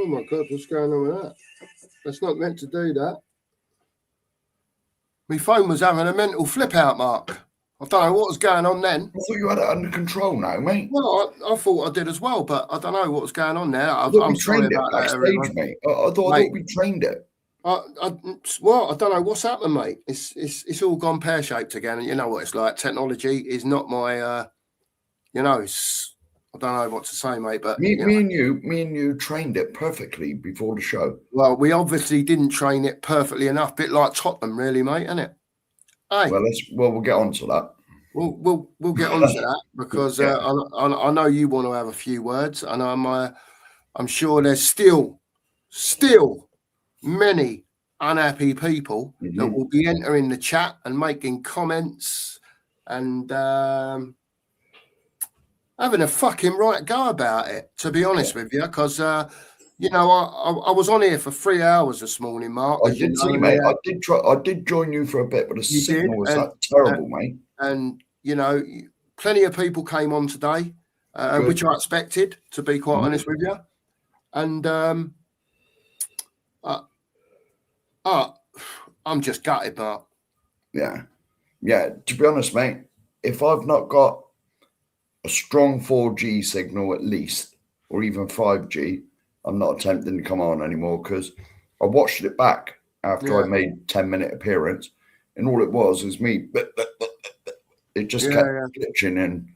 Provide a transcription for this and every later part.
Oh my God, what's going on with that? That's not meant to do that. My phone was having a mental flip out, Mark. I don't know what was going on then. I thought you had it under control now, mate. Well, I thought I did as well, but I don't know what was going on there. I'm sorry about that, everyone. Mate. I thought we trained it. I don't know what's happened, mate. It's all gone pear-shaped again, and you know what it's like. Technology is not my, I don't know what to say, mate. But me and you trained it perfectly before the show. Well, we obviously didn't train it perfectly enough. Bit like Tottenham, really, mate, isn't it? Hey. Well, we'll get on to that. We'll get on to that because I know you want to have a few words, and I'm sure there's still many unhappy people that will be entering the chat and making comments and having a fucking right go about it, to be honest with you, because I was on here for 3 hours this morning, Mark. I did see, mate. I did join you for a bit, but the signal was terrible, mate. And plenty of people came on today, which I expected, to be quite honest with you. And I'm just gutted, Mark. Yeah. To be honest, mate, if I've not got a strong 4G signal at least, or even 5G, I'm not attempting to come on anymore because I watched it back after I made 10-minute appearance, and all it was me. It just kept glitching, and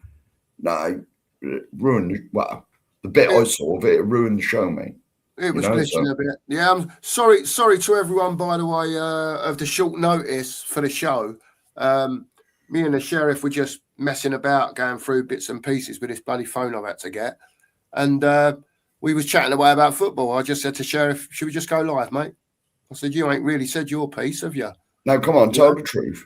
it ruined. Well, the bit I saw of it ruined the show, mate. It was glitching a bit. Yeah, I'm sorry to everyone, by the way, of the short notice for the show. Me and the sheriff were just messing about, going through bits and pieces with this bloody phone I've had to get. And we was chatting away about football. I just said to Sheriff, should we just go live, mate? I said, you ain't really said your piece, have you? No, come on, tell the truth.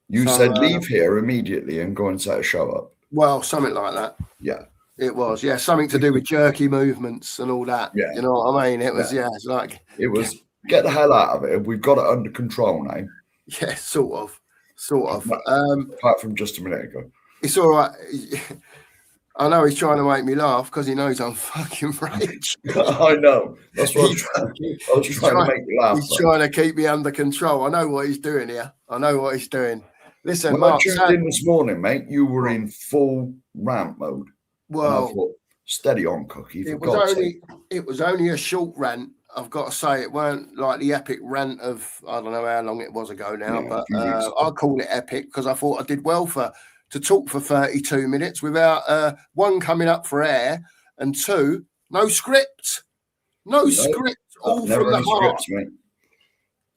You said leave here immediately and go and set a show up. Well, something like that. Yeah. It was, something to do with jerky movements and all that. Yeah. You know what I mean? It was, it's like... It was, get the hell out of it. We've got it under control now. Yeah, sort of. Apart from just a minute ago. It's all right. I know he's trying to make me laugh because he knows I'm fucking rage. I know. That's what I was trying to make you laugh. He's trying to keep me under control. I know what he's doing here. Listen, when Mark, I tuned in this morning, mate, you were in full rant mode. Well, I thought, steady on, Cookie. It was only a short rant. I've got to say, it weren't like the epic rant of, I don't know how long it was ago now, but I'll call it epic because I thought I did well to talk for 32 minutes without one coming up for air and two, no script. No script, all from the heart. Scripts, mate.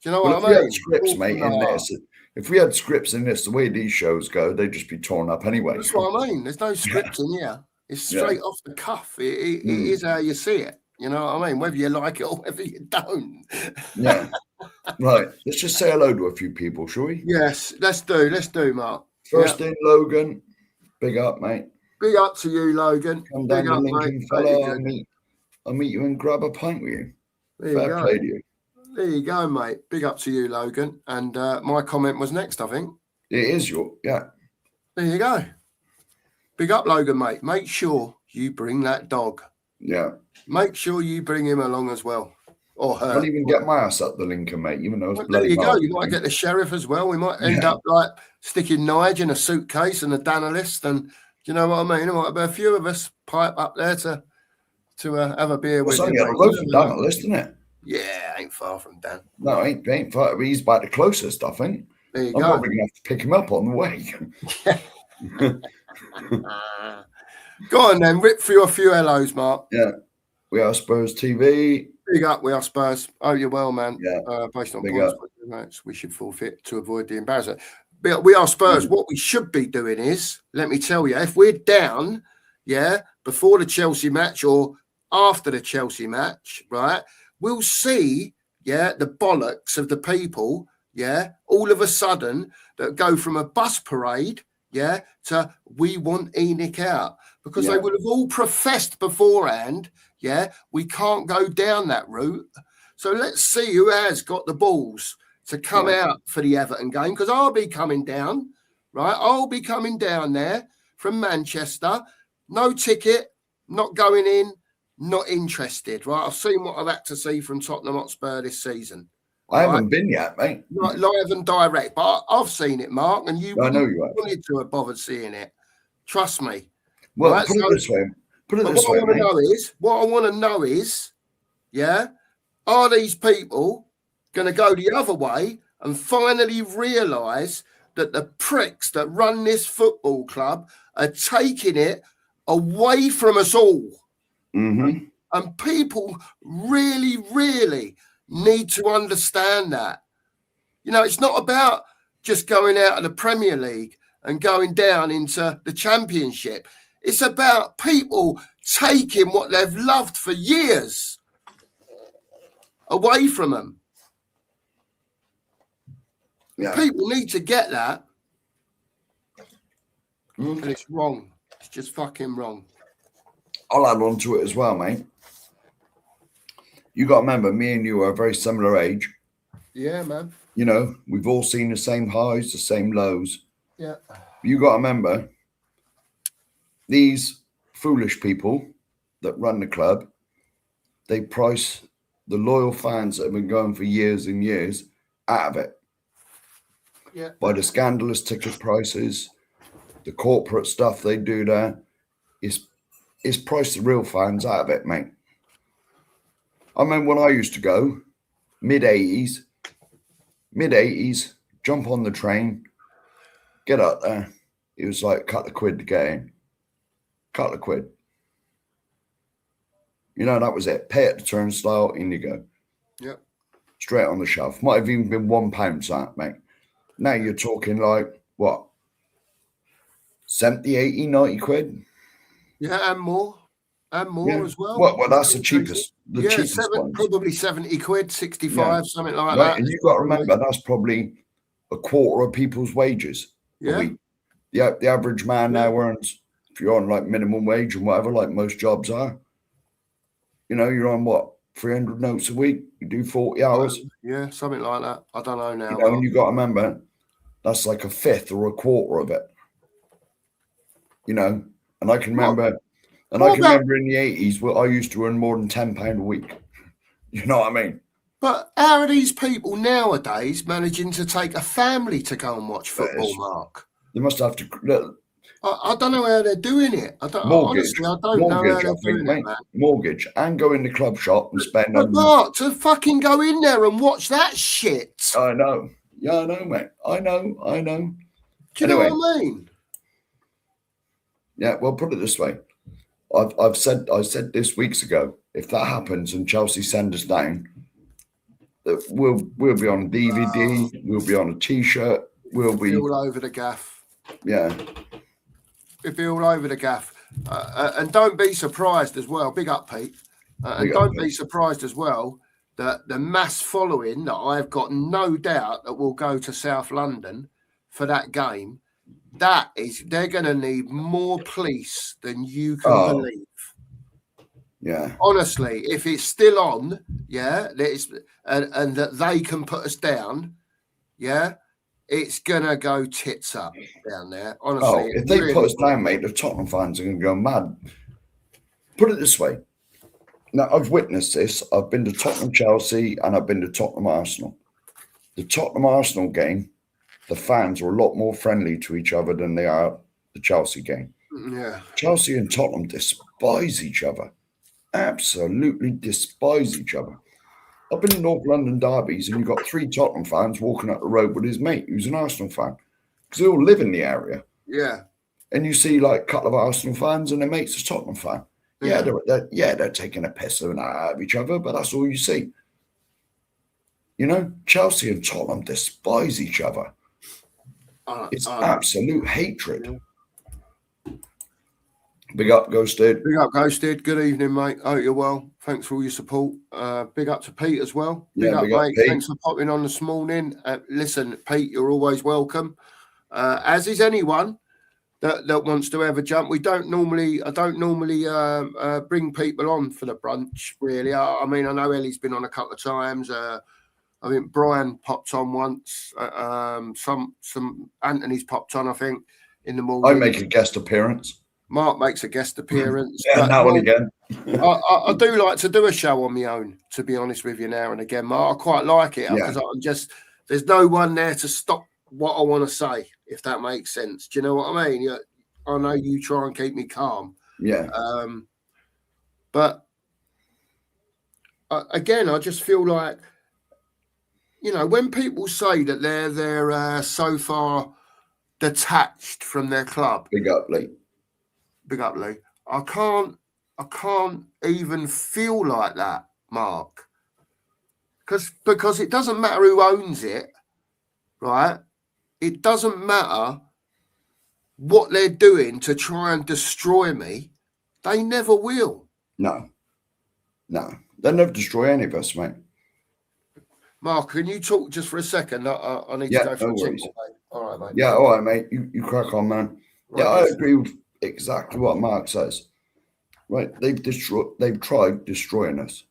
Do you know what I mean? If we had scripts, mate, in this, if we had scripts in this, the way these shows go, they'd just be torn up anyway. That's what I mean. There's no script in here. It's straight off the cuff. It is how you see it. You know what I mean? Whether you like it or whether you don't. Yeah. Right. Let's just say hello to a few people, shall we? Yes, let's do, Mark. First in, Logan. Big up, mate. Big up to you, Logan. Come down to Lincoln, fella. I'll meet you and grab a pint with you. Fair play to you. There you go, mate. Big up to you, Logan. And my comment was next, I think. It is There you go. Big up, Logan, mate. Make sure you bring that dog. Yeah. Make sure you bring him along as well. Or her. I can't even get my ass up the Lincoln, mate, even though it's bloody there you go. hard. You might get the sheriff as well. We might end up like sticking Nige in a suitcase and a Danalist. And do you know what I mean? There might be a few of us pipe up there to have a beer with you. It's only a road from Danalist, isn't it? Yeah, ain't far from Dan. No, ain't far. He's about the closest, I think. There you I'm go. probably going to have to pick him up on the way. Go on then, rip through a few hellos, Mark. Yeah. We are Spurs TV. Big up, we are Spurs. Oh, you're well, man. Yeah. Based on points, we should forfeit to avoid the embarrassment. But we are Spurs. What we should be doing is, let me tell you, if we're down, before the Chelsea match or after the Chelsea match, right, we'll see, the bollocks of the people, all of a sudden that go from a bus parade, to we want Enoch out. Because they would have all professed beforehand, we can't go down that route. So let's see who has got the balls to come out for the Everton game. Because I'll be coming down, right? I'll be coming down there from Manchester. No ticket, not going in. not interested, right? I've seen what I've had to see from Tottenham Hotspur this season. I haven't been yet, mate. Like live and direct, but I've seen it, Mark, and you I know you have. wanted to have bothered seeing it. Trust me. Well, right? put it this way. Put it But this what way, I want mate. to know is, yeah, are these people going to go the other way and finally realise that the pricks that run this football club are taking it away from us all? Mm-hmm. And people really, really need to understand that. You know, it's not about just going out of the Premier League and going down into the Championship. It's about people taking what they've loved for years away from them. Yeah. People need to get that. And it's wrong. It's just fucking wrong. I'll add on to it as well, mate. You got to remember, me and you are a very similar age. Yeah, man. You know, we've all seen the same highs, the same lows. Yeah. You got to remember, these foolish people that run the club, they price the loyal fans that have been going for years and years out of it. Yeah. By the scandalous ticket prices, the corporate stuff they do there, it's priced the real fans out of it, mate. I remember when I used to go, mid-80s, jump on the train, get up there. It was like a couple of quid to get in. Couple of quid. You know, that was it. Pay at the turnstile, in you go. Yep. Straight on the shelf. Might have even been £1 that, mate. Now you're talking like, what? 70, 80, 90 quid? Yeah, and more. And more as well. Well, that's the cheapest. The cheapest one. Probably 70 quid, 65, something like right, that. And you've got to remember, that's probably a quarter of people's wages a week. Yeah, the average man now earns, if you're on like minimum wage and whatever, like most jobs are, you know, you're on what, 300 notes a week? You do 40 hours? Yeah, something like that. I don't know now. You know, and you've got to remember, that's like a fifth or a quarter of it. You know, and I can remember... And I can remember in the 80s, well, I used to earn more than £10 a week. You know what I mean? But how are these people nowadays managing to take a family to go and watch football, Mark? They must have to... Look, I don't know how they're doing it. Mortgage. Honestly, I don't know how they're doing it, man. Mortgage. And go in the club shop and spend... But Mark, to fucking go in there and watch that shit. I know. Yeah, I know, mate. I know. Do you know what I mean? Yeah, well, put it this way. I said this weeks ago, if that happens and Chelsea send us down, we'll be on a DVD, we'll be on a T-shirt, we'll be all over the gaff. Yeah. We'll be all over the gaff. And don't be surprised as well, big up, Pete, and don't be surprised as well that the mass following that I've got no doubt that will go to South London for that game, they're going to need more police than you can believe. Yeah. Honestly, if it's still on, and that they can put us down, it's going to go tits up down there. Honestly. If they put us down, mate, the Tottenham fans are going to go mad. Put it this way. Now, I've witnessed this. I've been to Tottenham Chelsea and I've been to Tottenham Arsenal. The Tottenham Arsenal game, the fans are a lot more friendly to each other than they are the Chelsea game. Yeah. Chelsea and Tottenham despise each other. Absolutely despise each other. I've been in North London derbies and you've got 3 Tottenham fans walking up the road with his mate who's an Arsenal fan because they all live in the area. Yeah. And you see like a couple of Arsenal fans and their mate's a Tottenham fan. Yeah, they're taking a piss out of each other, but that's all you see. You know, Chelsea and Tottenham despise each other. It's absolute hatred. Big up, Ghosted. Big up, Ghosted. Good evening, mate. Hope you're well. Thanks for all your support. Big up to Pete as well. Big up, mate. Pete. Thanks for popping on this morning. Listen, Pete, you're always welcome. As is anyone that wants to ever jump. I don't normally bring people on for the brunch, really. I mean, I know Ellie's been on a couple of times. I think Brian popped on once. Some Anthony's popped on, I think, in the morning. I make a guest appearance. Mark makes a guest appearance. Yeah, now and again. I do like to do a show on my own, to be honest with you, now and again, Mark. I quite like it because I'm just, there's no one there to stop what I want to say, if that makes sense. Do you know what I mean? I know you try and keep me calm. Yeah. But again, I just feel like, you know, when people say that they're so far detached from their club. Big up, Lee. Big up, Lee. I can't even feel like that, Mark. Because it doesn't matter who owns it, right? It doesn't matter what they're doing to try and destroy me. They never will. No. They'll never destroy any of us, mate. Mark, can you talk just for a second? I need to go for a tinkle, mate. All right, mate. Yeah, all right, mate. You crack on, man. Right, yeah, I agree with exactly what Mark says. Right, they've tried destroying us.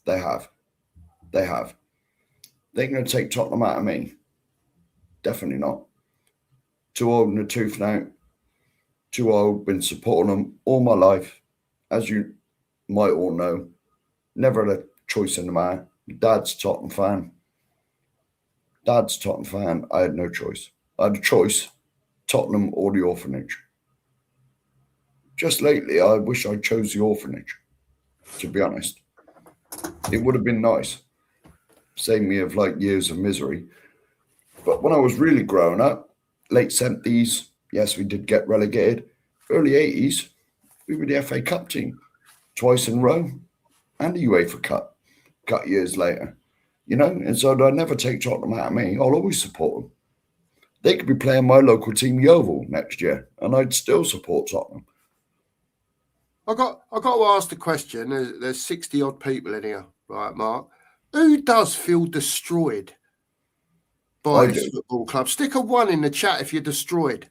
They have. They're going to take Tottenham out of me. Definitely not. Too old in the tooth now. Too old. Been supporting them all my life, as you might all know. Never had a choice in the matter. Dad's Tottenham fan. I had no choice. I had a choice: Tottenham or the orphanage. Just lately, I wish I chose the orphanage. To be honest, it would have been nice. Save me of like years of misery. But when I was really growing up, late 70s, yes, we did get relegated. Early 80s, we were the FA Cup team twice in a row, and the UEFA Cup a couple years later. You know, and so I never take Tottenham out of me. I'll always support them. They could be playing my local team, Yeovil, next year, and I'd still support Tottenham. I got to ask the question. There's 60 odd people in here, right, Mark? Who does feel destroyed by this football club? Stick a 1 in the chat if you're destroyed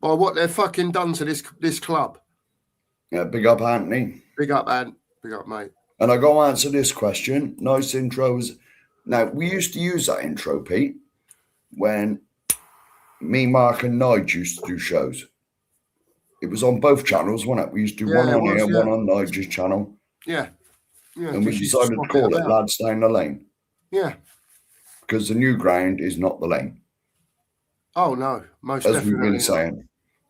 by what they've fucking done to this club. Yeah, big up, Anthony. Big up, Ant. Big up, mate. And I got to answer this question. Nice intros. Now, we used to use that intro, Pete, when me, Mark, and Nige used to do shows. It was on both channels, wasn't it? We used to do one on here, one on Nige's channel. Yeah. And we decided to call it Lads Down the Lane. Yeah. Because the new ground is not the lane. Oh, no. Most As definitely.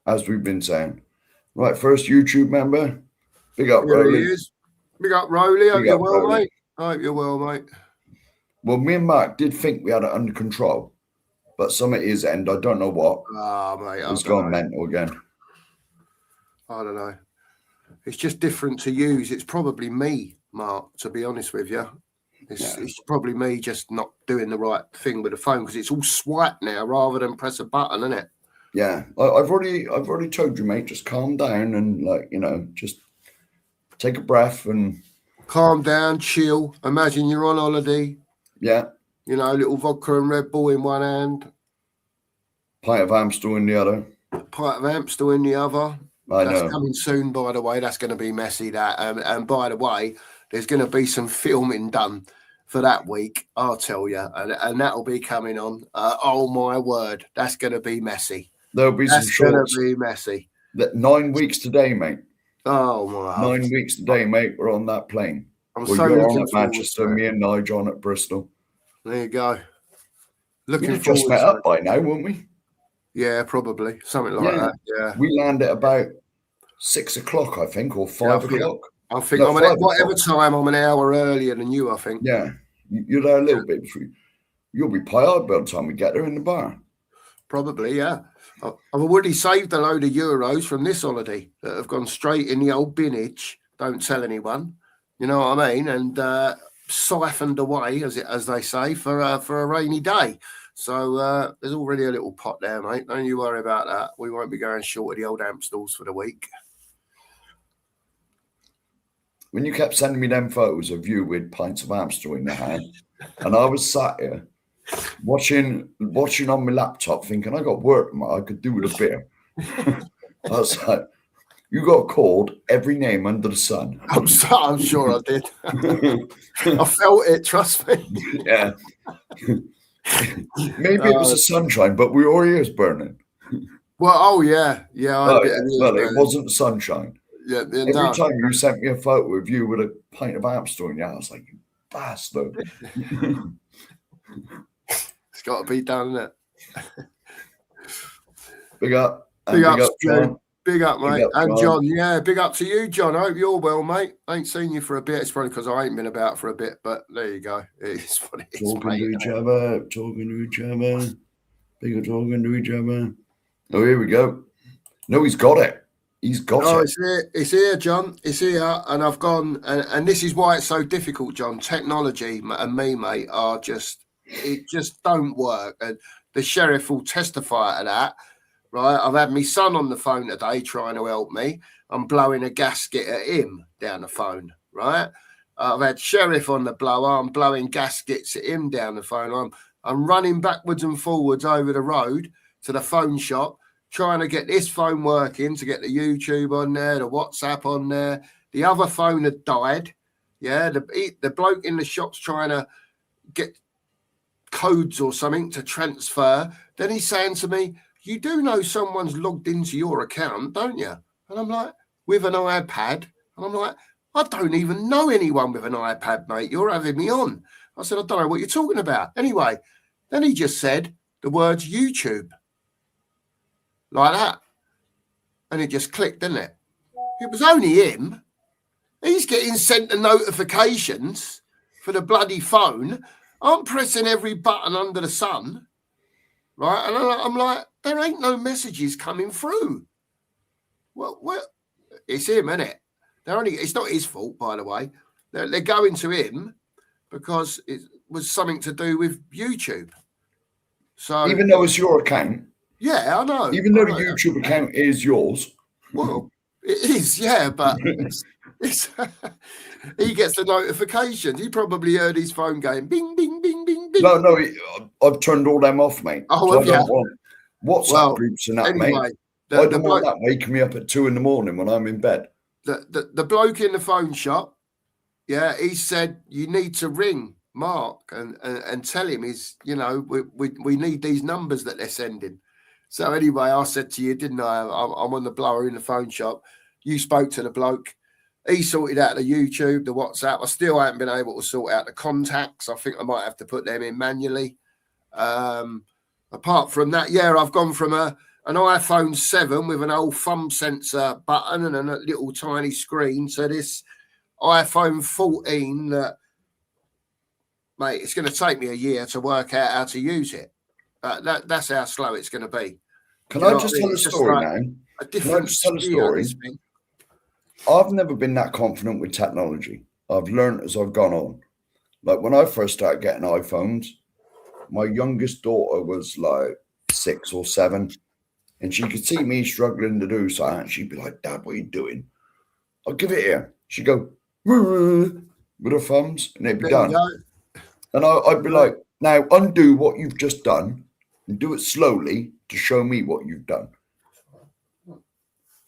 As we've been saying. Right, first YouTube member. Big up, Rowley. Big up, Rowley. Hope you're well, mate. I hope you're well, mate. Well, me and Mark did think we had it under control. But some at his end, I don't know what. Mate. It's gone mental again. I don't know. It's just different to use. It's probably me, Mark, to be honest with you. It's probably me just not doing the right thing with the phone because it's all swipe now rather than press a button, isn't it? Yeah. I've already told you, mate, just calm down and, like, you know, just take a breath and calm down, chill. Imagine you're on holiday. Yeah. You know, a little vodka and Red Bull in one hand. Pint of Amstel in the other. Pint of Amstel in the other. That's coming soon, by the way. That's going to be messy, that. And by the way, there's going to be some filming done for that week, I'll tell you. And that'll be coming on. Oh, my word. That's going to be messy. There'll be some shorts. That's going to be messy. 9 weeks today, mate. Oh, my. 9 weeks today, mate. We're on that plane. You're on at Manchester, me and Nigel on at Bristol. There you go. We'd have just met up by now, wouldn't we? Yeah, probably. Something like that. Yeah. We land at about 6 o'clock, I think, or 5 o'clock. I think whatever time, I'm an hour earlier than you, I think. Yeah. You're there a little bit before you'll be tired by the time we get there in the bar. Probably, yeah. I've already saved a load of euros from this holiday that have gone straight in the old binnage. Don't tell anyone. You know what I mean? And siphoned away, as they say, for a rainy day. So there's already a little pot there, mate. Don't you worry about that. We won't be going short of the old Amstels for the week. When you kept sending me them photos of you with pints of Amstel in your hand, and I was sat here watching on my laptop, thinking I got work, mate. I could do with a beer. I was like, you got called every name under the sun. I'm sure I did. I felt it. Trust me. Yeah. Maybe it was the sunshine, but we were ears burning. Well, oh yeah, I had a Oh, bit yeah. of news, Well, it man. wasn't sunshine. Yeah, Every no. time you sent me a photo of you with a pint of Amstel in your house, like, you bastard. It's got to be done, isn't it? Big up. Big And big up, up, Stu. John. Big up, mate. Big up, And John. John, yeah, big up to you, John. I hope you're well, mate. I ain't seen you for a bit. It's probably because I ain't been about for a bit, but there you go. It's what it is, Talking mate. to each other, talking to each other. Bigger talking to each other. Oh, here we go. No, he's got it. He's got Oh, it. it's here, John. It's here, and I've gone, and this is why it's so difficult, John. Technology and me, mate, it just don't work, and the sheriff will testify to that, right? I've had my son on the phone today trying to help me. I'm blowing a gasket at him down the phone, right? I've had sheriff on the blower. I'm blowing gaskets at him down the phone. I'm running backwards and forwards over the road to the phone shop, trying to get this phone working, to get the YouTube on there, the WhatsApp on there. The other phone had died. Yeah, the bloke in the shop's trying to get codes or something to transfer. Then he's saying to me, "You do know someone's logged into your account, don't you?" And I'm like, "With an iPad?" And I'm like, "I don't even know anyone with an iPad, mate. You're having me on." I said, "I don't know what you're talking about." Anyway, then he just said the words YouTube. Like that. And it just clicked, didn't it? It was only him. He's getting sent the notifications for the bloody phone. I'm pressing every button under the sun, right? And I'm like, there ain't no messages coming through. Well, it's him, isn't it? It's not his fault, by the way. They're going to him because it was something to do with YouTube. So even though it's your account. Yeah, I know. Even though the YouTube account is yours. Well, it is, yeah, but he gets the notifications. He probably heard his phone going bing, bing, bing, bing, bing. No, I've turned all them off, mate. Oh, so have you? I don't want WhatsApp groups and that, anyway, mate. I don't want that waking me up at 2 a.m. when I'm in bed. The bloke in the phone shop, yeah, he said you need to ring Mark and tell him we need these numbers that they're sending. So anyway, I said to you, didn't I? I'm on the blower in the phone shop. You spoke to the bloke. He sorted out the YouTube, the WhatsApp. I still haven't been able to sort out the contacts. I think I might have to put them in manually. Apart from that, yeah, I've gone from an iPhone 7 with an old thumb sensor button and a little tiny screen to this iPhone 14 that, mate, it's going to take me a year to work out how to use it. That's how slow it's going to be. Can I just tell a story now? A different story. I've never been that confident with technology. I've learned as I've gone on. Like when I first started getting iPhones, my youngest daughter was like 6 or 7, and she could see me struggling to do something. And she'd be like, "Dad, what are you doing?" I'll give it here. She'd go with her thumbs, and it'd be done. And I'd be like, "Now undo what you've just done and do it slowly to show me what you've done."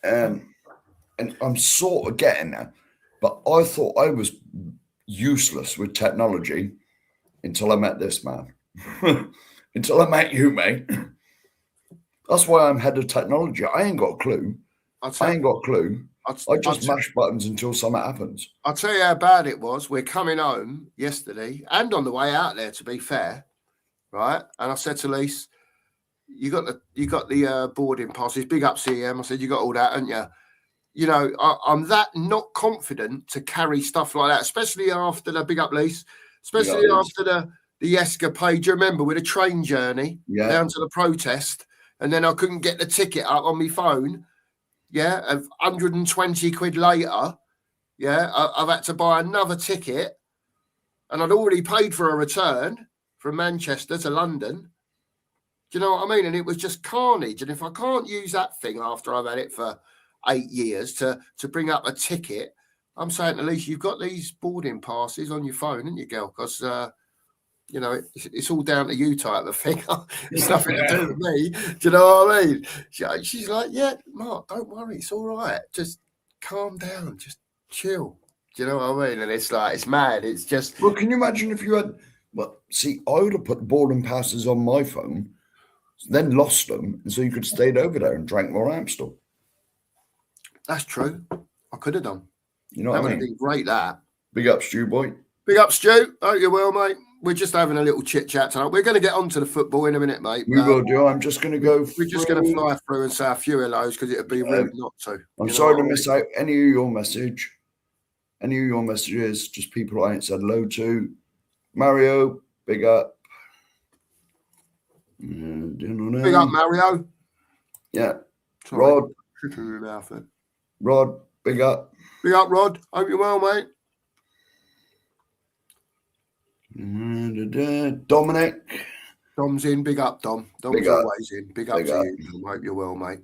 And I'm sort of getting that, but I thought I was useless with technology until I met this man. Until I met you, mate. That's why I'm head of technology. I ain't got a clue. I ain't got a clue. I just mash buttons until something happens. I'll tell you how bad it was. We're coming home yesterday and on the way out there, to be fair, right? And I said to Lise, you got the boarding passes, big up CM. I said, you got all that, haven't you? You know, I'm that not confident to carry stuff like that, especially after the big up Lise, especially after the escapade. Do you remember with a train journey down to the protest? And then I couldn't get the ticket up on my phone. Yeah, of 120 quid later, yeah, I've had to buy another ticket, and I'd already paid for a return from Manchester to London. Do you know what I mean? And it was just carnage. And if I can't use that thing after I've had it for 8 years to bring up a ticket, I'm saying, at least you've got these boarding passes on your phone, haven't you, girl? Because you know, it's all down to you type of thing. It's nothing to do with me. Do you know what I mean? She's like, yeah, Mark, don't worry. It's all right. Just calm down. Just chill. Do you know what I mean? And it's like, it's mad. It's just... Well, can you imagine if you had... Well, see, I would have put boarding passes on my phone then lost them, and so you could have stayed over there and drank more Amstel. That's true. I could have done. You know That what would I have mean? been great, that. Big up, Stu boy. Big up, Stu. Hope you're well, mate. We're just having a little chit-chat tonight. We're going to get on to the football in a minute, mate. We will do. I'm just going to go We're just going to fly through and say a few hellos because it would be rude not to. I'm sorry to miss out any of your message. Any of your messages, just people I ain't said hello to. Mario, big up. Big up, Mario. Yeah. Sorry. Rod, big up. Big up, Rod. Hope you're well, mate. Dominic. Dom's in. Big up, Dom. Dom's always in. Big up to you. Hope you're well, mate.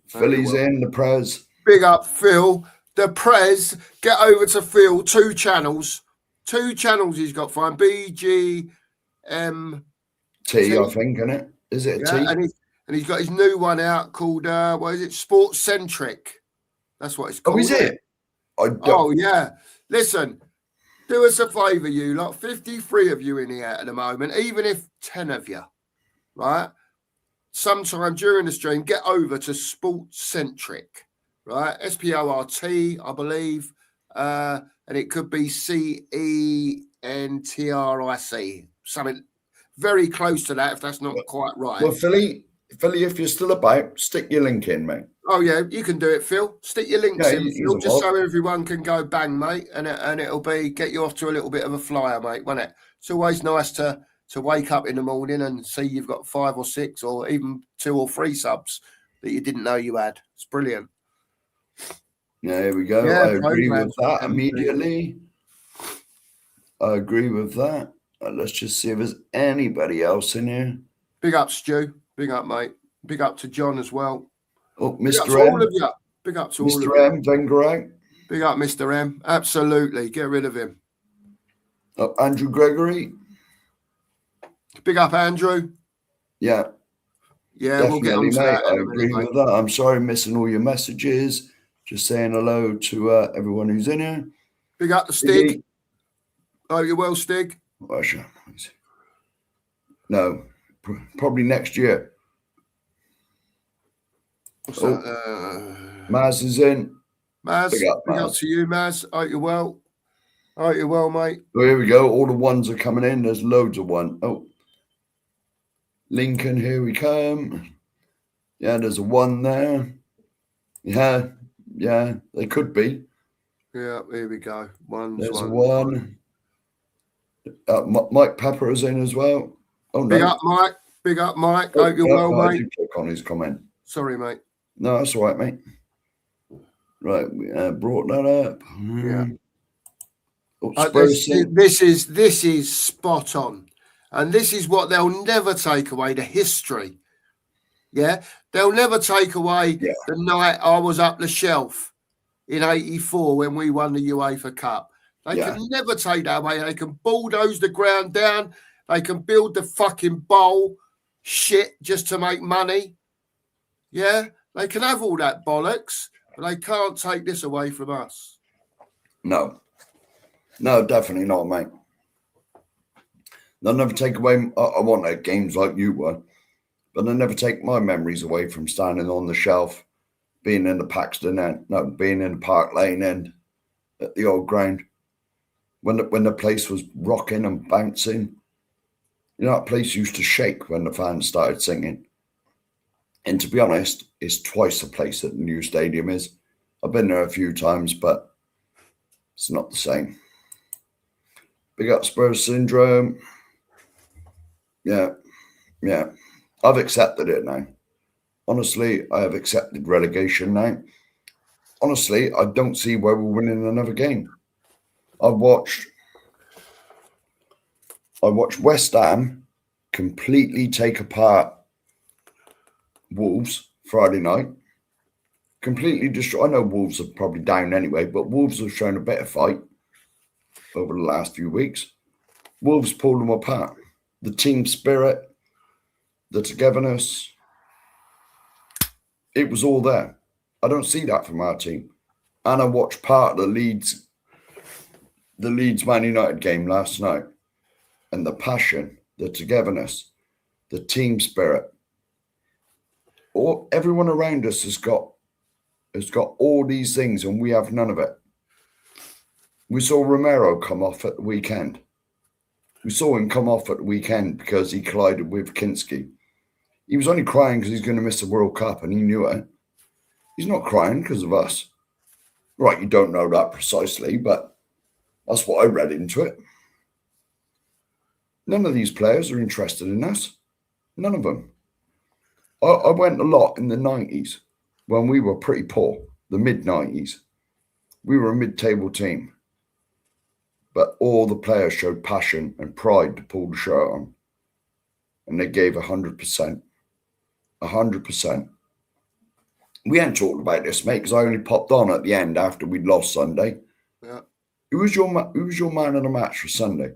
Philly's in, the Prez. Big up, Phil. The Prez. Get over to Phil. 2 channels. 2 channels he's got fine. BGM. T, I think, isn't it? Is it a T? And he's got his new one out called, what is it? Sports Centric. That's what it's called. Oh, is it? Oh, yeah. Listen, do us a favour, you lot. 53 of you in here at the moment, even if 10 of you, right? Sometime during the stream, get over to Sports Centric, right? SPORT, I believe. And it could be CENTRIC. Something very close to that, if that's not quite right. Well, Philly, if you're still about, stick your link in, mate. Oh, yeah, you can do it, Phil. Stick your links in, Phil, just so everyone can go bang, mate. And it'll be get you off to a little bit of a flyer, mate, won't it? It's always nice to wake up in the morning and see you've got 5 or 6 or even 2 or 3 subs that you didn't know you had. It's brilliant. Yeah, here we go. Yeah, I agree with that immediately. I agree with that. Let's just see if there's anybody else in here. Big up, Stu. Big up, mate. Big up to John as well. Oh, Big Mr. up to M. all of you. Big up to all of you. Mr. M, Wenger out. Big up, Mr. M. Absolutely. Get rid of him. Oh, Andrew Gregory. Big up, Andrew. Yeah. Yeah, definitely, we'll get on to mate. that. I agree with that. I'm sorry missing all your messages. Just saying hello to everyone who's in here. Big up to Stig. Oh, you're well, Stig. Russia. No, probably next year. What's that? Maz is in. Maz, big up to you, Maz. Hope you're well. Hope you're well, mate. Oh, here we go. All the ones are coming in. There's loads of one. Oh, Lincoln, here we come. Yeah, there's a 1 there. Yeah, they could be. Yeah, here we go. There's a 1. Mike Pepper is in as well. Oh, no. Big up, Mike. Big up, Mike. Hope you're well, mate. I did click on his comment. Sorry, mate. No, that's all right, mate. Right, we brought that up. Yeah. Oh, this is spot on. And this is what they'll never take away, the history. Yeah? They'll never take away the night I was up the shelf in 84 when we won the UEFA Cup. They can never take that away. They can bulldoze the ground down. They can build the fucking bowl shit just to make money. Yeah? They can have all that bollocks, but they can't take this away from us. No, definitely not, mate. They'll never take away. I want their games like you were, but they'll never take my memories away from standing on the shelf, being in the Paxton end, being in the Park Lane end at the old ground when the place was rocking and bouncing. You know, that place used to shake when the fans started singing. And to be honest, it's twice the place that the new stadium is. I've been there a few times, but it's not the same. Big up Spurs syndrome. Yeah. I've accepted it now. Honestly, I have accepted relegation now. Honestly, I don't see where we're winning another game. I watched West Ham completely take apart Wolves Friday night. Completely destroy. I know Wolves are probably down anyway, but Wolves have shown a better fight over the last few weeks. Wolves pulled them apart. The team spirit, the togetherness, it was all there. I don't see that from our team. And I watched part of the Leeds Man United game last night. And the passion, the togetherness, the team spirit, everyone around us has got all these things, and we have none of it. We saw Romero come off at the weekend. We saw him come off at the weekend because he collided with Kinski. He was only crying because he's going to miss the World Cup, and he knew it. He's not crying because of us. Right, you don't know that precisely, but that's what I read into it. None of these players are interested in us. None of them. I went a lot in the 90s when we were pretty poor, the mid-90s. We were a mid-table team. But all the players showed passion and pride to pull the shirt on. And they gave 100%. 100%. We hadn't talked about this, mate, because I only popped on at the end after we'd lost Sunday. Yeah. Who was your man of the match for Sunday?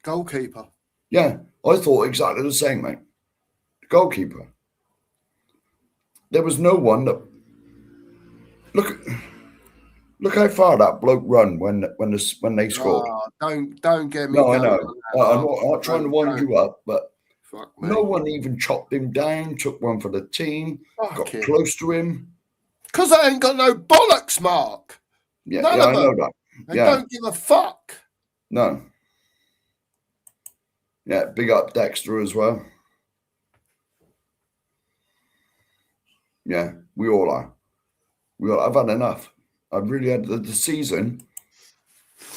Goalkeeper. Yeah, I thought exactly the same, mate. The goalkeeper. There was no one that... Look how far that bloke run when they scored. Oh, don't get me. No, I know. I'm not trying to wind you up, but no one even chopped him down, took one for the team, got close to him. Because I ain't got no bollocks, Mark. Yeah, I know that. They don't give a fuck. No. Yeah, big up Dexter as well. Yeah, we all are. I've had enough. I've really had the season.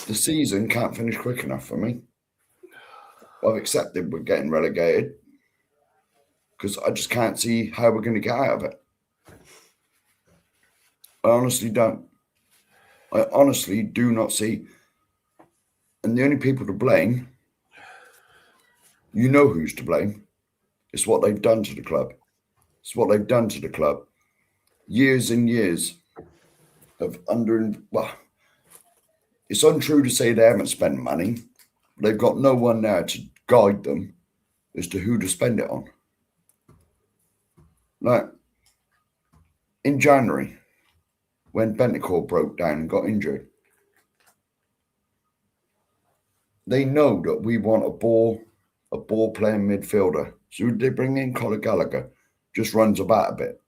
The season can't finish quick enough for me. I've accepted we're getting relegated because I just can't see how we're going to get out of it. I honestly don't. I honestly do not see. And the only people to blame, you know who's to blame. It's what they've done to the club. It's what they've done to the club. Years and years of well, it's untrue to say they haven't spent money. But they've got no one now to guide them as to who to spend it on. Like, in January, when Bentancur broke down and got injured, they know that we want a ball playing midfielder. So they bring in Conor Gallagher, just runs about a bit.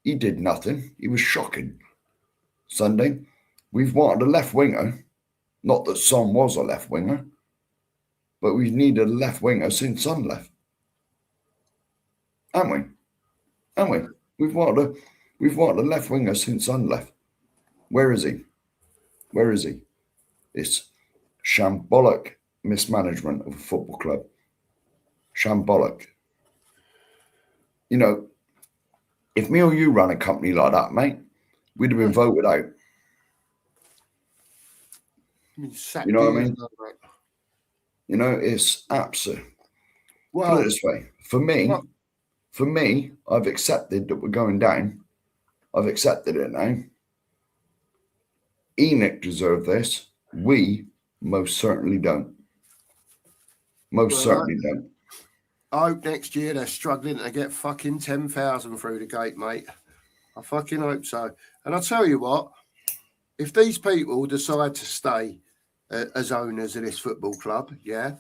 He did nothing. He was shocking. Sunday, we've wanted a left winger. Not that Son was a left winger, but we've needed a left winger since Son left. Haven't we? We've wanted a left winger since Son left. Where is he? It's shambolic mismanagement of a football club. Shambolic. You know, if me or you ran a company like that, mate, we'd have been voted out. You know what I mean? You know, it's absolute. Well, put it this way. For me, I've accepted that we're going down. I've accepted it now. Enoch deserved this. We most certainly don't. Certainly don't. I hope next year they're struggling to get fucking 10,000 through the gate, mate. I fucking hope so. And I'll tell you what, if these people decide to stay as owners of this football club, yeah, do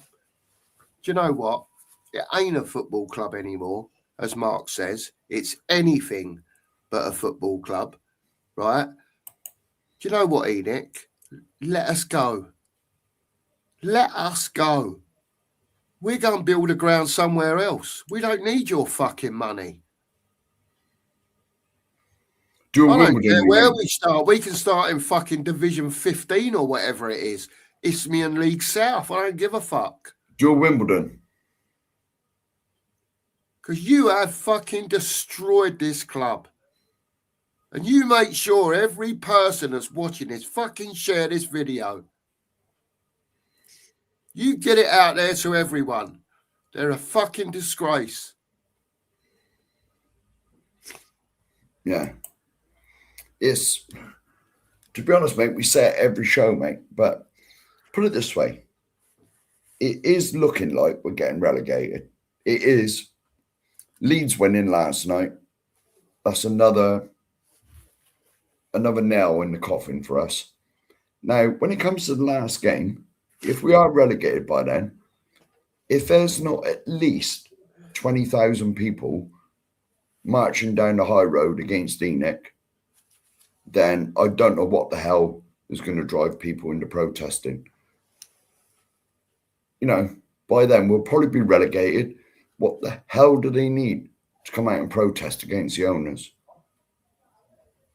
you know what? It ain't a football club anymore, as Mark says. It's anything but a football club, right? Do you know what, Enoch? Let us go. Let us go. We're going to build a ground somewhere else. We don't need your fucking money. I don't care where we start. We can start in fucking Division 15 or whatever it is. Isthmian League South. I don't give a fuck. Do Wimbledon. Because you have fucking destroyed this club. And you make sure every person that's watching this fucking share this video. You get it out there to everyone. They're a fucking disgrace. Yeah. It's, to be honest, mate, we say it every show, mate, but put it this way. It is looking like we're getting relegated. It is. Leeds winning last night. That's another nail in the coffin for us. Now, when it comes to the last game, if we are relegated by then, if there's not at least 20,000 people marching down the high road against Enoch, then I don't know what the hell is going to drive people into protesting. You know, by then we'll probably be relegated. What the hell do they need to come out and protest against the owners?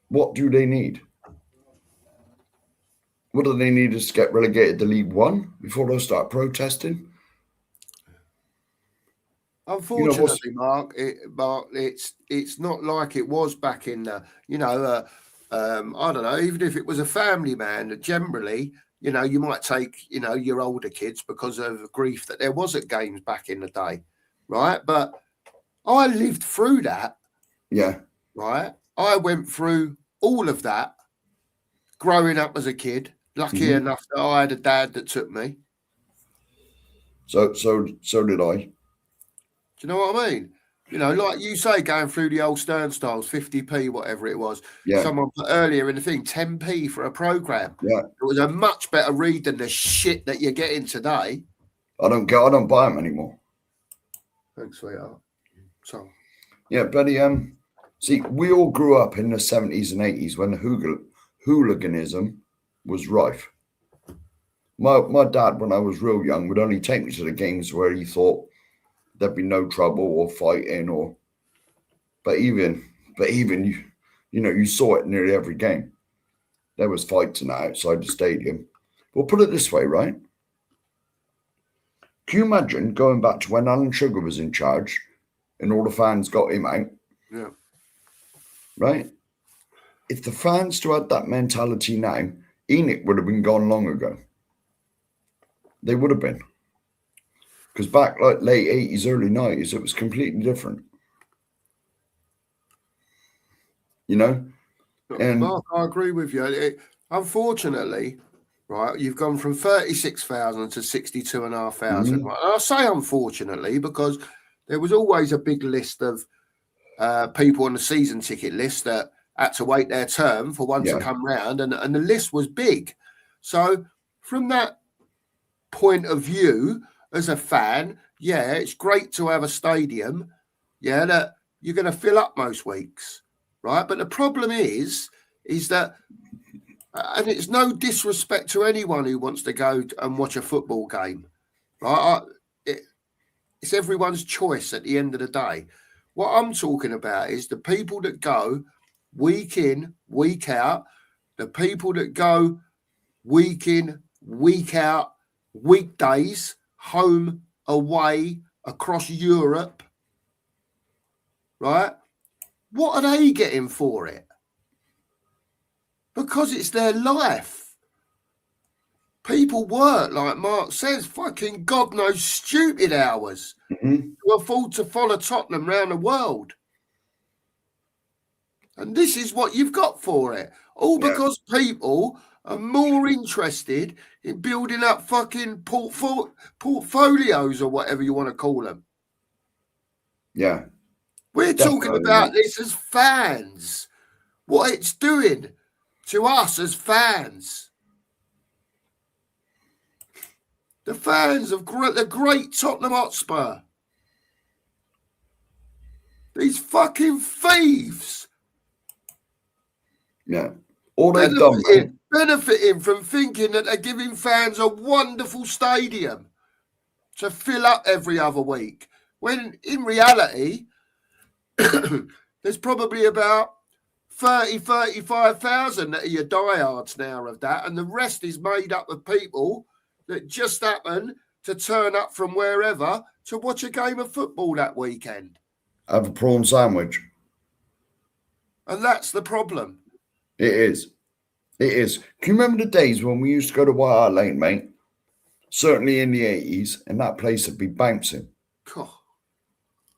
What do they need? What do they need to get relegated to League One before they'll start protesting? Unfortunately, Mark, it's not like it was back in the, I don't know, even if it was a family man, generally, you might take, your older kids because of grief that there was at games back in the day, right? But I lived through that. Yeah. Right? I went through all of that growing up as a kid. Lucky enough that I had a dad that took me. So did I. Do you know what I mean? Like you say, going through the old Stern Styles, 50p, whatever it was. Yeah. Someone put earlier in the thing, 10p for a program. Yeah. It was a much better read than the shit that you're getting today. I don't buy them anymore. Thanks, sweetheart. So. Yeah, bloody see, we all grew up in the 70s and 80s when the hooliganism was rife. My dad, when I was real young, would only take me to the games where he thought there'd be no trouble or fighting but even you saw it nearly every game. There was fights and that outside the stadium. We'll put it this way, right? Can you imagine going back to when Alan Sugar was in charge and all the fans got him out? Yeah. Right? If the fans still had that mentality now, Enoch would have been gone long ago. They would have been. Because back like late 80s, early 90s, it was completely different. And Mark, I agree with you. Unfortunately, right, you've gone from 36,000 to 62,500. Right? And I say unfortunately because there was always a big list of people on the season ticket list that had to wait their turn for one to come round, and the list was big. So from that point of view, as a fan, yeah, it's great to have a stadium, that you're going to fill up most weeks, right? But the problem is that, and it's no disrespect to anyone who wants to go and watch a football game, right? It's everyone's choice at the end of the day. What I'm talking about is the people that go week in, week out, the people that go week in, week out, weekdays, home, away, across Europe, right? What are they getting for it? Because it's their life. People work, like Mark says, fucking God knows stupid hours to afford to follow Tottenham around the world. And this is what you've got for it. All because people are more interested in building up fucking portfolios or whatever you want to call them. Yeah. We're talking about this as fans, what it's doing to us as fans. The fans of the great Tottenham Hotspur. These fucking thieves. Yeah. All they've done, mate. Benefiting from thinking that they're giving fans a wonderful stadium to fill up every other week. When in reality, there's probably about 35,000 that are your diehards now of that. And the rest is made up of people that just happen to turn up from wherever to watch a game of football that weekend. Have a prawn sandwich. And that's the problem. It is. It is. Can you remember the days when we used to go to White Hart Lane, mate? Certainly in the 80s, and that place would be bouncing. Oh.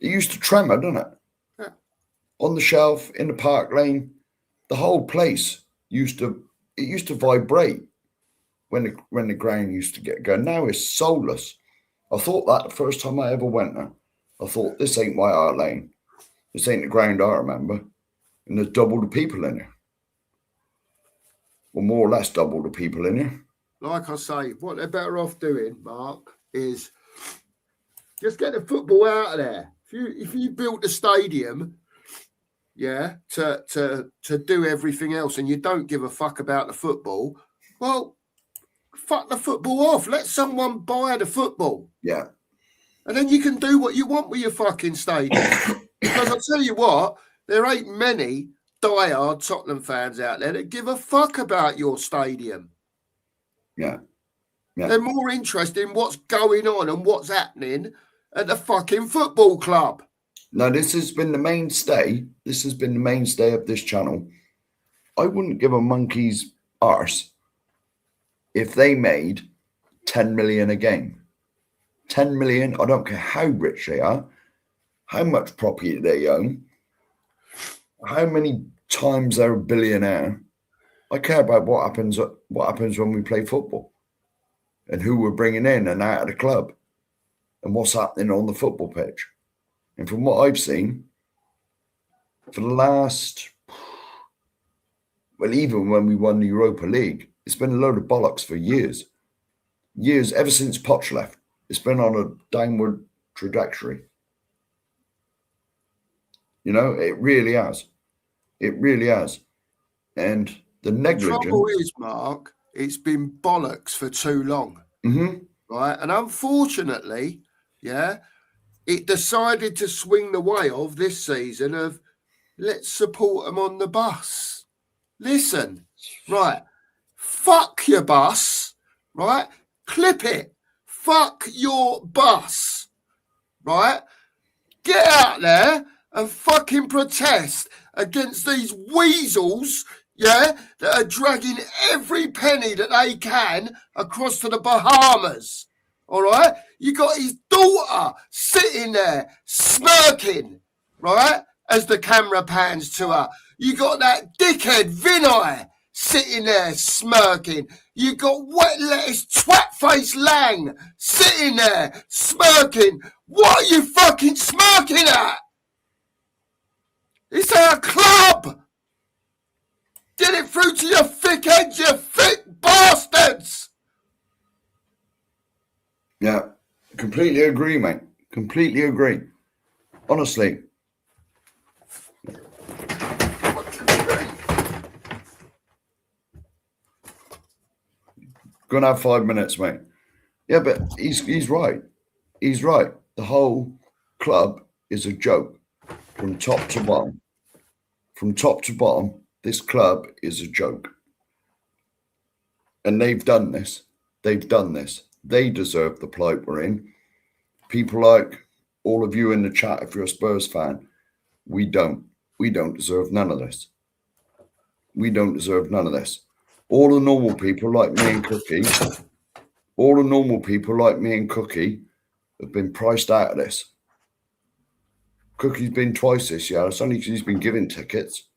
It used to tremor, didn't it? Yeah. On the shelf, in the Park Lane, the whole place used to vibrate when the ground used to get going. Now it's soulless. I thought that the first time I ever went there. I thought, this ain't White Hart Lane. This ain't the ground I remember. And there's double the people in here. Well, more or less double the people in here. Like I say, what they're better off doing, Mark, is just get the football out of there if you built a stadium, yeah, to do everything else, and you don't give a fuck about the football, well, fuck the football off. Let someone buy the football. Yeah. And then you can do what you want with your fucking stadium. Because I'll tell you what, there ain't many diehard Tottenham fans out there that give a fuck about your stadium. Yeah. They're more interested in what's going on and what's happening at the fucking football club. Now, this has been the mainstay. This has been the mainstay of this channel. I wouldn't give a monkey's arse if they made 10 million a game. 10 million, I don't care how rich they are, how much property they own, how many times they're a billionaire. I care about what happens when we play football and who we're bringing in and out of the club and what's happening on the football pitch. And from what I've seen, for the last, well, even when we won the Europa League, it's been a load of bollocks for years. Years, ever since Poch left, it's been on a downward trajectory. You know, it really has. It really has. And the negligence. The trouble is, Mark, it's been bollocks for too long. Mm-hmm. Right? And unfortunately, yeah, it decided to swing the way of this season of let's support them on the bus. Listen, right, fuck your bus, right? Clip it. Fuck your bus, right? Get out there and fucking protest against these weasels, yeah, that are dragging every penny that they can across to the Bahamas. All right? You got his daughter sitting there smirking, right, as the camera pans to her. You got that dickhead Vinay sitting there smirking. You got wet lettuce twat-face Lang sitting there smirking. What are you fucking smirking at? It's our club. Get it through to your thick heads, you thick bastards. Yeah, completely agree, mate. Completely agree. Honestly. Gonna have 5 minutes, mate. Yeah, but he's right. He's right. The whole club is a joke from top to bottom. From top to bottom, this club is a joke. And they've done this. They've done this. They deserve the plight we're in. People like all of you in the chat, if you're a Spurs fan, we don't. We don't deserve none of this. We don't deserve none of this. All the normal people like me and Cookie, have been priced out of this. Cookie's been twice this year. It's only because he's been given tickets.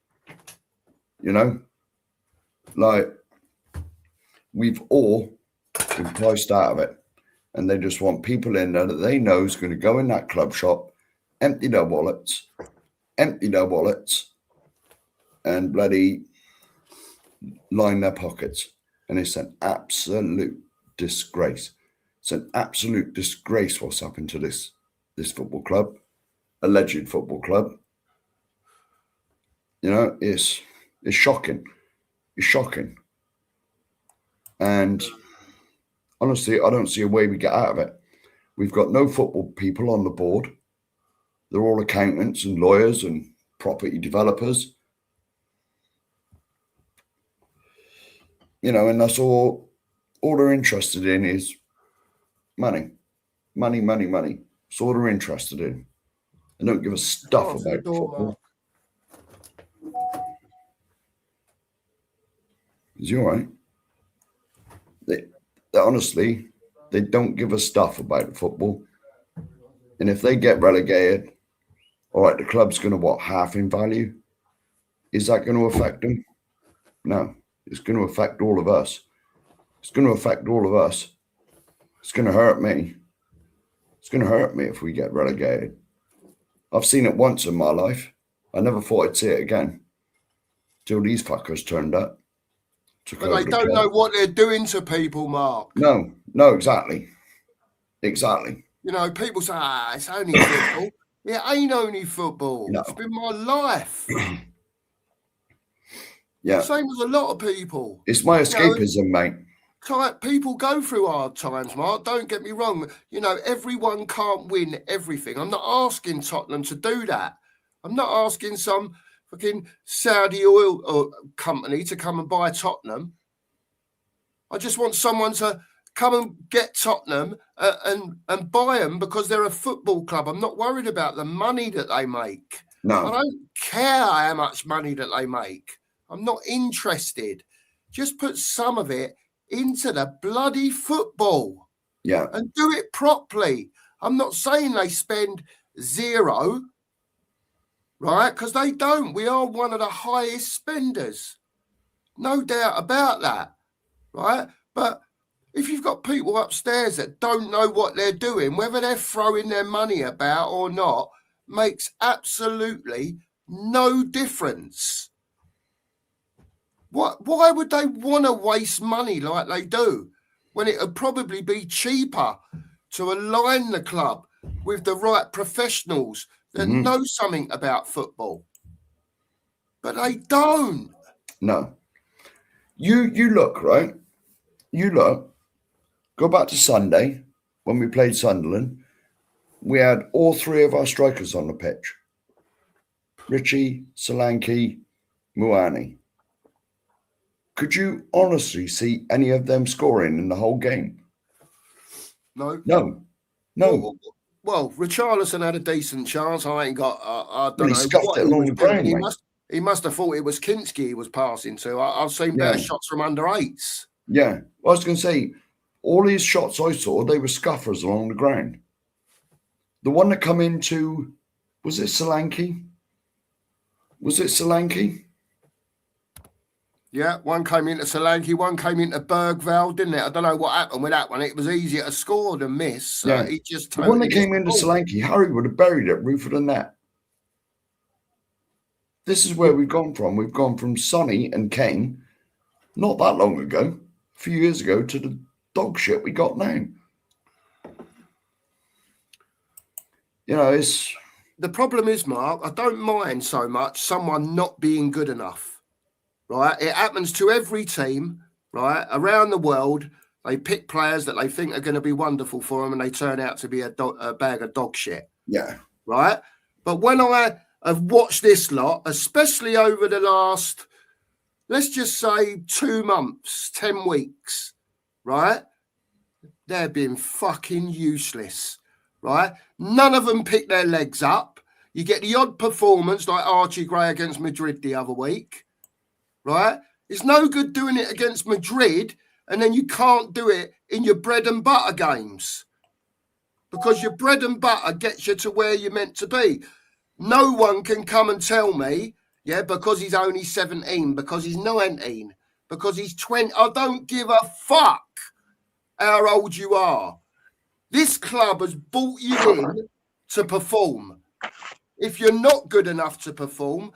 You know? Like, we've all been priced out of it. And they just want people in there that they know is going to go in that club shop, empty their wallets, and bloody line their pockets. And it's an absolute disgrace. It's an absolute disgrace what's happened to this football club, alleged football club. You know, it's shocking. It's shocking. And honestly, I don't see a way we get out of it. We've got no football people on the board. They're all accountants and lawyers and property developers. You know, and that's all they're interested in is money. Money, money, money. That's all they're interested in. They don't give a stuff about football. Is he all right? They honestly, they don't give a stuff about football. And if they get relegated, all right, the club's going to, half in value? Is that going to affect them? No. It's going to affect all of us. It's going to affect all of us. It's going to hurt me. It's going to hurt me if we get relegated. I've seen it once in my life. I never thought I'd see it again. Till these fuckers turned up. But they don't know what they're doing to people, Mark. No, exactly. Exactly. You know, people say, it's only football. It ain't only football. No. It's been my life. Yeah. Same as a lot of people. It's my escapism, mate. People go through hard times, Mark. Don't get me wrong. You know, everyone can't win everything. I'm not asking Tottenham to do that. I'm not asking some fucking Saudi oil company to come and buy Tottenham. I just want someone to come and get Tottenham and buy them because they're a football club. I'm not worried about the money that they make. No. I don't care how much money that they make. I'm not interested. Just put some of it into the bloody football. Yeah. And do it properly. I'm not saying they spend zero, right? Because they don't. We are one of the highest spenders. No doubt about that, right? But if you've got people upstairs that don't know what they're doing, whether they're throwing their money about or not, makes absolutely no difference. Why would they want to waste money like they do when it would probably be cheaper to align the club with the right professionals that know something about football? But they don't. No. You look, right? You look. Go back to Sunday when we played Sunderland. We had all three of our strikers on the pitch. Richie, Solanke, Muani. Could you honestly see any of them scoring in the whole game? No. Well, Richarlison had a decent chance. I ain't got. I don't know what he was doing. He must have thought it was Kinski he was passing to. I've seen better shots from under eights. Yeah, I was going to say, all these shots I saw, they were scuffers along the ground. The one that come into, was it Solanke? Yeah, one came into Solanke, one came into Bergvall, didn't it? I don't know what happened with that one. It was easier to score than miss. Yeah. He just the one that came into Solanke, Harry would have buried it, roof of the net. This is where we've gone from. We've gone from Sonny and Kane, not that long ago, a few years ago, to the dog shit we got now. You know, it's... The problem is, Mark, I don't mind so much someone not being good enough. Right, it happens to every team, right, around the world. They pick players that they think are going to be wonderful for them, and they turn out to be a bag of dog shit. Yeah. Right, but when I have watched this lot, especially over the last, let's just say 2 months, 10 weeks, right, they're being fucking useless. Right, none of them pick their legs up. You get the odd performance like Archie Gray against Madrid the other week. Right? It's no good doing it against Madrid and then you can't do it in your bread and butter games because your bread and butter gets you to where you're meant to be. No one can come and tell me, yeah, because he's only 17, because he's 19, because he's 20. I don't give a fuck how old you are. This club has brought you in to perform. If you're not good enough to perform,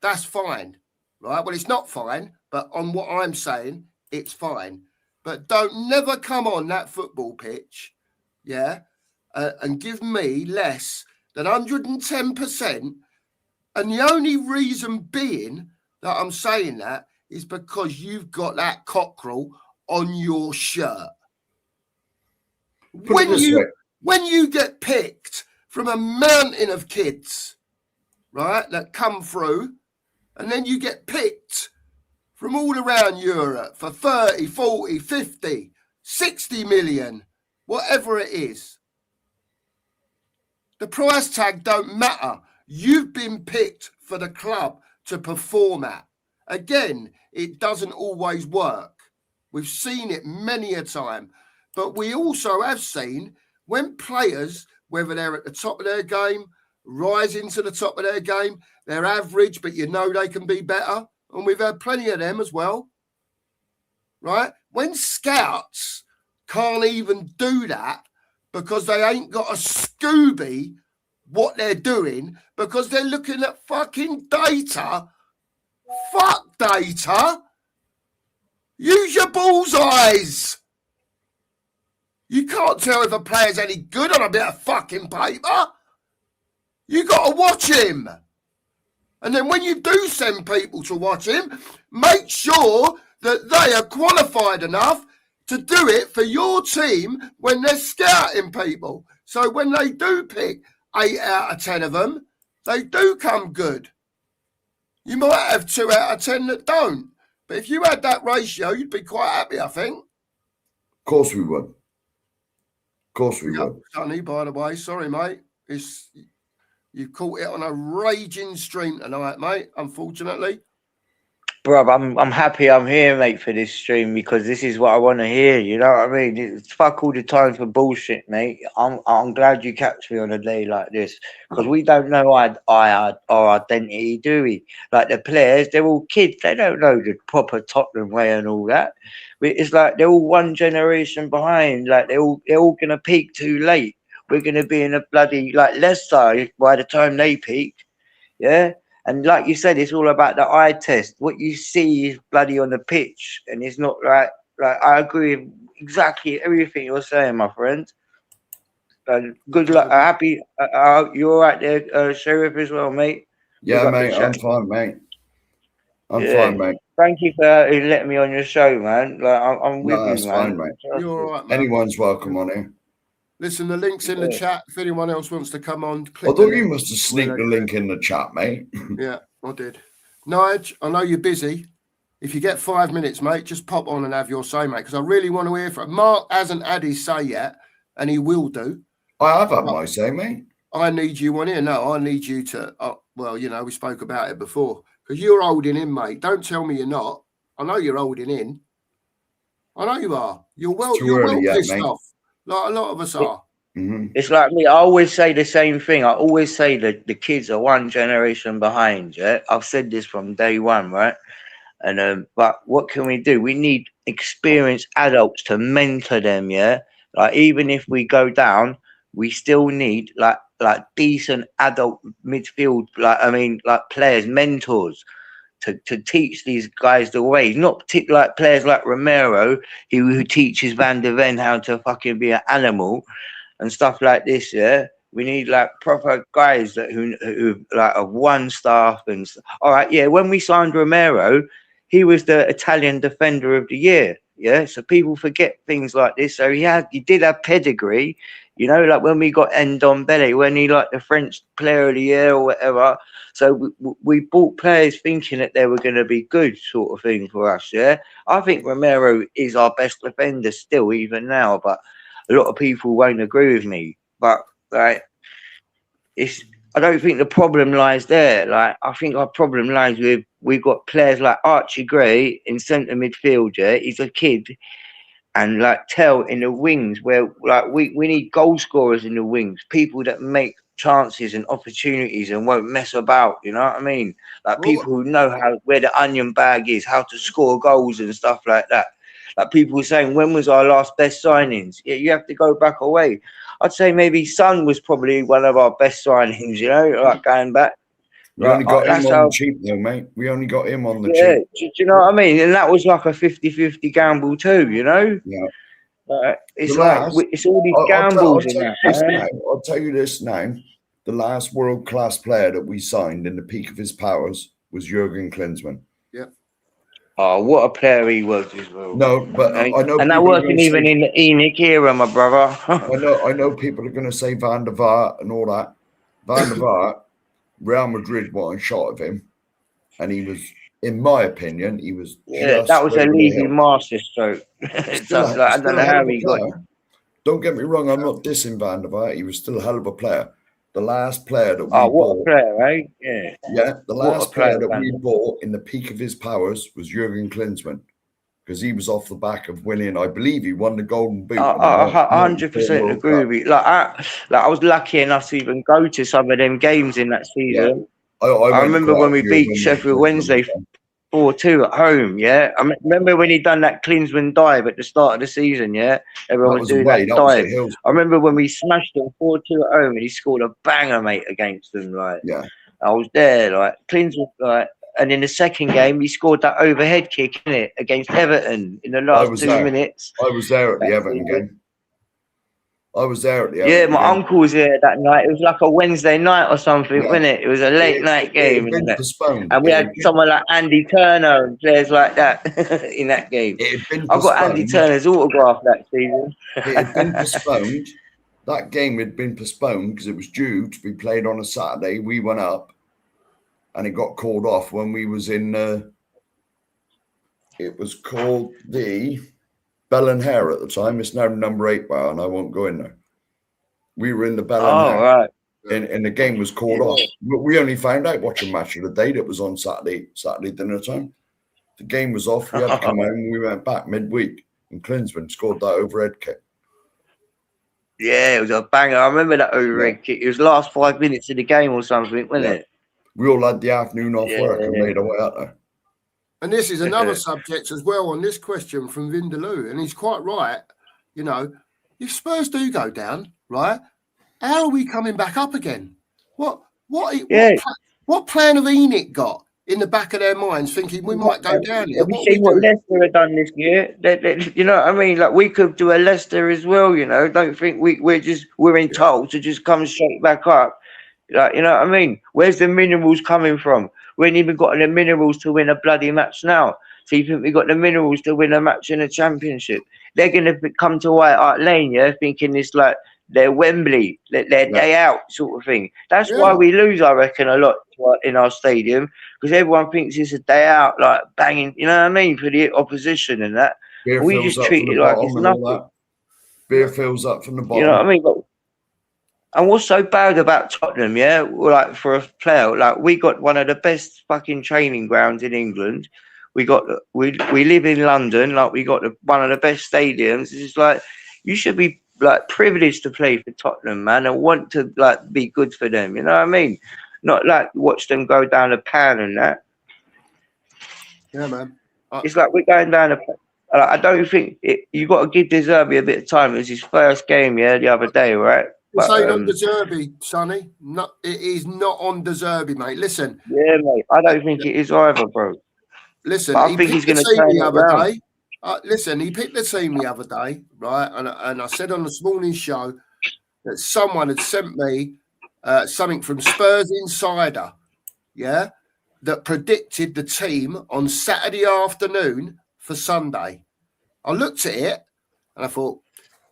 that's fine. Right, well, it's not fine, but on what I'm saying, it's fine. But don't never come on that football pitch, yeah, and give me less than 110%. And the only reason being that I'm saying that is because you've got that cockerel on your shirt. When you get picked from a mountain of kids, right, that come through, and then you get picked from all around Europe for 30, 40, 50, 60 million, whatever it is. The price tag don't matter. You've been picked for the club to perform at. Again, it doesn't always work. We've seen it many a time. But we also have seen when players, whether they're at the top of their game, rising to the top of their game, they're average, but you know they can be better. And we've had plenty of them as well. Right? When scouts can't even do that because they ain't got a Scooby what they're doing because they're looking at fucking data. Fuck data. Use your bullseyes. You can't tell if a player's any good on a bit of fucking paper. You got to watch him. And then when you do send people to watch him, make sure that they are qualified enough to do it for your team when they're scouting people. So when they do pick 8 out of 10 of them, they do come good. You might have 2 out of 10 that don't. But if you had that ratio, you'd be quite happy, I think. Of course we would. Of course we would. Sonny, by the way, sorry, mate. You caught it on a raging stream tonight, mate, unfortunately. Bro, I'm happy I'm here, mate, for this stream, because this is what I want to hear. You know what I mean? It's fuck all the time for bullshit, mate. I'm glad you catch me on a day like this, because we don't know our identity, do we? Like the players, they're all kids. They don't know the proper Tottenham way and all that. It's like they're all one generation behind. Like they're all gonna peak too late. We're gonna be in a bloody like Leicester by the time they peak. Yeah. And like you said, it's all about the eye test. What you see is bloody on the pitch, and it's not like I agree with exactly everything you're saying, my friend. And good luck. Happy. You're all right there, Sheriff, as well, mate. Yeah, mate. I'm fine, mate. I'm fine, mate. Thank you for letting me on your show, man. Like I'm with you, man. Fine, mate. You're all right, man. Anyone's welcome on here. Listen, the link's in the chat. If anyone else wants to come on, click. I thought you must have sneaked the link in the chat, mate. Yeah, I did. Nige, I know you're busy. If you get 5 minutes, mate, just pop on and have your say, mate, because I really want to hear from Mark. Hasn't had his say yet, and he will do. I have had my say, mate. I need you on here. No, I need you to. Well, you know, we spoke about it before, because you're holding in, mate. Don't tell me you're not. I know you're holding in. I know you are. You're well pissed off. Like a lot of us are. Mm-hmm. It's like me. I always say the same thing. I always say that the kids are one generation behind. Yeah, I've said this from day one, right? And but what can we do? We need experienced adults to mentor them. Yeah, like even if we go down, we still need like decent adult midfield. Like players, mentors. To teach these guys the ways, not like players like Romero, who teaches Van der Ven how to fucking be an animal and stuff like this. Yeah, we need like proper guys that who like have one staff and all right. Yeah, when we signed Romero, he was the Italian Defender of the Year. Yeah, so people forget things like this. So he did have pedigree. You know, like when we got Ndombele, when he like the French Player of the Year or whatever. So we bought players thinking that they were going to be good, sort of thing for us. Yeah, I think Romero is our best defender still, even now. But a lot of people won't agree with me. But like, I don't think the problem lies there. Like, I think our problem lies with we've got players like Archie Gray in centre midfield. Yeah, he's a kid. And like Tell in the wings, where like we need goal scorers in the wings, people that make chances and opportunities and won't mess about. You know what I mean? Like people who know where the onion bag is, how to score goals and stuff like that. Like people were saying, when was our last best signings? Yeah, you have to go back away. I'd say maybe Son was probably one of our best signings. You know, like going back. We only got him on the cheap though, mate. We only got him on the cheap. Do you know what I mean? And that was like a 50-50 gamble too, you know? Yeah. It's it's all these gambles in that. I'll tell you this now. The last world-class player that we signed in the peak of his powers was Jurgen Klinsmann. Yeah. Oh, what a player he was as well. No, but I know. And that wasn't even in the Enoch era, my brother. I know people are going to say Van der Vaart and all that. Van der Vaart, Real Madrid wanted a shot of him, and he was, in my opinion, he was. That was a leading masterstroke. I don't know how he got. Don't get me wrong, I'm not dissing Van der Vaart. He was still a hell of a player. The last player that we bought. What a player, eh? Yeah. Yeah, the last player that we bought in the peak of his powers was Jurgen Klinsmann, because he was off the back of winning. I believe he won the Golden Boot. I 100% agree with you. Like I was lucky enough to even go to some of them games in that season. Yeah. I remember when we beat Sheffield Wednesday 4-2 at home. Yeah, I remember when he done that Klinsmann dive at the start of the season. Yeah, everyone was doing that dive. I remember when we smashed them 4-2 at home, and he scored a banger, mate, against them. Like, yeah, I was there. Like Klinsmann, like, and in the second game, he scored that overhead kick in it against Everton in the last 2 minutes. I was there at the Everton game. I was there at the Yeah, Everton my game. uncle was there that night. It was like a Wednesday night or something, Yeah. wasn't it? It was a late night It game, had been and postponed. we had someone like Andy Turner and players like that in that game. It had been I got Andy postponed. Turner's autograph that season. It had been postponed. That game had been postponed because it was due to be played on a Saturday. We went up, and it got called off when we was in. It was called the Bell and Hare at the time. It's now number 8 bar, and I won't go in there. We were in the Bell and Hare, Right. and the game was called off. We only found out watching Match of the Day that was on Saturday dinner time. The game was off. We had to come home, and we went back midweek, and Klinsmann scored that overhead kick. Yeah, it was a banger. I remember that overhead kick. It was last 5 minutes of the game or something, wasn't it? We all had the afternoon off work and made our way out there. And this is another subject as well on this question from Vindaloo, and he's quite right. You know, if Spurs do go down, right, how are we coming back up again? What plan have Enoch got in the back of their minds, thinking we might go down here? Have you seen what Leicester have done this year? You know what I mean? Like, we could do a Leicester as well. You know, don't think we're entitled to just come straight back up. Like, you know what I mean? Where's the minerals coming from? We ain't even got the minerals to win a bloody match now. So you think we got the minerals to win a match in a championship? They're going to come to White Hart Lane, yeah, thinking it's like they're Wembley, their day out sort of thing. That's why we lose, I reckon, a lot in our stadium, because everyone thinks it's a day out, like banging, you know what I mean, for the opposition and that. Beer We just treat it like it's nothing. Beer fills up from the bottom. You know what I mean? And what's so bad about Tottenham, yeah? Like, for a player, like, we got one of the best fucking training grounds in England. We live in London, like, we got one of the best stadiums. It's like, you should be like privileged to play for Tottenham, man, and want to like be good for them. You know what I mean? Not like watch them go down a pan and that. Yeah, man. It's like we're going down a. I don't think you got to give De Zerbi a bit of time. It was his first game, yeah, the other day, right? It's ain't on De Zerbi, Sonny. No, it is not on De Zerbi, mate. Listen. Yeah, mate. I don't think it is either, bro. Listen, but I think he's going to turn the other around. day. Listen, he picked the team the other day, right? And I said on this morning's show that someone had sent me something from Spurs Insider, yeah, that predicted the team on Saturday afternoon for Sunday. I looked at it and I thought,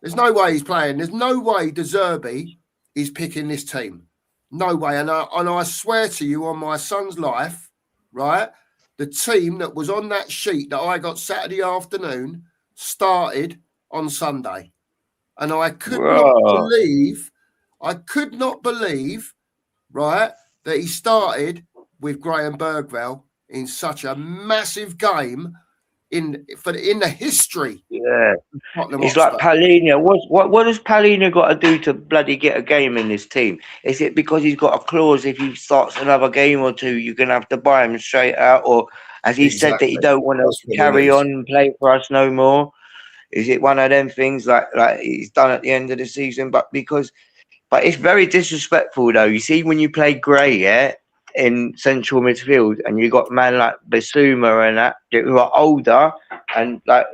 there's no way he's playing. There's no way De Zerbi is picking this team. No way. And I swear to you on my son's life, right, the team that was on that sheet that I got Saturday afternoon started on Sunday. And I could not believe, right, that he started with Graham Bergvall in such a massive game in the history. Yeah, it's like Palhinha. What does Palhinha got to do to bloody get a game in this team? Is it because he's got a clause if he starts another game or two, you're gonna have to buy him straight out, or has he said that he don't want to carry on and play for us no more? Is it one of them things like he's done at the end of the season? But it's very disrespectful though. You see, when you play Gray, yeah, in central midfield, and you got man like Basuma and that who are older, and like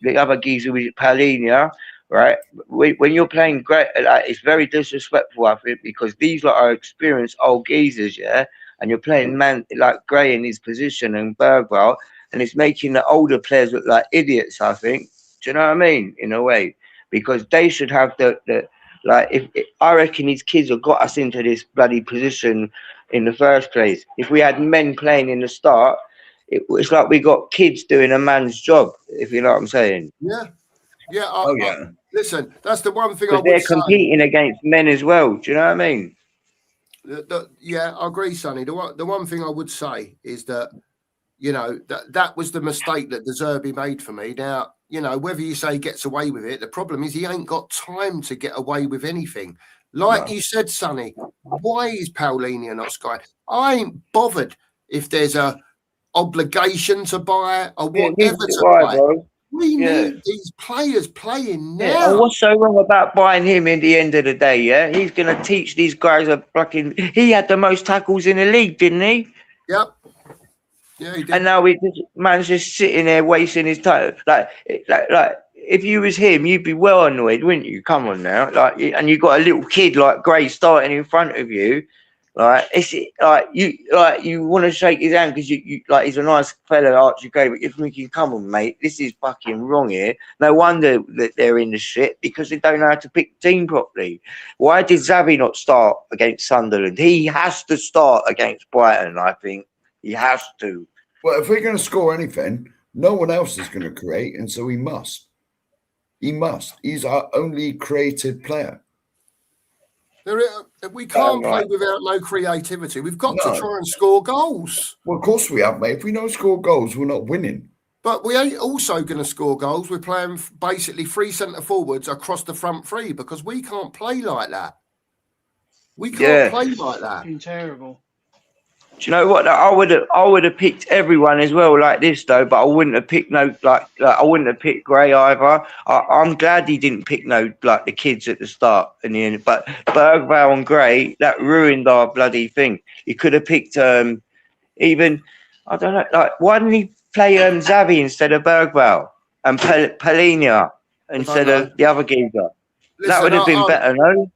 the other geezer with Palhinha, right? When you're playing Gray, like, it's very disrespectful, I think, because these are experienced old geezers, yeah, and you're playing man like Gray in his position and Bergwall, and it's making the older players look like idiots, I think. Do you know what I mean? In a way, because they should have the like, if I reckon these kids have got us into this bloody position in the first place. If we had men playing in the start, it's like we got kids doing a man's job, if you know what I'm saying. Yeah. Listen, that's the one thing I would say. They're say. competing against men as well. Do you know what I mean? Yeah, I agree, Sonny. The one thing I would say is that, you know, that was the mistake that De Zerbi made for me. Now, you know, whether you say he gets away with it, the problem is he ain't got time to get away with anything. Like you said, Sonny, why is Palhinha not Sky? I ain't bothered if there's a obligation to buy or whatever to buy. Bro. We need these players playing now. Yeah, and what's so wrong about buying him in the end of the day, yeah? He's going to teach these guys a fucking... He had the most tackles in the league, didn't he? Yep. Yeah, he did. And now man's just sitting there wasting his time. Like if you was him, you'd be well annoyed, wouldn't you? Come on now, like, and you got a little kid like Gray starting in front of you. Like, it's like you want to shake his hand because you like he's a nice fella, Archie Gray, but you're thinking, come on, mate, this is fucking wrong here. No wonder that they're in the shit because they don't know how to pick the team properly. Why did Xavi not start against Sunderland? He has to start against Brighton. I think he has to. Well, if we're going to score anything, no one else is going to create, and so he must. He must. He's our only creative player. We can't play without no creativity. We've got to try and score goals. Well, of course we have, mate. If we don't score goals, we're not winning. But we ain't also going to score goals. We're playing basically 3 centre forwards across the front 3 because we can't play like that. We can't play like that. It's terrible. Do you know what? I would have picked everyone as well like this though, but I wouldn't have picked I wouldn't have picked Gray either. I'm glad he didn't pick like the kids at the start in the end. But Bergvall and Gray, that ruined our bloody thing. He could have picked even I don't know, like why didn't he play Xavi instead of Bergvall and Palhinha instead of the other geezer? That would have been better, no?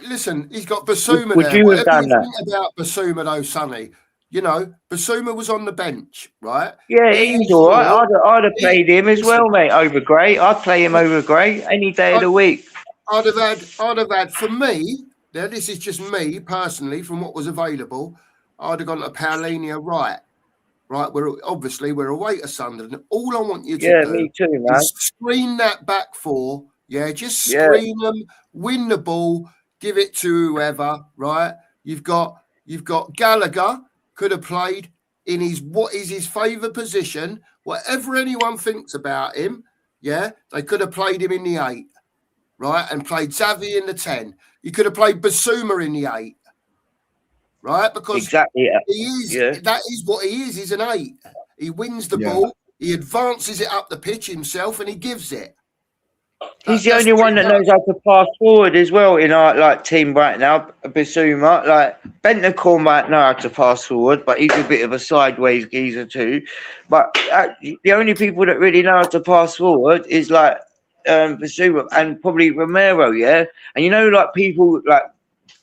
Listen, he's got Basuma Would there. you have Whatever done you that? think about Basuma though, Sonny, you know, Basuma was on the bench, right? Yeah, he's all right. I'd have played him as well, mate, over Gray. I'd play him over Gray any day of the week. I'd have had, for me, now this is just me personally, from what was available, I'd have gone to Palhinha right. We're away to Sunderland. All I want you to do me too, man. is screen that back 4. Yeah, just screen them, win the ball, give it to whoever, right? You've got Gallagher could have played in what is his favourite position. Whatever anyone thinks about him, yeah, they could have played him in the 8, right? And played Xavi in the 10. You could have played Basuma in the 8, right? Because exactly, that is what he is. He's an 8. He wins the ball, he advances it up the pitch himself, and he gives it. He's the only one that knows how to pass forward as well in our team right now. Basuma, like Bentancur might know how to pass forward, but he's a bit of a sideways geezer too. But the only people that really know how to pass forward is like Basuma and probably Romero, yeah. And you know, like people like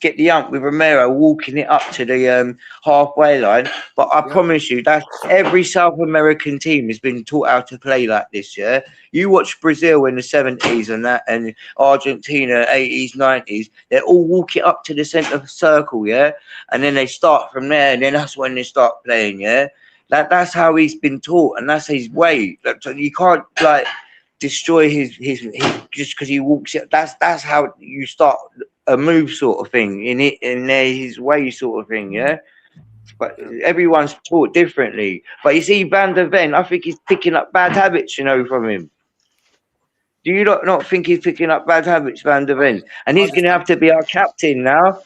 get the ump with Romero walking it up to the halfway line. But I promise you, that's every South American team has been taught how to play like this, yeah? You watch Brazil in the 70s and that, and Argentina, 80s, 90s, they all walk it up to the centre circle, yeah? And then they start from there, and then that's when they start playing, yeah? That's how he's been taught, and that's his way. So you can't, like, destroy his just because he walks it. That's how you start a move sort of thing in his way sort of thing, yeah. But everyone's taught differently. But you see, Van der Ven, I think he's picking up bad habits, you know, from him. Do you not think he's picking up bad habits, Van der Ven? And he's going to have to be our captain now.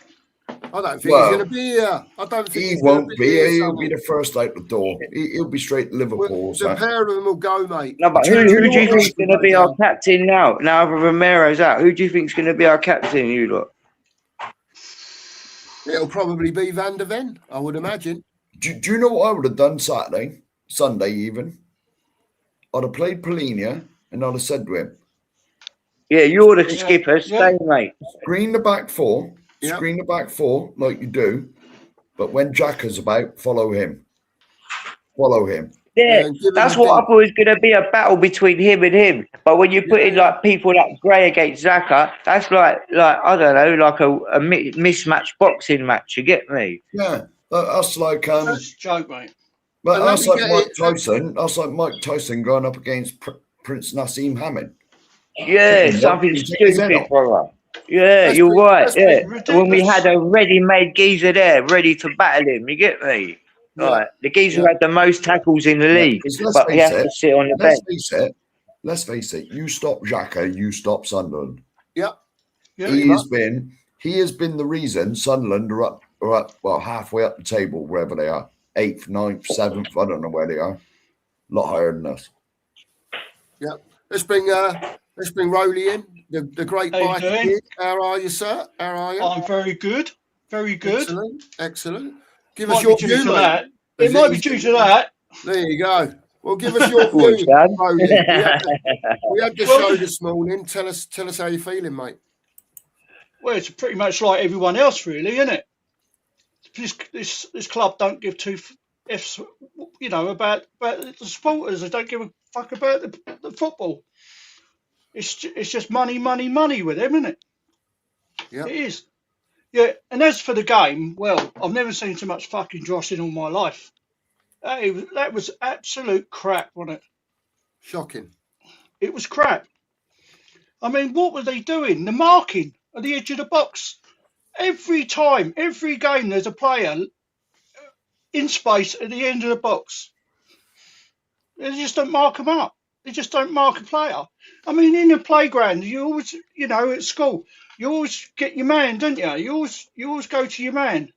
I don't think he's going to be here. I don't think he won't be here. He'll be the first out the door. He'll be straight to Liverpool. The pair of them will go, mate. No, but who do you think is going to be our captain now? Now that Romero's out, who do you think is going to be our captain, you lot? It'll probably be Van der Ven, I would imagine. Do you know what I would have done Sunday even? I'd have played Palhinha and I'd have said to him, yeah, you're the skipper, stay, mate. Screen the back 4. Screen the back 4 like you do, but when Xhaka's about, follow him. Yeah, that's what I thought was going to be a battle between him and him. But when you put in like people like Gray against Xhaka, that's like I don't know, like a mismatched boxing match. You get me? Yeah, that's like that's a joke, mate. But that's like Mike Tyson. That's like Mike Tyson going up against Prince Nassim Hamid. Yeah, something stupid, brother. Yeah, you're right. Yeah, when we had a ready-made geezer there, ready to battle him. You get me? Yeah. Right. The geezer had the most tackles in the league, but he has to sit on the bench. Let's face it. You stop Xhaka, you stop Sunderland. Yeah. He has been the reason Sunderland are up, well, halfway up the table, wherever they are. 8th, 9th, 7th. I don't know where they are. A lot higher than us. Yeah. Let's bring Rowley in. The great biker kid. How are you, sir? How are you? I'm very good. Very good. Excellent. Give us your view, mate. It might be due to that. There you go. Well, give us your Go on, view, Sam. Brody. We had the Well, show this morning. Tell us how you're feeling, mate. Well, it's pretty much like everyone else, really, isn't it? This club don't give two f's, you know, about the supporters. They don't give a fuck about the football. It's just money with them, isn't it? Yeah. It is. Yeah. And as for the game, well, I've never seen so much fucking dross in all my life. That was absolute crap, wasn't it? Shocking. It was crap. I mean, what were they doing? The marking at the edge of the box. Every time, every game, there's a player in space at the end of the box. They just don't mark them up. They just don't mark a player. I mean, in the playground, you always, you know, at school, you always get your man, don't you? You always go to your man.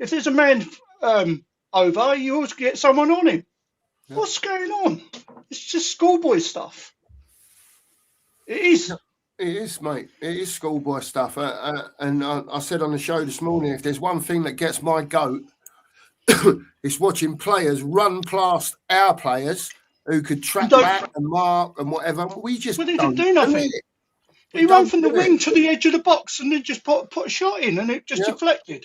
If there's a man over, you always get someone on him. Yeah. What's going on? It's just schoolboy stuff. It is. It is, mate. It is schoolboy stuff. And I said on the show this morning, if there's one thing that gets my goat, it's watching players run past our players who could track back and mark and whatever. We just Well, they don't didn't do nothing. He ran from the wing to the edge of the box and then just put a shot in and it just deflected.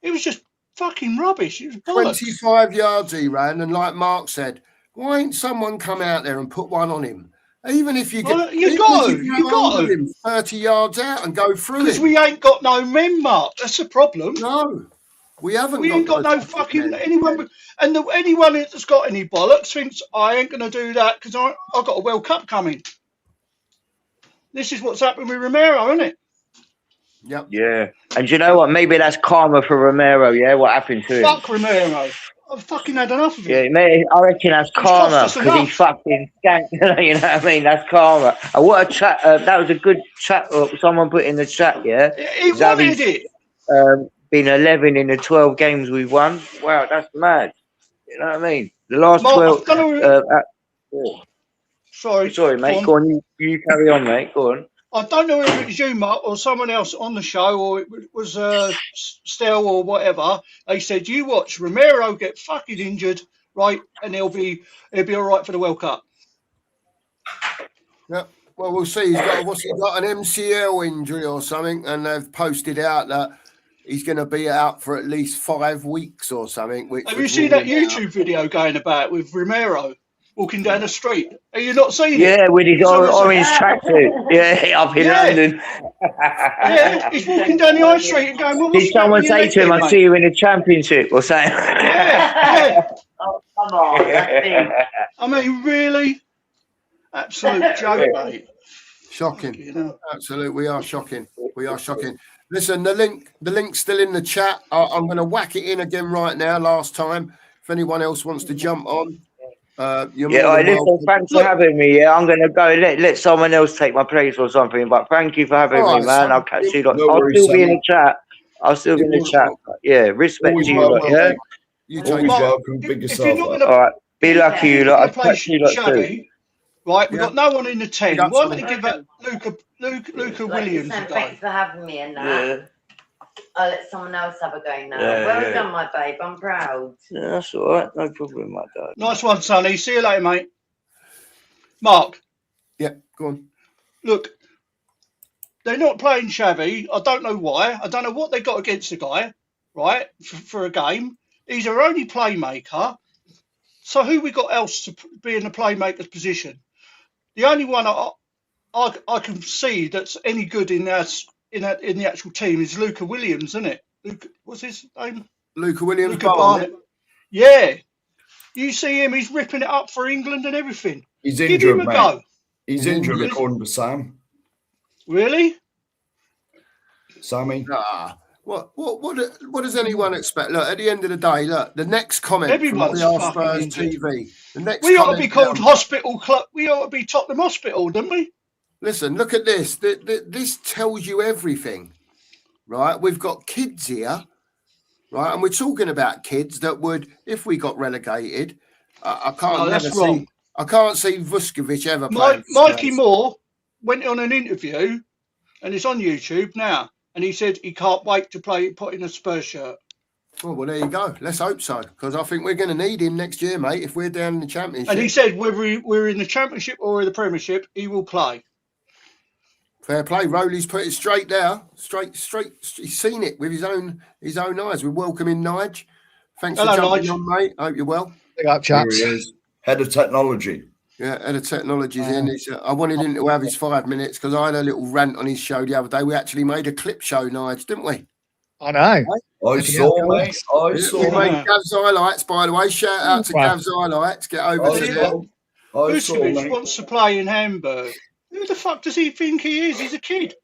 It was just fucking rubbish. It was bollocks. 25 yards he ran, and like Mark said, why ain't someone come out there and put one on him? Even if you get, Well, you got to. him 30 yards out and go through Because it. we ain't got no men, Mark. That's the problem. No, we haven't. We ain't got no fucking anyone. And anyone that's got any bollocks thinks I ain't going to do that because I've got a World Cup coming. This is what's happened with Romero, isn't it? Yep. Yeah. And do you know what? Maybe that's karma for Romero, yeah? What happened to him? Fuck Romero. I've fucking had enough of Yeah, it. mate, I reckon that's karma because he fucking skanked. You know what I mean? That's karma. What a chat! That was a good chat. Someone put in the chat. Yeah, He wanted it. Been 11 in the 12 games we've won. Wow, that's mad. You know what I mean? The last Mark, 12. Sorry, mate. Go on. You carry on, mate. Go on. I don't know if it was you, Mark, or someone else on the show, or it was Stel or whatever. They said, you watch Romero get fucking injured, right, and he'll be all right for the World Cup. Yep. Well, we'll see. He's got an MCL injury or something, and they've posted out that he's going to be out for at least 5 weeks or something. Have you seen that YouTube video going about with Romero walking down the street? Are you not seeing it? Yeah, with his orange tracksuit. Yeah, up in London. Yeah, he's walking down the high street and going, well, did someone say to him, I see you in the championship or something? Yeah. Oh, come on. I mean, really? Absolute joke, mate. Shocking. You know. Absolutely. We are shocking. Listen, the link's still in the chat. I'm going to whack it in again right now, last time. If anyone else wants to jump on. Listen, thanks for having me. Yeah, I'm going to go let someone else take my place or something. But thank you for having me, man. I'll catch you. I'll still be in the chat. Yeah, respect to you lot, yeah? You always welcome. Big yourself. All right. Be lucky, you lot. I'll catch you lot too. Right, we've got no one in the 10. Why don't we give that Luca Williams a go? Thanks for having me and that. Yeah. I'll let someone else have a go now. Well done, my babe. I'm proud. Yeah, that's all right. No problem, my dad. Nice one, Sonny. See you later, mate. Mark. Yeah, go on. Look, they're not playing Xavi. I don't know why. I don't know what they got against the guy, right, for a game. He's our only playmaker. So who we got else to be in the playmaker's position? The only one I can see that's any good in the actual team is Luca Williams, isn't it? What's his name? Luca Williams. Barnett. Yeah. You see him, he's ripping it up for England and everything. He's injured, Give him a go. He's injured, according to Sam. Really? Sammy? What does anyone expect? Look, at the end of the day, look, the next comment Everyone's from fucking Spurs TV. The next we ought to be called Hospital Club. We ought to be Tottenham Hospital, don't we? Listen, look at this. This tells you everything, right? We've got kids here, right? And we're talking about kids that would, if we got relegated, I can't see Vuskovic ever playing. Mikey Moore went on an interview, and it's on YouTube now, and he said he can't wait to put in a Spurs shirt. Oh, well, there you go. Let's hope so, because I think we're going to need him next year, mate. If we're down in the Championship. And he said whether we're in the Championship or in the Premiership, he will play. Fair play. Rowley's put it straight there. Straight. He's seen it with his own eyes. We welcome in Nige. Thanks Hello, for jumping Nige. on, mate. Hope you're well. Big up, Here chaps. he is, head of technology. Yeah, Head of Technology's in. I wanted him to have his 5 minutes because I had a little rant on his show the other day. We actually made a clip show, Nige, didn't we? I know. I saw, mate. I saw. We made Gav's highlights, by the way. Shout out to Gav's highlights. Get over to them. Vuskovic wants to play in Hamburg. Who the fuck does he think he is? He's a kid.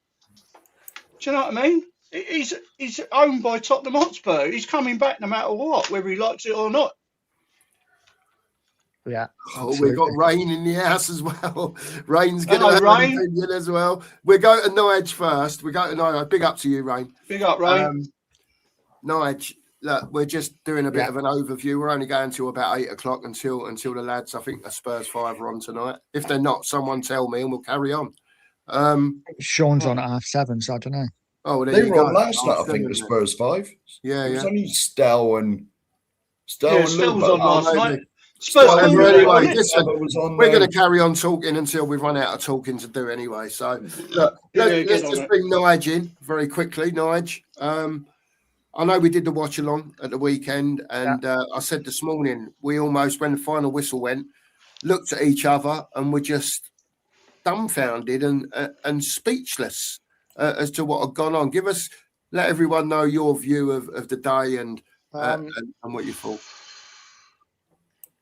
Do you know what I mean? He's owned by Tottenham Hotspur. He's coming back no matter what, whether he likes it or not. Yeah. Oh, we've got Rain in the house as well. Rain's going to have Rain. an opinion as well. We go to Nige first. We go to Nige. Big up to you, Rain. Big up, Rain. Nige, look, we're just doing a bit of an overview. We're only going to about 8 o'clock until the lads, I think the Spurs 5 are on tonight. If they're not, someone tell me and we'll carry on. Sean's on at 7:30, so I don't know. Oh, there They you were go. on last night, I think, the Spurs 5. Yeah, It was yeah. only Stell and Stell was on last maybe. night. Spurs Whatever, pulled it, anyway, wasn't it? listen, was on we're going to carry on talking until we've run out of talking to do anyway. So look, let's just bring Nige in very quickly. Nige, I know we did the watch along at the weekend, and I said this morning we almost, when the final whistle went, looked at each other and were just dumbfounded and speechless as to what had gone on. Let everyone know your view of the day and what you thought.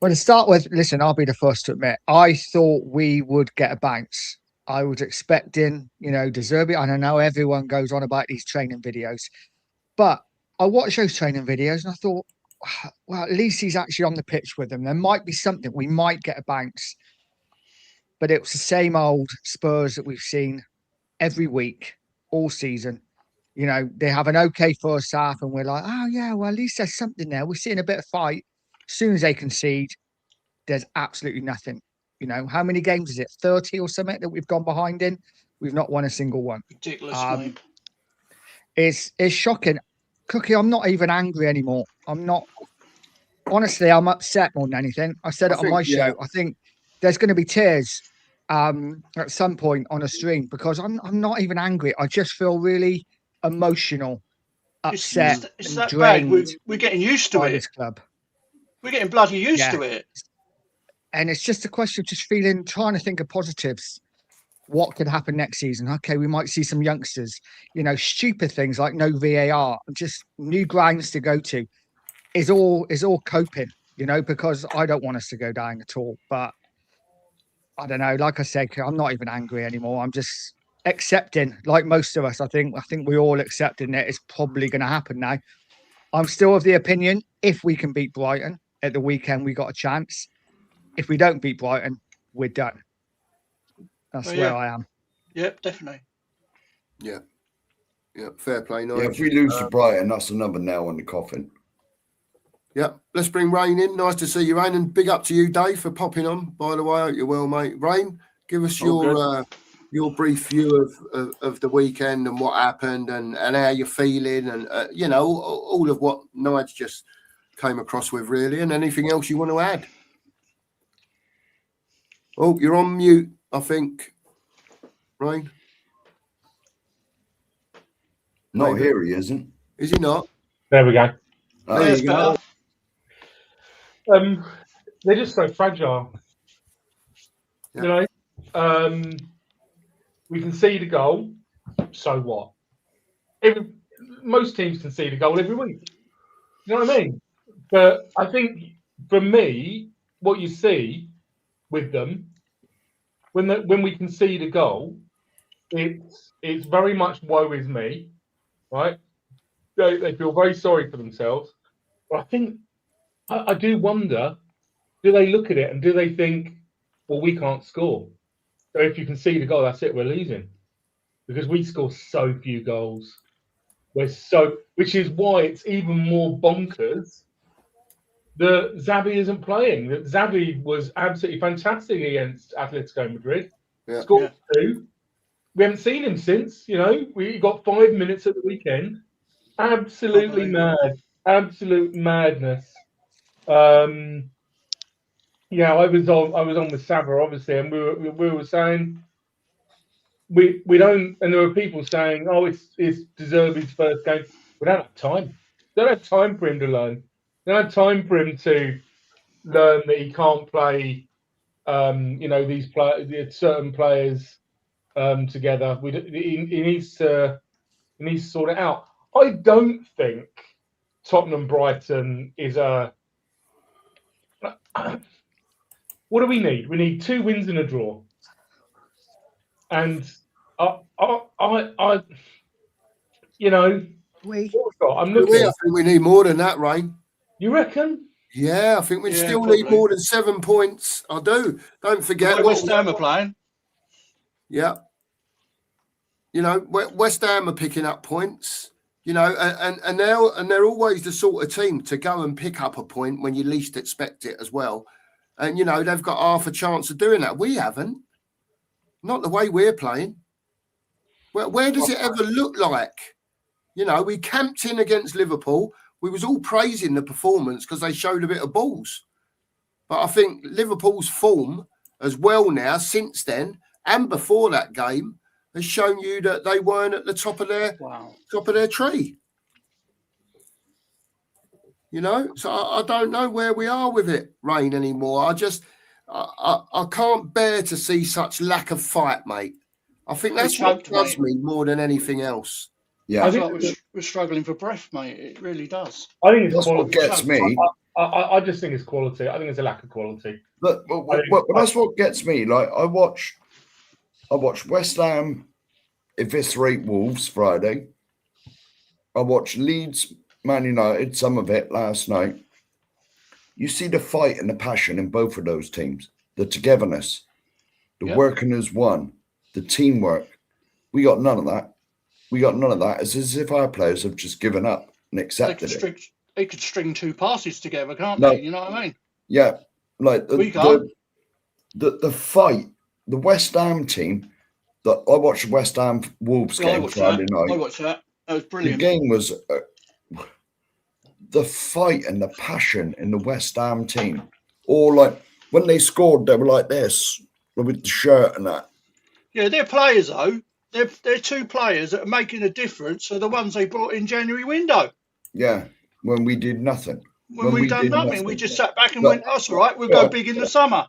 Well, to start with, listen, I'll be the first to admit, I thought we would get a bounce. I was expecting, De Zerbi. And I know everyone goes on about these training videos, but I watched those training videos and I thought, well, at least he's actually on the pitch with them. There might be something. We might get a bounce. But it was the same old Spurs that we've seen every week, all season. They have an okay first half and we're like, oh, yeah, well, at least there's something there. We're seeing a bit of fight. As soon as they concede, there's absolutely nothing. How many games is it? 30 or something that we've gone behind in? We've not won a single one. Ridiculous, mate. It's shocking. Cookie, I'm not even angry anymore. I'm not. Honestly, I'm upset more than anything. I said it on my show. I think there's going to be tears at some point on a stream because I'm not even angry. I just feel really emotional, upset, it's and that drained. bad. We're getting used to by it. This club. We're getting bloody used to it. And it's just a question of just trying to think of positives. What could happen next season? Okay, we might see some youngsters, stupid things like no VAR, just new grounds to go to is all coping, because I don't want us to go down at all. But I don't know, like I said, I'm not even angry anymore. I'm just accepting, like most of us. I think we're all accepting that it's probably going to happen now. I'm still of the opinion if we can beat Brighton at the weekend, we got a chance. If we don't beat Brighton, we're done. That's where I am. Yep, definitely. Yeah. Fair play, Nige. Yeah, if we lose to Brighton, that's another nail in the coffin. Yeah, let's bring Rain in. Nice to see you, Rain, and big up to you, Dave, for popping on. By the way, I hope you're well, mate. Rain, give us your brief view of the weekend and what happened and how you're feeling and all of what Nige just came across with, really, and anything else you want to add. Oh, you're on mute, I think. Rain? Not Maybe. here, he isn't. Is he not? There we go. There you go. They're just so fragile. Yeah. We concede a goal, so what? Most teams concede a goal every week. You know what I mean? But I think for me, what you see with them, when we concede a goal, it's very much woe is me, right? They feel very sorry for themselves. But I think I do wonder, do they look at it and do they think, well, we can't score? So if you concede a goal, that's it, we're losing. Because we score so few goals. Which is why it's even more bonkers that Xabi isn't playing. That Xabi was absolutely fantastic against Atletico Madrid. Yeah. Scored 2. We haven't seen him since, We got 5 minutes at the weekend. Absolutely mad. absolute madness. Yeah, I was on with Sava, obviously, and we were saying we don't, and there were people saying, oh, it's De Zerbi's first game. We don't have time. Don't have time for him to learn. Don't have time for him to learn that he can't play. These certain players together. He needs to sort it out. I don't think Tottenham Brighton is a. What do we need? We need 2 wins and a draw. And I you know, I'm looking. I think we need more than that, Rain. You reckon? Yeah, I think we still probably need more than 7 points. I do. Don't forget what West Ham are playing. Yeah. You know, West Ham are picking up points. You know, and they're always the sort of team to go and pick up a point when you least expect it as well. And you know, they've got half a chance of doing that. We haven't. Not the way we're playing. Where does it ever look like? You know, we camped in against Liverpool. We was all praising the performance because they showed a bit of balls. But I think Liverpool's form as well now, since then, and before that game, has shown you that they weren't at the top of their tree. You know, so I don't know where we are with it, Rain, anymore. I can't bear to see such lack of fight, mate. I think that's what does me more than anything else. Yeah, I think we're struggling for breath, mate. It really does. I think it's that's quality. what gets me. I just think it's quality. I think it's a lack of quality. But that's what gets me. Like I watched West Ham eviscerate Wolves Friday. I watched Leeds Man United, some of it last night. You see the fight and the passion in both of those teams, the togetherness, the working as one, the teamwork. We got none of that. It's as if our players have just given up and accepted it. They could string 2 passes together, can't they? You know what I mean? Yeah, like we can't. The fight, the West Ham team. I watched the West Ham Wolves game Friday night. I watched that. That was brilliant. The game was the fight and the passion in the West Ham team. Or like when they scored, they were like this with the shirt and that. Yeah, they're players though. They're 2 players that are making a difference. Are the ones they brought in January window. Yeah, when we did nothing. When we done nothing, we just sat back and went, "That's all right. We'll go big in the summer."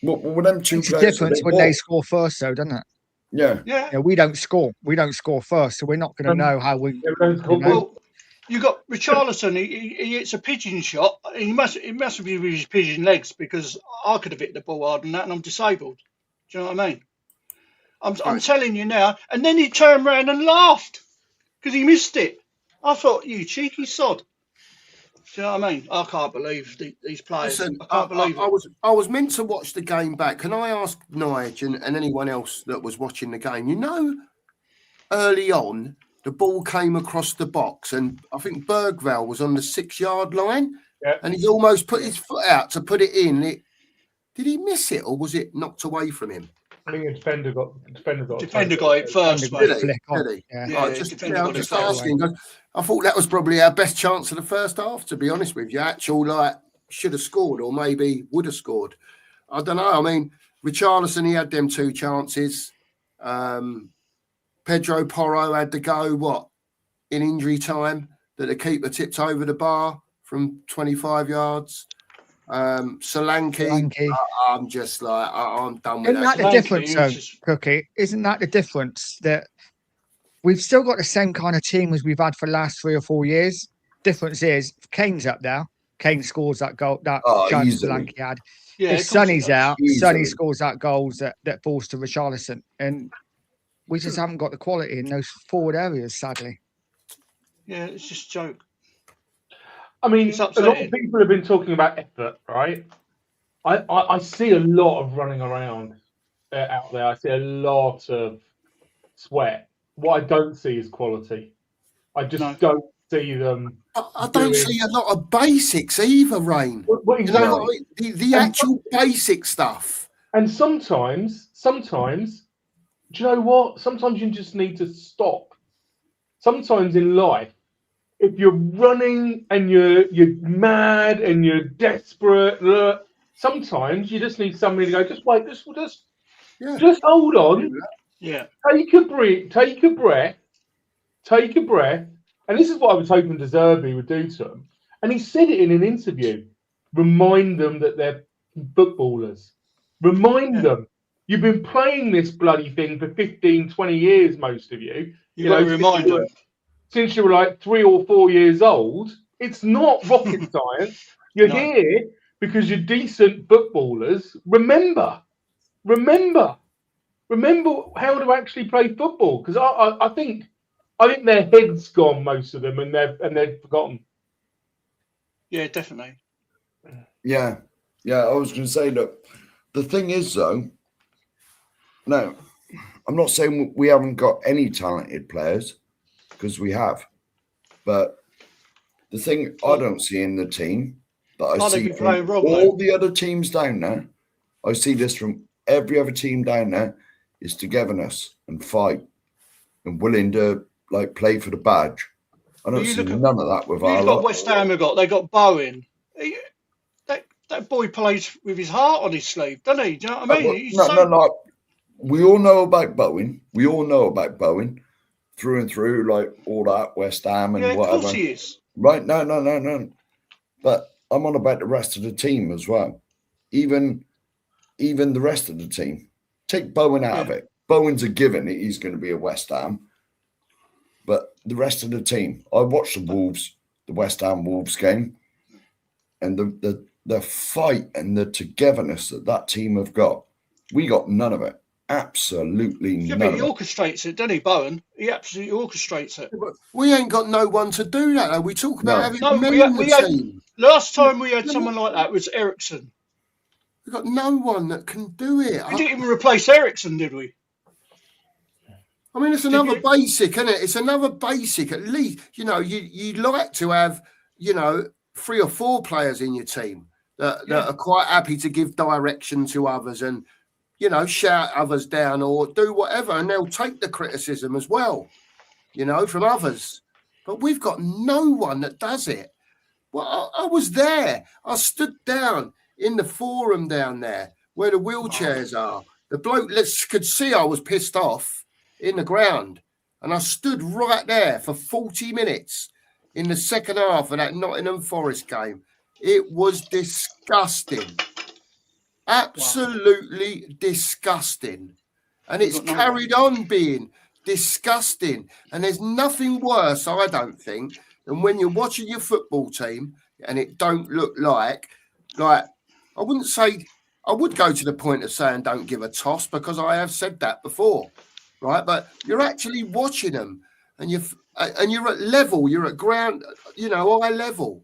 Well, them 2 it's players. Difference when they score first, though, doesn't it? Yeah. We don't score. We don't score first, so we're not going to know how we. Well, you got Richarlison. He hits a pigeon shot. It must be with his pigeon legs because I could have hit the ball harder than that, and I'm disabled. Do you know what I mean? I'm telling you now. And then he turned around and laughed because he missed it. I thought, you cheeky sod. Do you know what I mean? I can't believe these players. Listen, I can't believe it. I was meant to watch the game back. Can I ask Nigel and anyone else that was watching the game? You know, early on, the ball came across the box, and I think Bergvall was on the 6-yard line, and he almost put his foot out to put it in. Did he miss it, or was it knocked away from him? I think the defender got it first, mate. Did he? Yeah, I'm just asking. I thought that was probably our best chance of the first half, to be honest with you. Should have scored or maybe would have scored. I don't know. I mean, Richarlison, he had them 2 chances. Pedro Porro had to go, in injury time, that the keeper tipped over the bar from 25 yards. Solanke. I'm just like, I'm done with that. Isn't that the difference, Cookie? Isn't that the difference that we've still got the same kind of team as we've had for the last 3 or 4 years? Difference is Kane's up there. Kane scores that goal that chance Solanke had. Yeah, if Sonny's out, Sonny scores that goals that falls to Richarlison. And we just haven't got the quality in those forward areas, sadly. Yeah, it's just a joke. I mean, a lot of people have been talking about effort, right? I see a lot of running around out there. I see a lot of sweat. What I don't see is quality. I just don't see them. I don't see a lot of basics either, Rain. What exactly? The actual basic stuff. And sometimes, do you know what? Sometimes you just need to stop. Sometimes in life, if you're running and you're mad and you're desperate, look, sometimes you just need somebody to go, just wait, just hold on, Yeah. take a breath, and this is what I was hoping De Zerbi would do to them. And he said it in an interview. Remind them that they're footballers. Remind them. You've been playing this bloody thing for 15, 20 years, most of you. You got to remind them. Since you were like 3 or 4 years old. It's not rocket science. You're No. here because you're decent footballers. Remember how to actually play football. Because I think their head's gone, most of them, and they've forgotten. Yeah, definitely. Yeah. I was going to say, look, the thing is, though, no, I'm not saying we haven't got any talented players, because we have. But the thing I don't see in the team that I see from all the other teams down there, I see this from every other team down there, is togetherness and fight and willing to like play for the badge. I don't see none of that with our lot. West Ham they got Bowen. That boy plays with his heart on his sleeve, doesn't he? Do you know what I mean? No. We all know about Bowen. We all know about Bowen through and through, like all that West Ham and whatever. Of course he is. Right? No. But I'm on about the rest of the team as well. Even the rest of the team. Take Bowen out of it. Bowen's a given. He's going to be a West Ham. But the rest of the team, I watched the West Ham Wolves game, and the fight and the togetherness that team have got. We got none of it. Absolutely none of it. He orchestrates it, doesn't he, Bowen? He absolutely orchestrates it. We ain't got no one to do that, though. We talk about having men in the team. Last time we had someone like that was Ericsson. We've got no one that can do it. We didn't even replace Ericsson, did we? I mean, it's another basic, isn't it? It's another basic. At least, you'd like to have, 3 or 4 players in your team that are quite happy to give direction to others and, shout others down or do whatever. And they'll take the criticism as well, from others. But we've got no one that does it. Well, I was there. I stood down in the forum down there where the wheelchairs are. The bloke could see I was pissed off in the ground. And I stood right there for 40 minutes in the second half of that Nottingham Forest game. It was disgusting. Absolutely disgusting. And it's carried on being disgusting. And there's nothing worse, I don't think, than when you're watching your football team and it don't look like I wouldn't say, I would go to the point of saying don't give a toss, because I have said that before, right? But you're actually watching them and you're at level, you're at ground, eye level.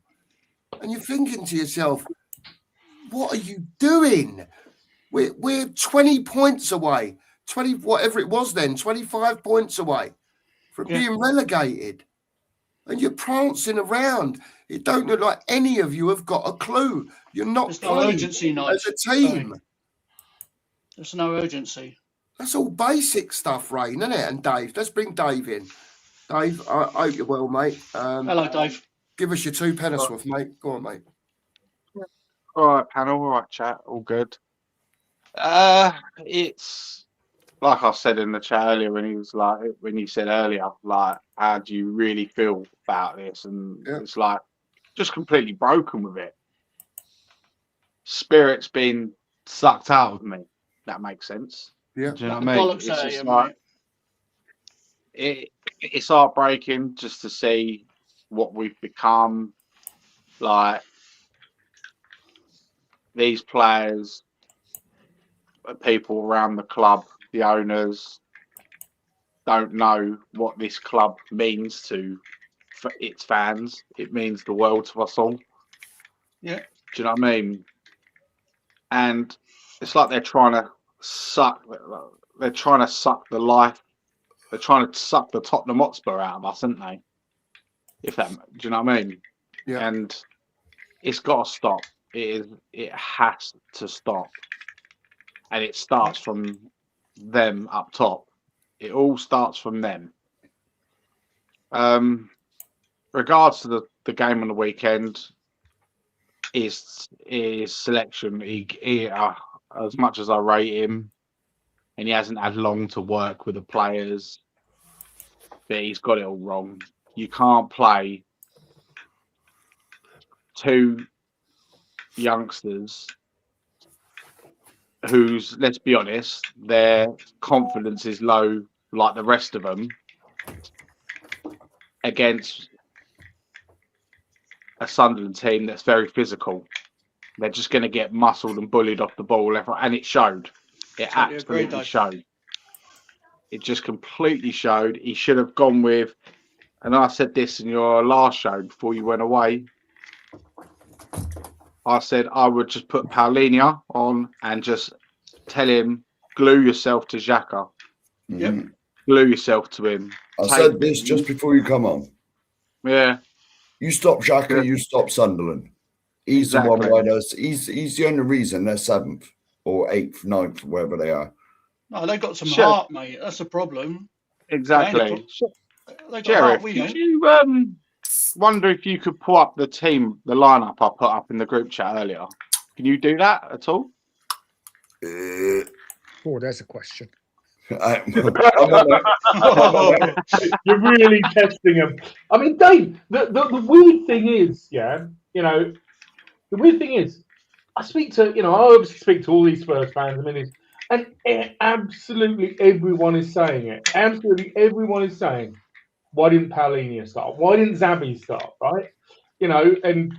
And you're thinking to yourself, what are you doing? We're 20 points away, 20, whatever it was then, 25 points away from being relegated. And you're prancing around. It don't look like any of you have got a clue. You're not playing as a team. There's no urgency. That's all basic stuff, Rain, isn't it? And Dave, let's bring Dave in. Dave, I hope you're well, mate. Hello, Dave. Give us your 2 Pennisworth, mate. Go on, mate. All right, panel. All right, chat. All good. It's like I said in the chat earlier when you said earlier, like, how do you really feel about this? And it's like just completely broken with it. Spirit's been sucked out of me. That makes sense. Yeah. Do you know what I mean? It's just like it's heartbreaking just to see what we've become. Like, these players, people around the club, the owners, don't know what this club means to its fans. It means the world to us all. Yeah. Do you know what I mean? And it's like they're trying to suck the life. They're trying to suck the Tottenham Hotspur out of us, aren't they? Do you know what I mean? Yeah. And it's got to stop. It has to stop. And it starts from them up top. It all starts from them. regards to the game on the weekend, his selection, as much as I rate him, and he hasn't had long to work with the players, but he's got it all wrong. You can't play two youngsters whose, let's be honest, their confidence is low like the rest of them against a Sunderland team that's very physical. They're just going to get muscled and bullied off the ball, and it showed. It absolutely showed. It just completely showed. He should have gone with, and I said this in your last show before you went away, I said I would just put Paulinho on and just tell him, glue yourself to Xhaka. Yep. Glue yourself to him. I said this just before you come on. Yeah. You stop Xhaka, you stop Sunderland. He's the one why he's the only reason they're 7th or 8th, 9th, wherever they are. No, they got some heart, mate. That's the problem. Exactly. They got Jerry, heart, did you wonder if you could pull up the lineup I put up in the group chat earlier? Can you do that at all? Oh, there's a question. You're really testing him. I mean, Dave, the weird thing is, the weird thing is, I obviously speak to all these Spurs fans, and absolutely everyone is saying it. Absolutely everyone is saying, why didn't Paulinho start? Why didn't Xavi start? Right? And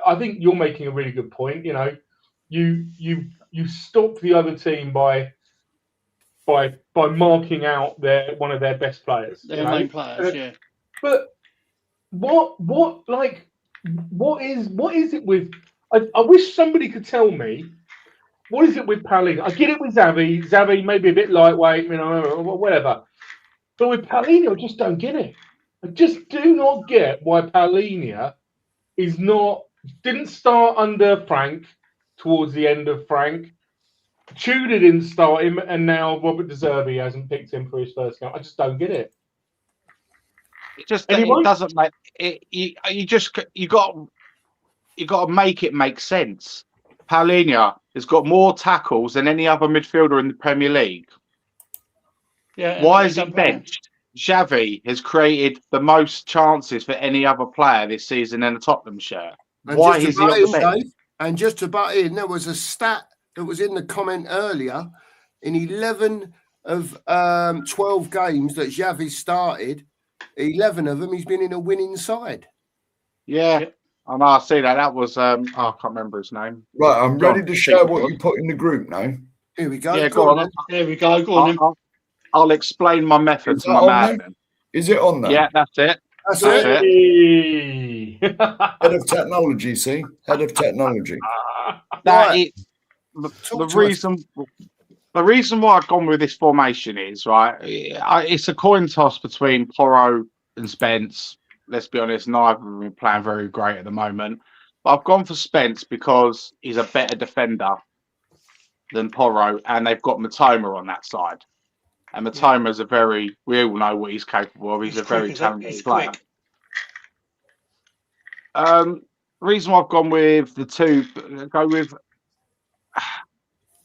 I think you're making a really good point. You stop the other team by marking out one of their best players, their main players, yeah. But what is it with? I wish somebody could tell me what is it with Paulinho. I get it with Xavi. Xavi maybe a bit lightweight, whatever. But with Paulinho, I just don't get it. I just do not get why Paulinho didn't start under Frank towards the end of Frank. Tudor didn't start him, and now Robert De Zerbi hasn't picked him for his first game. I just don't get it. It doesn't make it. You got to make it make sense. Paulinho has got more tackles than any other midfielder in the Premier League. Yeah. Why is he benched? Xavi has created the most chances for any other player this season in a Tottenham shirt. Why is he on the bench? And just to butt in, there was a stat that was in the comment earlier. In 11 of 12 games that Xavi started, 11 of them he's been in a winning side. Yeah. I know, I see that. That was I can't remember his name. Right, I'm ready to share what you put in the group now. Here we go. Yeah, go on. There we go. Go on. I'll explain my method to my man. Is it on there? Yeah, that's it. That's it. Head of technology, see? Head of technology. The reason why I've gone with this formation is, right, it's a coin toss between Porro and Spence. Let's be honest, neither of them are playing very great at the moment. But I've gone for Spence because he's a better defender than Porro, and they've got Matoma on that side. And Matoma's we all know what he's capable of. He's a very talented player. The reason why I've gone with go with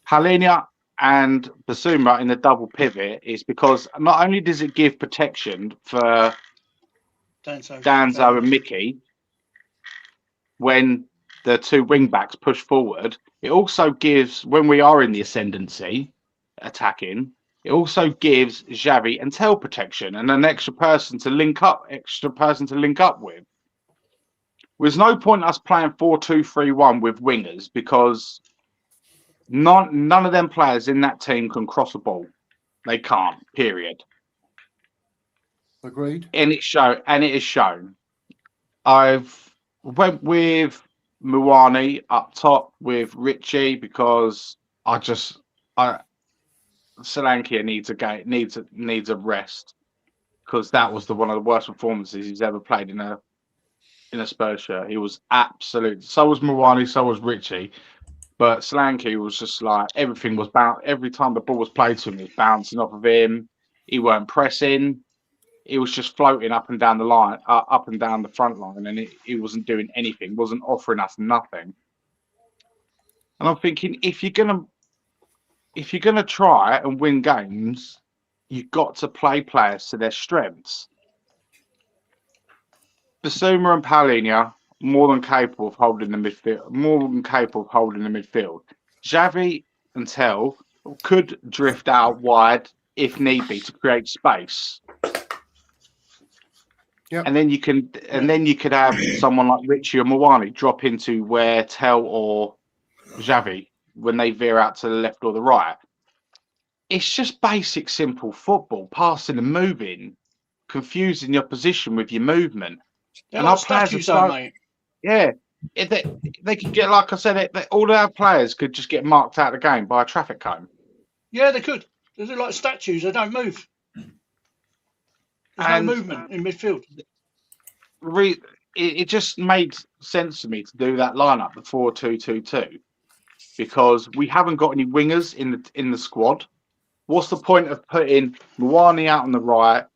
Paulinho and Basuma in the double pivot is because not only does it give protection for Danzo and Mickey when the two wing backs push forward, it also gives, when we are in the ascendancy attacking, it also gives Xavi and Tel protection and an extra person to link up with. There's no point us playing 4-2-3-1 with wingers because none of them players in that team can cross a ball. They can't, period. Agreed. And it is shown. I've went with Muwani up top with Richie because Solanke needs a rest because that was one of the worst performances he's ever played in a Spurs shirt. He was absolute. So was Muwani, so was Richie. But Solanke was just like everything was every time the ball was played to him, it was bouncing off of him. He weren't pressing. He was just floating up and down the line, up and down the front line, and he wasn't doing anything, wasn't offering us nothing. And I'm thinking, if you're gonna try and win games, you've got to play players to their strengths. Basuma and Paulinho more than capable of holding the midfield. Xavi and Tel could drift out wide if need be to create space. Yep. And then you could have someone like Richie or Mawani drop into where Tel or Xavi when they veer out to the left or the right. It's just basic, simple football, passing and moving, confusing the opposition with your movement. They're And like our players statues, are though, mate. Yeah, if they could get, like I said, all our players could just get marked out of the game by a traffic cone. Yeah, they could. They're like statues. They don't move. There's And no movement in midfield. It just made sense to me to do that lineup, the 4-2-2-2, because we haven't got any wingers in the squad. What's the point of putting Mawani out on the right,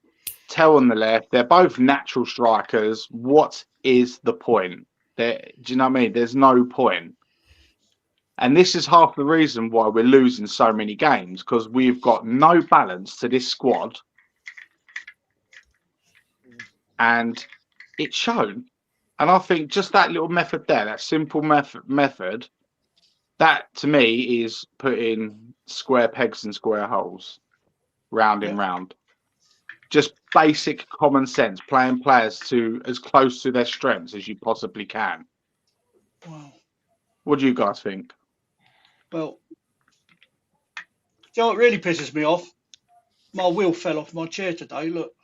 Tel on the left? They're both natural strikers. What is the point? Do you know what I mean? There's no point. And this is half the reason why we're losing so many games, because we've got no balance to this squad. And it's shown. And I think just that little method there, that simple method, that to me is putting square pegs in square holes, round and round. Just basic common sense, playing players to as close to their strengths as you possibly can. Wow. What do you guys think? Well, do you know what really pisses me off? My wheel fell off my chair today. Look.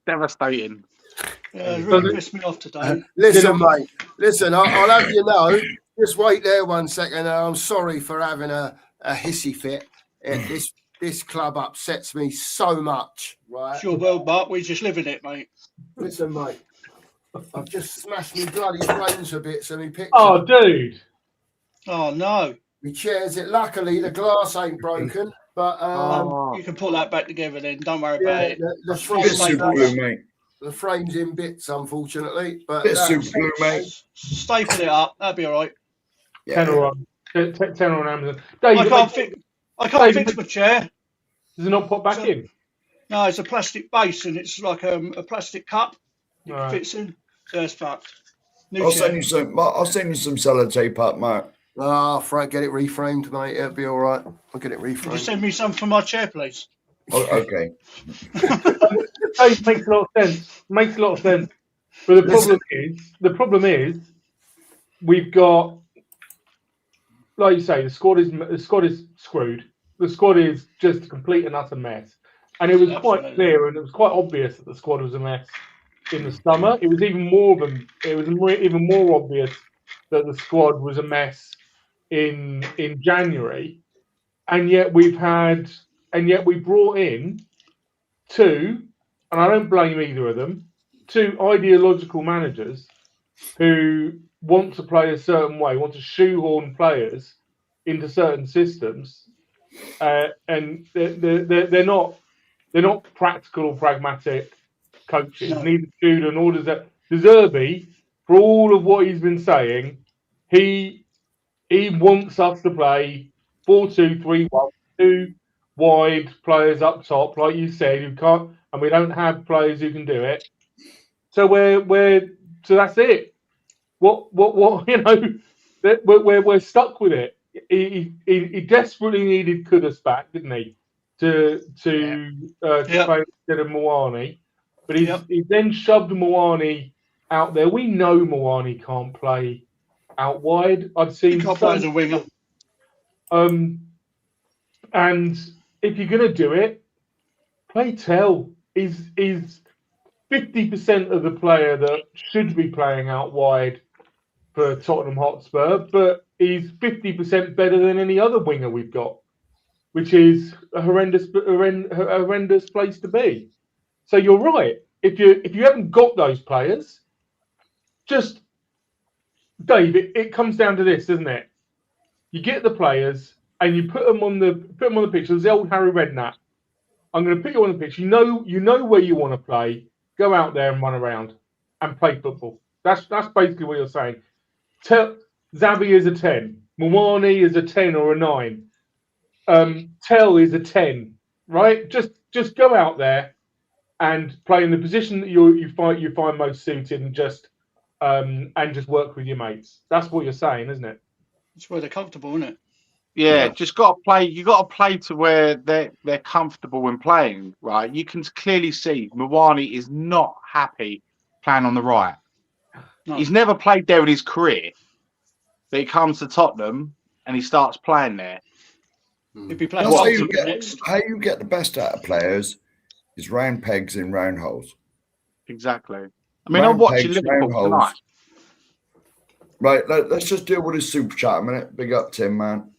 Devastating. Yeah, it really pissed me off today. Listen, mate. Listen, I'll have you know. Just wait there 1 second. I'm sorry for having a hissy fit. This club upsets me so much, right? Sure, well, Mark, we just live in it, mate. Listen, mate. I've just smashed my bloody frames a bit, so my picture. Oh, dude. Oh, no. My chairs. Luckily, the glass ain't broken, but You can put that back together then. Don't worry about it. the Bit super glue, mate. The frame's in bits, unfortunately. But Bit super glue, mate. Staple it up. That'd be all right. Yeah. 10 on Amazon. Dave, I can't fix my chair. Does it not put back in? No, it's a plastic base and it's like a plastic cup. It Right. fits in. So it's fucked. New I'll chair. send you some sellotape up, Mark. Frank, get it reframed, mate. It'll be all right. I'll get it Could you reframed. send me some for my chair, please? Oh, okay. Dave, makes a lot of sense. Makes a lot of sense. But the problem is, we've got, like you say, the squad is screwed. The squad is just a complete and utter mess. And it was quite clear and it was quite obvious that the squad was a mess in the summer. It was even more obvious that the squad was a mess in January. And yet we brought in two, and I don't blame either of them, two ideological managers who want to play a certain way, want to shoehorn players into certain systems, and they're not practical or pragmatic coaches. No. Neither Jude nor does that. De Zerbi, for all of what he's been saying, he wants us to play 4-2-3-1, two wide players up top, like you said, who can't, and we don't have players who can do it. So so that's it. What you know, we're stuck with it. He desperately needed Kudus back, didn't he? To play instead of Mawani, but he then shoved Mawani out there. We know Mawani can't play out wide. I've seen He can't play as a winger. And if you're gonna do it, play Tel. He's 50% of the player that should be playing out wide for Tottenham Hotspur, but he's 50% better than any other winger we've got, which is a horrendous place to be. So you're right. If you haven't got those players, just Dave, it comes down to this, doesn't it? You get the players and you put them on the pitch. There's the old Harry Redknapp. I'm going to put you on the pitch. You know where you want to play. Go out there and run around and play football. That's basically what you're saying. Tell Xavi is a 10. Mawani is a 10 or a 9. Tell is a 10. Right? Just go out there and play in the position that you find most suited, and just work with your mates. That's what you're saying, isn't it? It's where they're comfortable, isn't it? Yeah, just got to play. You got to play to where they're comfortable when playing, right? You can clearly see Mawani is not happy playing on the right. No. He's never played there in his career, but he comes to Tottenham and he starts playing there. He'd be playing That's how you get the best out of players is round pegs in round holes. Exactly. I mean, I'm watching Liverpool tonight. Right, let's just deal with this super chat a minute. Big up, Tim, man.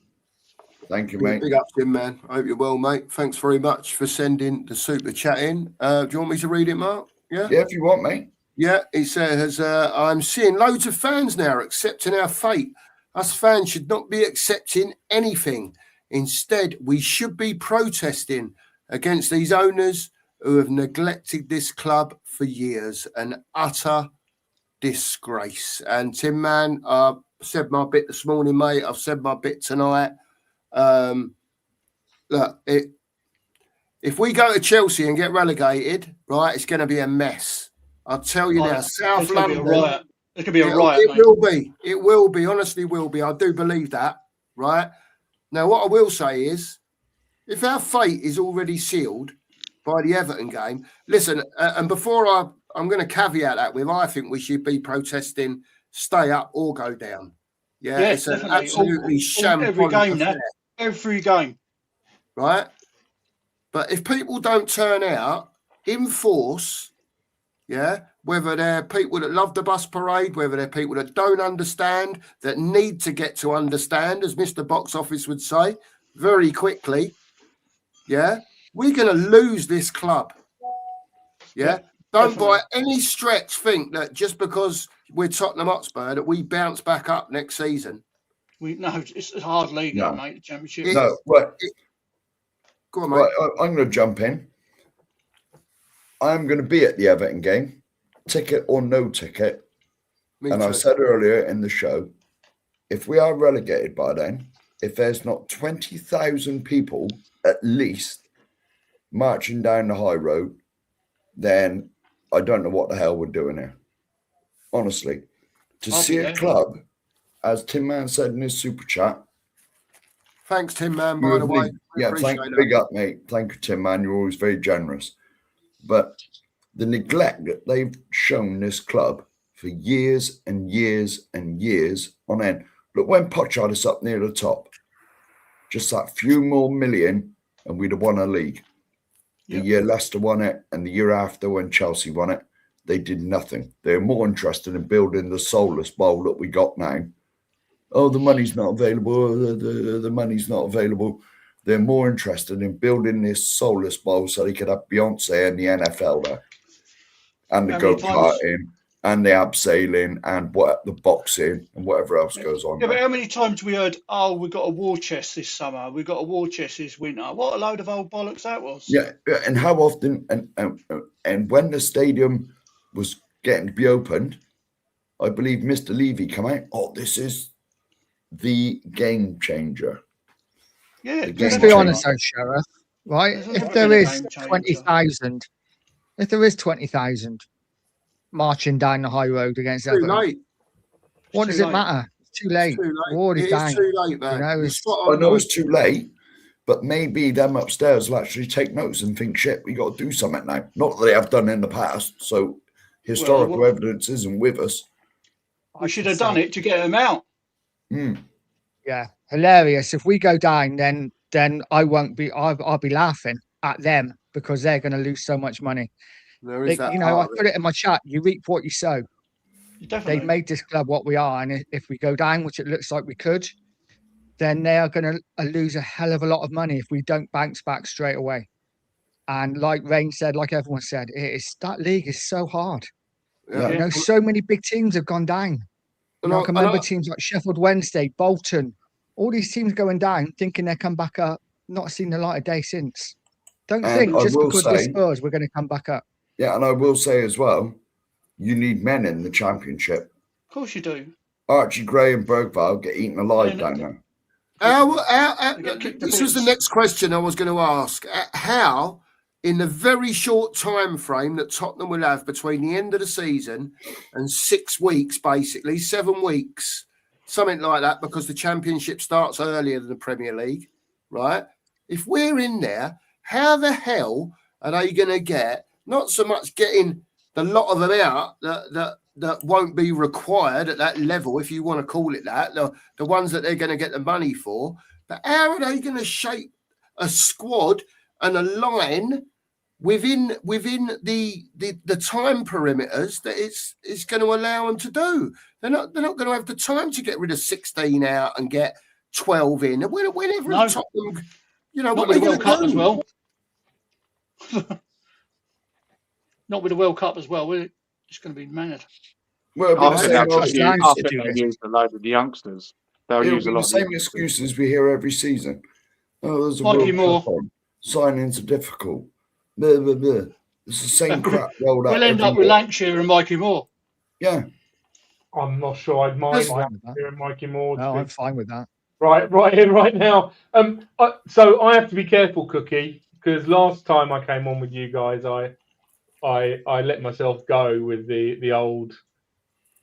Thank you, mate. Big up, Tim, man. I hope you're well, mate. Thanks very much for sending the super chat in. Do you want me to read it, Mark? Yeah, if you want, mate. Yeah, it says, I'm seeing loads of fans now accepting our fate. Us fans should not be accepting anything. Instead, we should be protesting against these owners who have neglected this club for years. An utter disgrace. And Tim, man, I said my bit this morning, mate. I've said my bit tonight. Look, if we go to Chelsea and get relegated, right, it's going to be a mess. I'll tell you now, South London. It's going to be a riot. It will be. It will be. Honestly, will be. I do believe that, right? Now, what I will say is, if our fate is already sealed by the Everton game, listen, and before I'm going to caveat that with, I think we should be protesting stay up or go down. Yeah, it's an absolutely shambolic every game affair. now. Every game. Right? But if people don't turn out in force, yeah, whether they're people that love the bus parade, whether they're people that don't understand, that need to get to understand, as Mr. Box Office would say, very quickly, yeah, we're going to lose this club. Yeah? Don't Definitely. by any stretch think that just because we're Tottenham Hotspur that we bounce back up next season. It's a hard league, mate, the Championship. Right. Go on, mate. Right, I'm going to jump in. I'm going to be at the Everton game, ticket or no ticket. I said earlier in the show, if we are relegated by then, if there's not 20,000 people at least marching down the high road, then I don't know what the hell we're doing here. Honestly, to see a club, as Tim Man said in his super chat. Thanks, Tim Man, by the way. Yeah, big up, mate. Thank you, Tim Man. You're always very generous. But the neglect that they've shown this club for years and years and years on end. Look, when Poch had us up near the top, just that few more million and we'd have won a league. The year Leicester won it and the year after when Chelsea won it, they did nothing. They're more interested in building the soulless bowl that we got now. Oh, the money's not available. The money's not available. They're more interested in building this soulless bowl so they could have Beyonce and the NFL there. And the go-karting and the abseiling and the boxing and whatever else goes on. Yeah, but how many times we heard, we got a war chest this summer, we got a war chest this winter. What a load of old bollocks that was. Yeah, and how often, and when the stadium was getting to be opened, I believe Mr. Levy came out, this is the game changer. Yeah, just be honest, though, Sheriff. Right? If there is 20,000, marching down the high road against Everton, what does it matter? It's too late. We're already down. It's too late, man. I know it's too late, but maybe them upstairs will actually take notes and think, shit, we got to do something now. Not that they have done in the past, so historical evidence isn't with us. We should have done it to get them out. Yeah, hilarious. If we go down, then I won't be. I'll be laughing at them because they're going to lose so much money. There is I put it in my chat. You reap what you sow. Definitely. They've made this club what we are, and if we go down, which it looks like we could, then they are going to lose a hell of a lot of money if we don't bounce back straight away. And like Rain said, like everyone said, that league is so hard. Yeah. So many big teams have gone down. I can remember teams like Sheffield Wednesday, Bolton, all these teams going down, thinking they'll come back up, not seen the light of day since. Don't And think I just will because we're say- Spurs, we're going to come back up. Yeah, and I will say as well, you need men in the Championship. Of course you do. Archie Gray and Bergvall get eaten alive Yeah, down there. They get kicked to This was the bits. next question I was going to ask. How, in the very short time frame that Tottenham will have between the end of the season and 6 weeks, basically 7 weeks, something like that, because the Championship starts earlier than the Premier League, right? If we're in there, how the hell are they going to get, not so much getting the lot of them out that won't be required at that level, if you want to call it that, the ones that they're going to get the money for, but how are they going to shape a squad and a line within the time perimeters that it's going to allow them to do? They're not going to have the time to get rid of 16 out and get 12 in. Whenever No. Tottenham, you know, Not what with are the they World going to Cup do? as well. Not with the World Cup as well. It's going to be mad. Well, it'll be I the think same, they'll It's just down use, I to think do they'll this. use a load of the youngsters. They'll it'll use a be lot the of same the youngsters. excuses we hear every season. Oh, there's a Mikey World Moore. Cup on. Signings are difficult. Blah, blah, blah. It's the same crap rolled out We'll end every up with year. Lancashire and Mikey Moore. Yeah. I'm not sure I'd mind That's fine with that. hearing Mikey Moore. No, I'm fine with that. Right here, right now. So I have to be careful, Cookie, because last time I came on with you guys, I let myself go with the old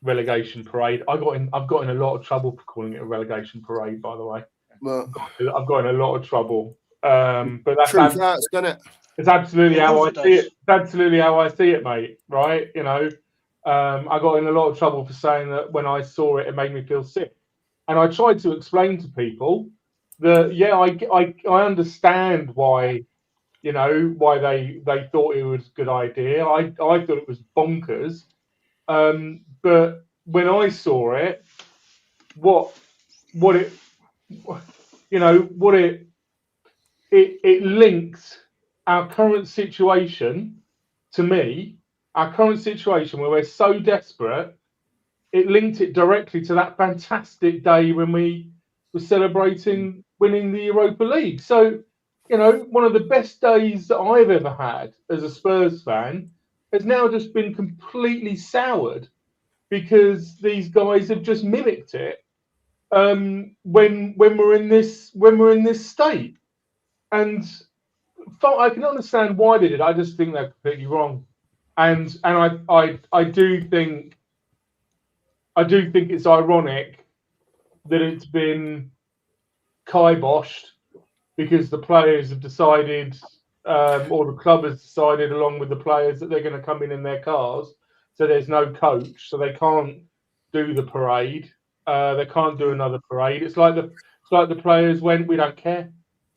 relegation parade. I've got in a lot of trouble for calling it a relegation parade, by the way. Well, I've got in a lot of trouble. But that's truth hurts, doesn't it? it's absolutely Of how course I it see does. it. It's absolutely how I see it, mate. Right? You know, I got in a lot of trouble for saying that when I saw it, it made me feel sick. And I tried to explain to people that, yeah, I understand why, you know, why they thought it was a good idea. I thought it was bonkers. But when I saw it, what it, you know, what it linked our current situation to me, our current situation where we're so desperate, it linked it directly to that fantastic day when we were celebrating winning the Europa League. So, you know, one of the best days that I've ever had as a Spurs fan has now just been completely soured because these guys have just mimicked it when we're in this state. And I can understand why they did. I just think they're completely wrong. And I do think it's ironic that it's been kiboshed because the players have decided, or the club has decided, along with the players, that they're going to come in their cars. So there's no coach, so they can't do the parade. They can't do another parade. It's like the players went, we don't care.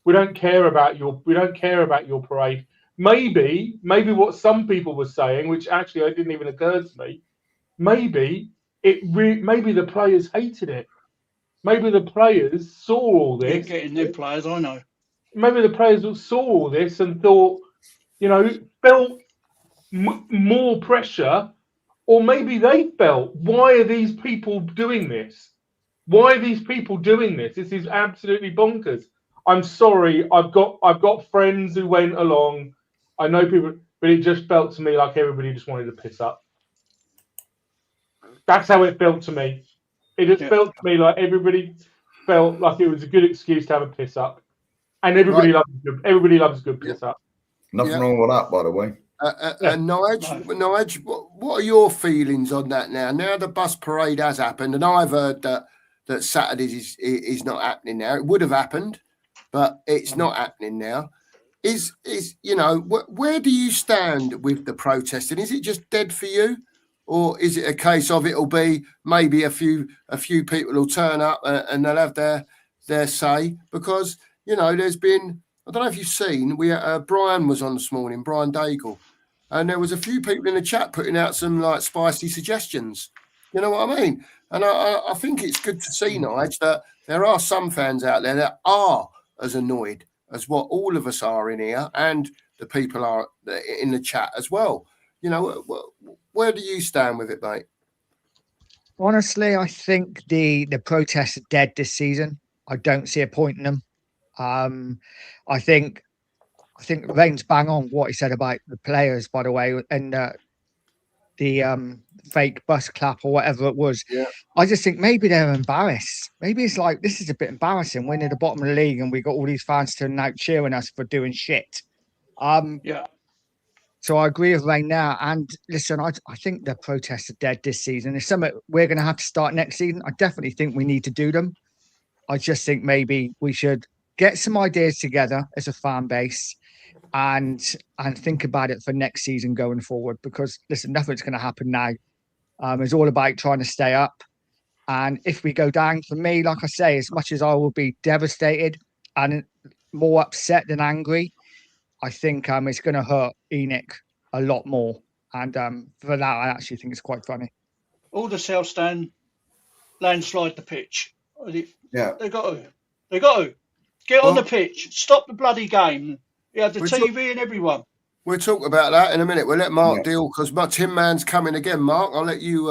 We don't care about your parade. Maybe what some people were saying, which actually it didn't even occur to me. Maybe maybe the players hated it. Maybe the players saw all Yeah, this. getting them players, I know. Maybe the players saw all this and thought, you know, felt more pressure, or maybe they felt, why are these people doing this? Why are these people doing this? This is absolutely bonkers. I'm sorry. I've got friends who went along. I know people, but it just felt to me like everybody just wanted to piss up. That's how it felt to me. It just felt to me like everybody felt like it was a good excuse to have a piss up, and everybody loves a good piss up. Nothing wrong with that, by the way. And Nige, what are your feelings on that now? Now the bus parade has happened, and I've heard that Saturdays is not happening now. It would have happened, but it's not happening now. Is you know, where do you stand with the protesting? Is it just dead for you, or is it a case of it'll be maybe a few people will turn up and they'll have their say? Because you know, there's been, I don't know if you've seen, Brian was on this morning, Brian Daigle, and there was a few people in the chat putting out some like spicy suggestions. You know what I mean? And I think it's good to see, Nige, that there are some fans out there that are as annoyed as what all of us are in here, and the people are in the chat as well. You know, where do you stand with it, mate? Honestly, I think the protests are dead this season. I don't see a point in them. I think I think Rain's bang on what he said about the players, by the way, and the fake bus clap or whatever it was. Yeah. I just think maybe they're embarrassed. Maybe it's like, this is a bit embarrassing. We're near the bottom of the league and we got all these fans turning out cheering us for doing shit. Yeah. So I agree with Rain now. And listen, I think the protests are dead this season. It's something we're going to have to start next season. I definitely think we need to do them. I just think maybe we should get some ideas together as a fan base and think about it for next season going forward. Because listen, nothing's going to happen now. It's all about trying to stay up. And if we go down, for me, like I say, as much as I will be devastated and more upset than angry, I think it's going to hurt Enoch a lot more. And for that, I actually think it's quite funny. All the South Stand landslide the pitch. Yeah. They got to get on the pitch. Stop the bloody game. You have the TV and everyone. We'll talk about that in a minute. We'll let Mark deal because Tin Man's coming again. Mark, I'll let you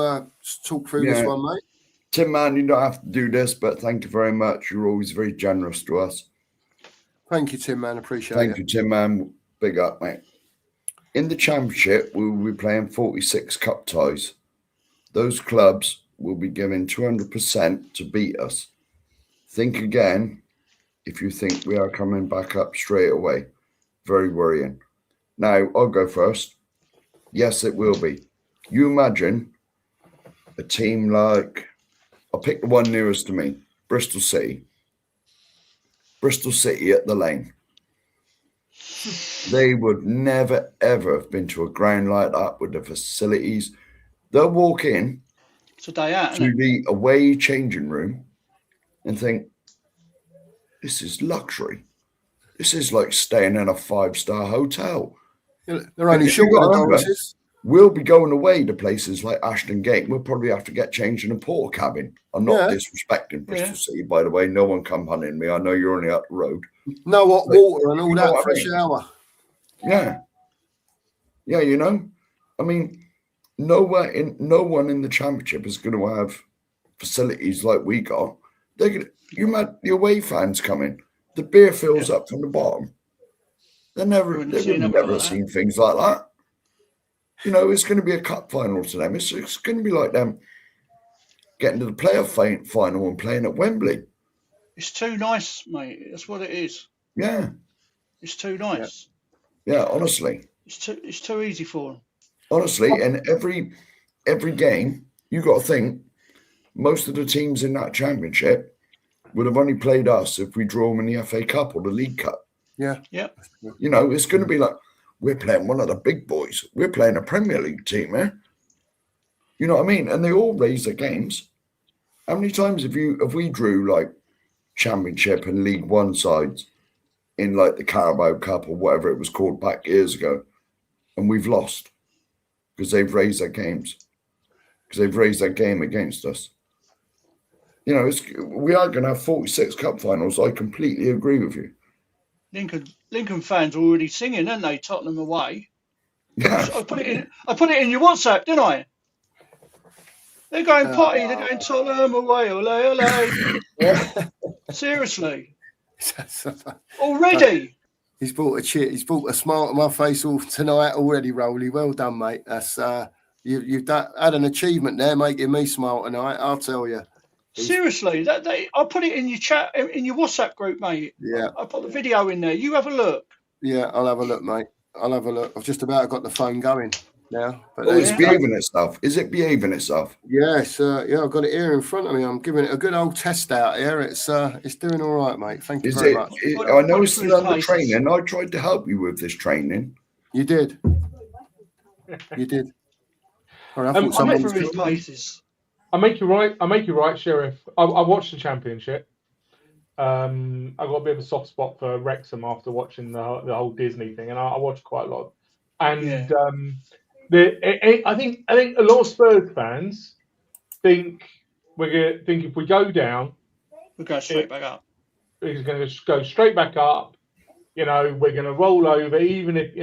talk through this one, mate. Tin Man, you don't have to do this, but thank you very much. You're always very generous to us. Thank you, Tin Man. Appreciate it. Thank you, Tin Man. Big up, mate. In the Championship, we will be playing 46 cup ties. Those clubs will be given 200% to beat us. Think again if you think we are coming back up straight away. Very worrying. Now, I'll go first. Yes, it will be. You imagine a team like, I'll pick the one nearest to me, Bristol City. Bristol City at the Lane. They would never, ever have been to a ground like that with the facilities. They'll walk in to the away changing room and think, this is luxury. This is like staying in a 5-star hotel. They're only short of the dollars. We'll be going away to places like Ashton Gate. We'll probably have to get changed in a porter cabin. I'm not disrespecting Bristol City, by the way. No one come hunting me. I know you're only up the road. No hot water and all that for a shower. Yeah. Yeah, you know. I mean, no one in the Championship is going to have facilities like we got. They're gonna, the away fans coming. The beer fills up from the bottom. They've never seen things like that. You know, it's going to be a cup final to them. It's going to be like them getting to the playoff final and playing at Wembley. It's too nice, mate. That's what it is. Yeah. It's too nice. Yeah, honestly. It's too easy for them. Honestly, and every game, you got to think, most of the teams in that Championship would have only played us if we draw them in the FA Cup or the League Cup. Yeah. Yeah. You know, it's going to be like, we're playing one of the big boys. We're playing a Premier League team, man. You know what I mean? And they all raise their games. How many times have we drew like Championship and League One sides in like the Carabao Cup or whatever it was called back years ago, and we've lost because they've raised their games, because they've raised their game against us. You know, we are going to have 46 cup finals. I completely agree with you. Lincoln fans are already singing, aren't they? Tottenham away. Yeah. I put it in your WhatsApp, didn't I? They're going potty. They're going Tottenham away. Ole, ole. Seriously. Already. He's brought a smile to my face all tonight already, Rowley. Well done, mate. That's you've had an achievement there, making me smile tonight. I'll tell you. Seriously, I put it in your chat, in your WhatsApp group, mate. Yeah. I put the video in there. You have a look. Yeah, I'll have a look, mate. I'll have a look. I've just about got the phone going now. But it's behaving itself. Is it behaving itself? Yes. Yeah, I've got it here in front of me. I'm giving it a good old test out here. It's doing all right, mate. Thank you very much. I know it's still under training. I tried to help you with this training. You did. You did. I make you right, Sheriff. I watched the Championship. I got a bit of a soft spot for Wrexham after watching the whole Disney thing, and I watched quite a lot. And I think a lot of Spurs fans think if we go down, we're going straight back up. It's going to go straight back up. You know, we're going to roll over, even if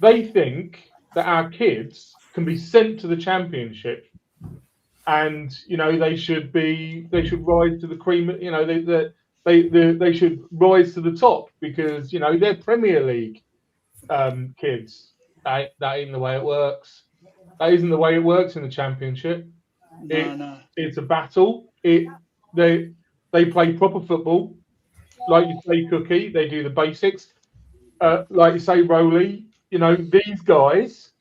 they think that our kids can be sent to the Championship. And they should rise to the cream. they should rise to the top because they're Premier League kids. That ain't the way it works. That isn't the way it works in the Championship. No. It's a battle. They play proper football, like you say, Cookie. They do the basics. Like you say, Rowley. These guys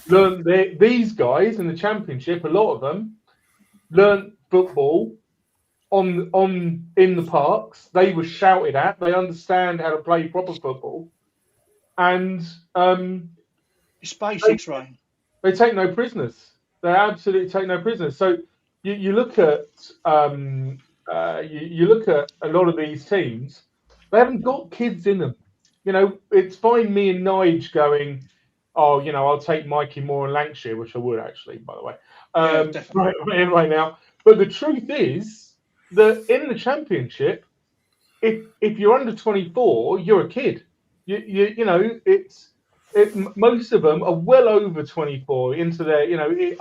learn. These guys in the Championship, a lot of them learn football in the parks. They were shouted at. They understand how to play proper football, and It's basics, Ryan. they take no prisoners. They absolutely take no prisoners. So you look at you look at a lot of these teams. They haven't got kids in them. It's fine. Me and Nige going, oh, I'll take Mikey Moore and Lancashire, which I would actually, by the way, right now. But the truth is that in the Championship, if you're under 24, you're a kid. Most of them are well over 24 into their,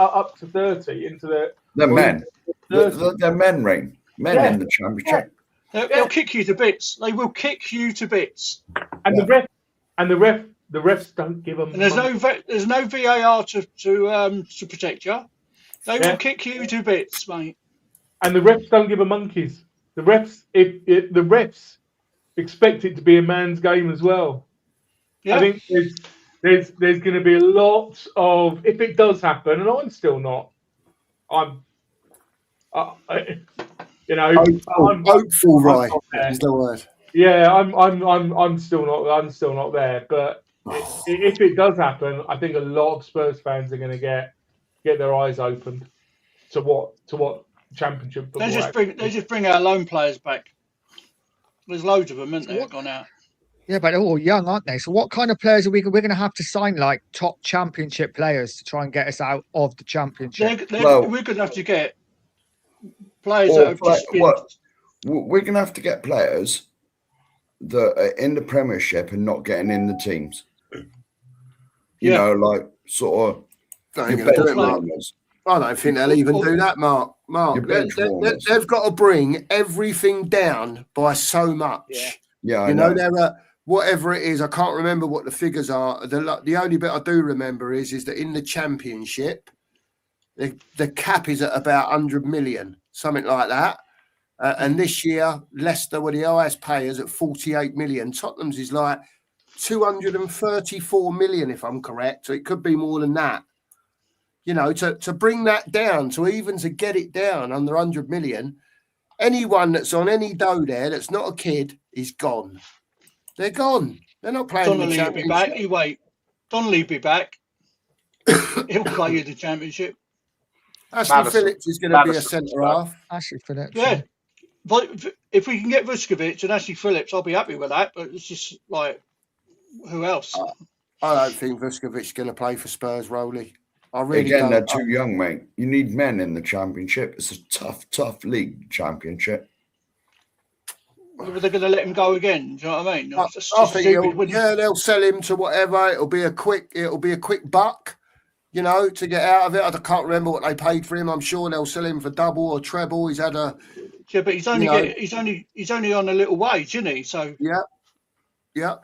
up to 30 into their. They're men. They're men, Rain. Men in the Championship. They'll kick you to bits. They will kick you to bits. And the refs don't give them. And there's no VAR to protect you. They will kick you to bits, mate. And the refs don't give a monkeys. The refs, the refs expect it to be a man's game as well. Yeah. I think there's going to be a lot of, if it does happen, and I'm still not. Hopeful, right? Is the word. Yeah, I'm still not there. But if it does happen, I think a lot of Spurs fans are going to get their eyes opened to what Championship football. They just bring our loan players back. There's loads of them, isn't there? Gone out. Yeah, but they're all young, aren't they? So what kind of players are we're going to have to sign, like top Championship players, to try and get us out of the Championship? We're going to have to get players that have just been... We're going to have to get players that are in the Premiership and not getting in the teams. You know, like sort of... I don't think they'll even do that, Mark. They've got to bring everything down by so much. Yeah, there are... Whatever it is, I can't remember what the figures are. The only bit I do remember is that in the Championship, the cap is at about 100 million, something like that. And this year, Leicester were the highest payers at 48 million. Tottenham's is like 234 million, if I'm correct. So it could be more than that. To bring that down, to get it down under 100 million, anyone that's on any dough there that's not a kid is gone. They're gone. They're not playing in the Championship. Donnelly will be back. You wait. Donnelly will be back. He'll play in the Championship. Ashley Phillips is going to be a centre half. Ashley Phillips. Yeah. But if we can get Vuskovic and Ashley Phillips, I'll be happy with that. But it's just like, who else? I don't think Vuskovic is going to play for Spurs, Rowley. I really don't. They're too young, mate. You need men in the Championship. It's a tough league, Championship. They're going to let him go again. Do you know what I mean? I think they'll sell him to whatever. It'll be a quick buck, to get out of it. I can't remember what they paid for him. I'm sure they'll sell him for double or treble. He's had a but he's only on a little wage, isn't he? So yeah.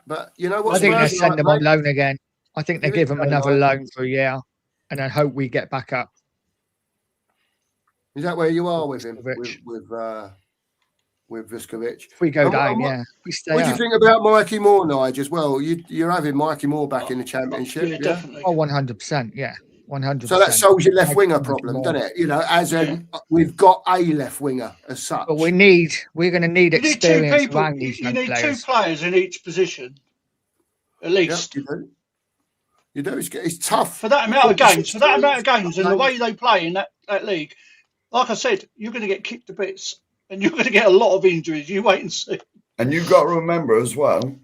But you know what? I think they send him on loan again. I think they give him another loan for a year, and then hope we get back up. Is that where you are with him? With Vuskovic. If we go down, we stay. What do you think about Mikey Moore, Nige, as well? You're having Mikey Moore back in the Championship. Yeah, definitely. Oh, 100%. Yeah, 100%. So that solves your left winger problem, doesn't it? We've got a left winger as such. But we're going to need experience around these You need players. 2 players in each position, at least. Yeah, you do. It's tough. For that amount of games, and the way they play in that league, like I said, you're going to get kicked to bits. And you're going to get a lot of injuries. You wait and see. And you've got to remember as well,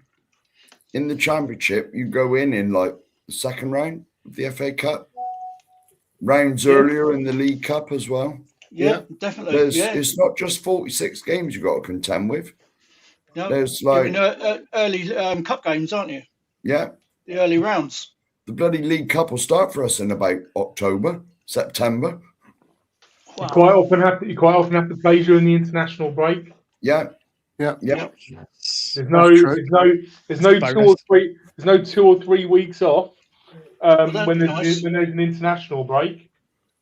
in the Championship, you go in like the second round of the FA Cup, rounds earlier in the League Cup as well. Yeah, definitely. It's not just 46 games you've got to contend with. No, there's like early cup games, aren't you? Yeah. The early rounds. The bloody League Cup will start for us in about October, September. Wow. You quite often have to play during the international break. Yeah. Yeah. Yep. There's no true. there's no Bonus. 2 or 3 weeks off that'd when be there's nice. when there's an international break.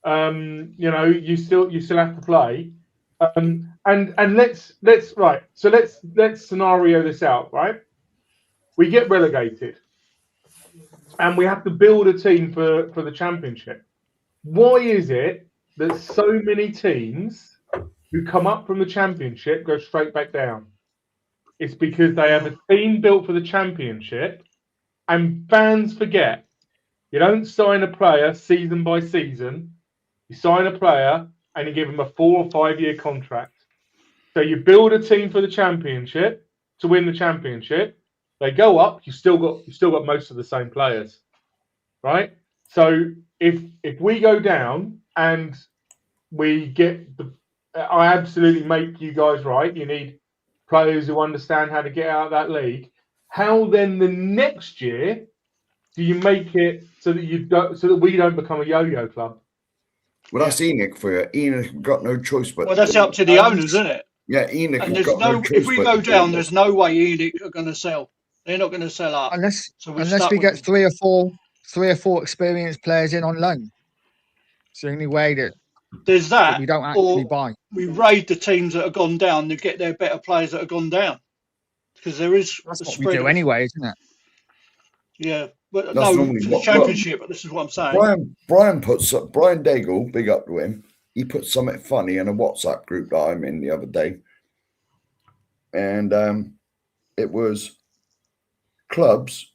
You know, you still have to play. And let's right. So let's scenario this out, right? We get relegated, and we have to build a team for the championship. Why is it that so many teams who come up from the championship go straight back down? It's because they have a team built for the championship, and fans forget. You don't sign a player season by season. You sign a player and you give them a 4 or 5 year contract. So you build a team for the championship to win the championship. They go up. You still got most of the same players, right? So if we go down and we get I absolutely make you guys right. You need players who understand how to get out of that league. How then the next year do you make it so that we don't become a yo-yo club? Well, that's Enoch for you. Enoch got no choice but. Well, that's up to the owners, isn't it? Yeah, Enoch And has there's got no no. choice If we but go to do down, this. there's no way Enoch are going to sell. They're not going to sell up. Unless So we're unless stuck we with get them. 3 or 4 experienced players in on loan. It's the only way that There's that, we don't actually or buy. we raid the teams that have gone down to get their better players that have gone down, because there is That's a what we spread do of, anyway, isn't it? yeah. But That's no, normally for the what- championship. This is what I'm saying. Brian Daigle, big up to him. He put something funny in a WhatsApp group that I'm in the other day, and it was clubs.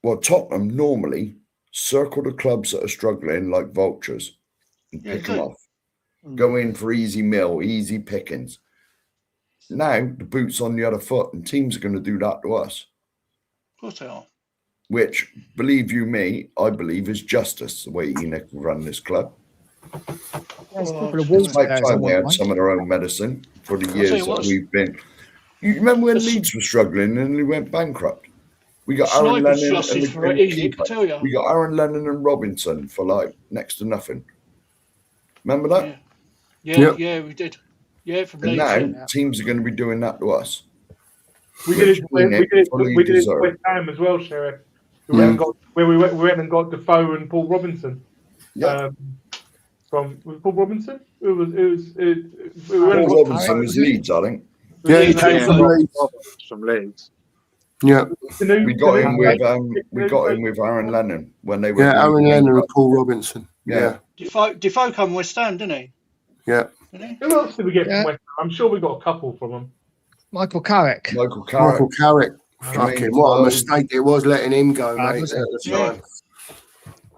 Well, Tottenham normally circle the clubs that are struggling like vultures and Yeah, pick they them do. off. Go in for easy meal, easy pickings. Now the boot's on the other foot, and teams are going to do that to us. Of course they are. Which, believe you me, I believe is justice the way Enoch run this club. There's a Well, couple of it's Wolves It's about players I time they want, had right? some of their own medicine for the tell years you that what, we've been. You remember when Listen. Leeds were struggling and we went bankrupt? We got Aaron Snipers Lennon justice and for the Enoch, keeper. I tell you. We got Aaron Lennon and Robinson for like next to nothing. Remember that? Yeah, we did. Yeah, from And Leeds. now Yeah. teams are going to be doing that to us. We did it to fully we did it to deserve. West Ham as well, Sheriff. We went and got Defoe and Paul Robinson. Yeah. From was Paul Robinson? It was Paul Robinson was Leeds, I think. Yeah, he came Yeah, from Leeds. from Leeds. Yeah, We got him with Aaron Lennon when they were. yeah, Aaron Lennon and Paul Robinson. Yeah. Defoe come West Ham, didn't he? Yeah. Didn't he? Who else did we get Yeah. from West Ham? I'm sure we got a couple from them. Michael Carrick. Michael Carrick. Michael Carrick. Fucking what a mistake it was letting him go, Bad, mate, was at it? the Yeah. time.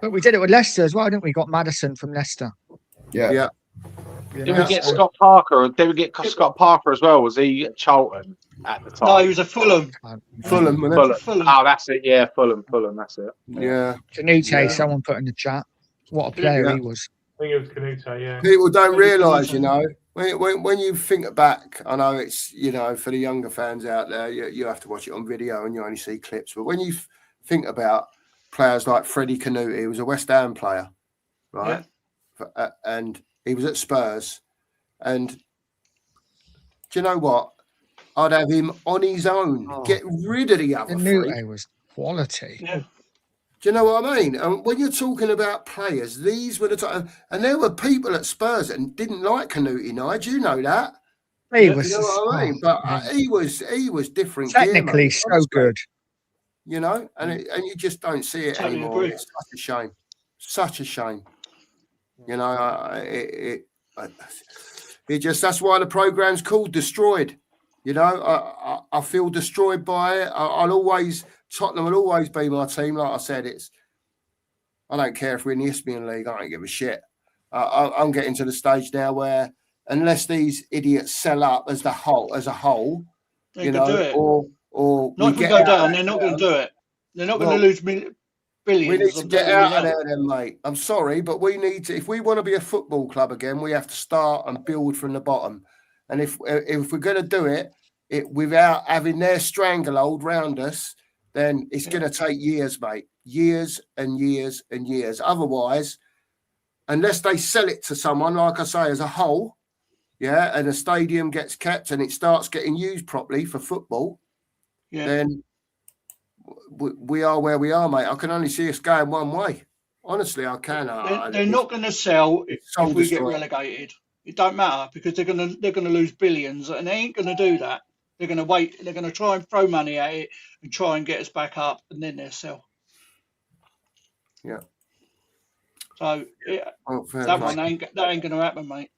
But we did it with Leicester as well, didn't we? Got Maddison from Leicester. Yeah. Yeah. You Did know, we get Scott Parker? Did we get Scott Parker as well? Was he at Charlton at the time? No, he was at Fulham. Fulham, wasn't it? Fulham. Oh, that's it. Yeah, Fulham. That's it. Yeah. Canute, Yeah. someone put in the chat. What a player he was. I think it was Canute, yeah. People don't Maybe realise, Canute. you know, when you think back, I know it's, you know, for the younger fans out there, you have to watch it on video and you only see clips. But when you think about players like Freddie Canute, he was a West Ham player, right? And he was at Spurs. And do you know what? I'd have him on his own. Oh. Get rid of the other three. Canute was quality. Yeah. Do you know what I mean? And when you're talking about players, these were the time, and there were people at Spurs that didn't like Canute, Nigel. You know that. He Yeah, was You know what I mean? But he was different. gear, technically mate, so honestly. good. You know, and you just don't see it Totally anymore. agree. It's such a shame. Such a shame. You know, it just, that's why the program's called Destroyed. You know, I feel destroyed by it. Tottenham will always be my team. Like I said, I don't care if we're in the Isthmian League. I don't give a shit. I'm getting to the stage now where unless these idiots sell up as a whole, They you could know, do it. or Not if we get go out down, of they're not there. going to do it. They're not going Well, to lose billions. We need to I'm get telling you out of now. there then, mate. I'm sorry, but we need to, if we want to be a football club again, we have to start and build from the bottom. And if we're going to do it without having their stranglehold round us, then it's going to take years, mate. Years and years and years. Otherwise, unless they sell it to someone, like I say, as a whole, yeah, and the stadium gets kept and it starts getting used properly for football, then we are where we are, mate. I can only see us going one way. Honestly, I can. They're not going to sell if we get destroying. relegated. It don't matter because they're going to lose billions, and they ain't going to do that. They're going to wait. They're going to try and throw money at it and try and get us back up, and then they'll sell. Yeah. So that ain't going to happen, mate.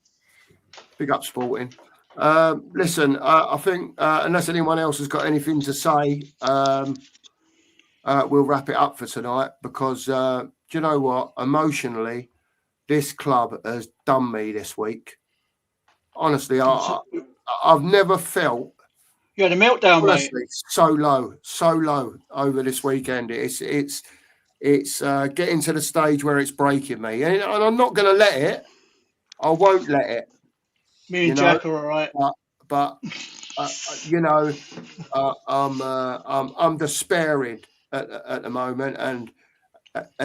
Big up Sporting. Listen, I think unless anyone else has got anything to say, we'll wrap it up for tonight because do you know what? Emotionally, this club has done me this week. Honestly, I've never felt. You had a meltdown, honestly, mate. So low over this weekend. It's getting to the stage where it's breaking me, and I'm not going to let it. I won't let it. Me and Jack are all right. But you know, I'm despairing at the moment, and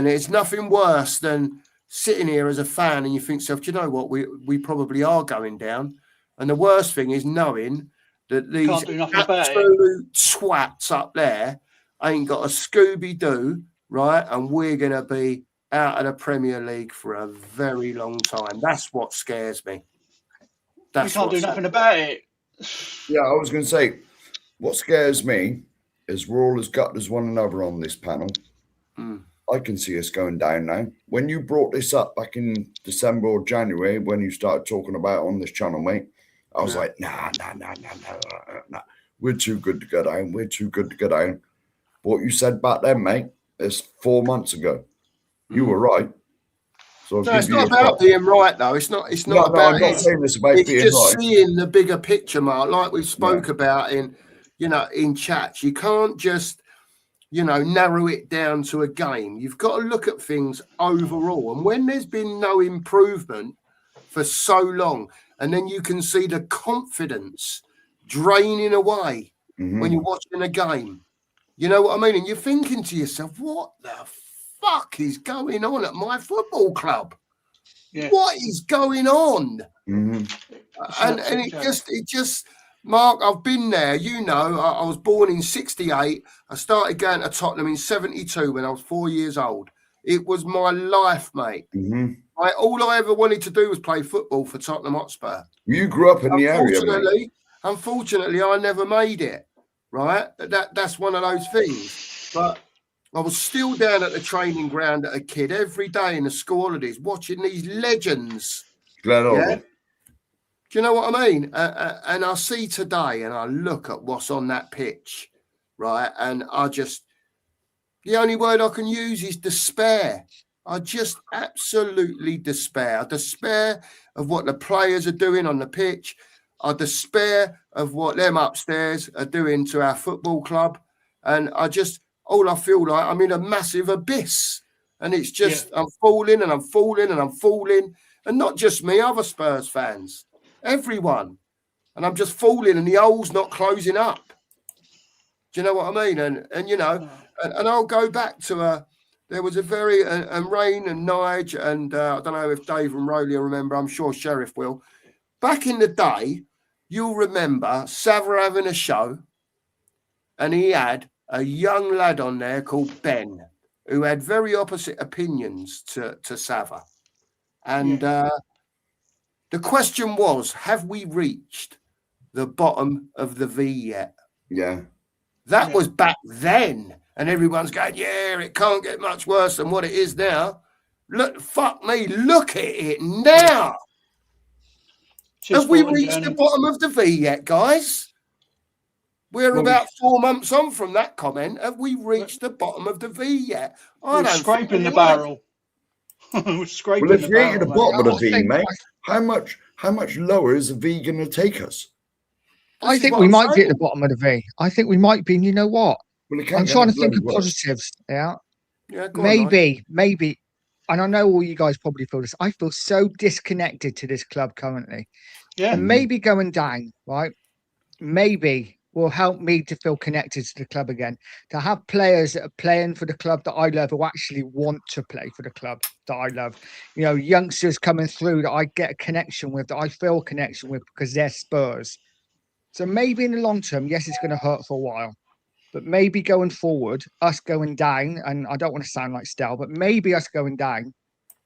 it's nothing worse than sitting here as a fan and you think to yourself, do you know what, we probably are going down. And the worst thing is knowing that these absolute swats up there ain't got a Scooby-Doo, right? And we're going to be out of the Premier League for a very long time. That's what scares me. We can't do nothing about it. Yeah, I was going to say, what scares me is we're all as gutted as one another on this panel. I can see us going down now. When you brought this up back in December or January, when you started talking about it on this channel, mate, I was like, nah. We're too good to go down. We're too good to go down. But what you said back then, mate, is 4 months ago. You were right. So it's not about being right, though. It's not about. I'm not saying this about being right. It's just seeing the bigger picture, Mark, like we spoke about in chats. You can't just, narrow it down to a game. You've got to look at things overall. And when there's been no improvement for so long, and then you can see the confidence draining away when you're watching a game. You know what I mean? And you're thinking to yourself, what the fuck is going on at my football club? Yeah. What is going on? And it just, Mark, I've been there. I was born in 68. I started going to Tottenham in 72 when I was 4 years old. It was my life, mate. All I ever wanted to do was play football for Tottenham Hotspur. You grew up in the area, mate. Unfortunately, I never made it, right? That's one of those things. But I was still down at the training ground at a kid every day in the school holidays watching these legends. Yeah? Do you know what I mean? And I see today and I look at what's on that pitch, right? And the only word I can use is despair. I just absolutely despair. I despair of what the players are doing on the pitch. I despair of what them upstairs are doing to our football club. And all I feel like I'm in a massive abyss. And it's just, I'm falling and I'm falling and I'm falling. And not just me, other Spurs fans. Everyone. And I'm just falling and the hole's not closing up. Do you know what I mean? And and I'll go back to there was a very, and Rain and Nige, and I don't know if Dave and Rowley remember, I'm sure Sheriff will. Back in the day, you'll remember Sava having a show, and he had a young lad on there called Ben, who had very opposite opinions to Sava. And the question was, have we reached the bottom of the V yet? Yeah. That was back then. And everyone's going, it can't get much worse than what it is now. Look, fuck me, look at it now. Have we reached the bottom of the V yet, guys? We're about 4 months on from that comment. Have we reached the bottom of the V yet? We're scraping the barrel. We're scraping the barrel. Well, if we ain't at the bottom of the V, mate, how much lower is the V going to take us? I think we might be at the bottom of the V. I think we might be. And you know what? Well, I'm trying to think of positives. Yeah. Maybe. And I know all you guys probably feel this. I feel so disconnected to this club currently. Yeah. And maybe going down, right? Maybe will help me to feel connected to the club again. To have players that are playing for the club that I love, who actually want to play for the club that I love. You know, youngsters coming through that I get a connection with, that I feel a connection with because they're Spurs. So maybe in the long term, yes, it's going to hurt for a while. But maybe going forward, us going down, and I don't want to sound like Stel, but maybe us going down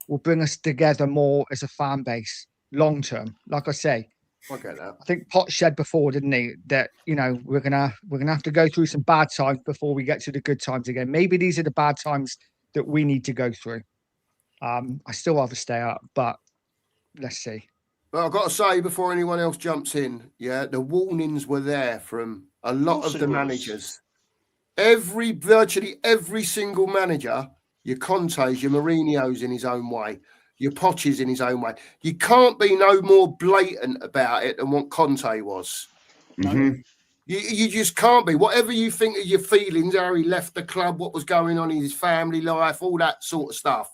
will bring us together more as a fan base long term. Like I say, I get that. I think Pot said before, didn't he, that we're gonna have to go through some bad times before we get to the good times again. Maybe these are the bad times that we need to go through. I still rather stay up, but let's see. But I've got to say, before anyone else jumps in, yeah, the warnings were there from a lot of the managers. Virtually every single manager, your Contes, your Mourinho's in his own way, your Poch's in his own way. You can't be no more blatant about it than what Conte was. Mm-hmm. You just can't be. Whatever you think of your feelings, how he left the club, what was going on in his family life, all that sort of stuff.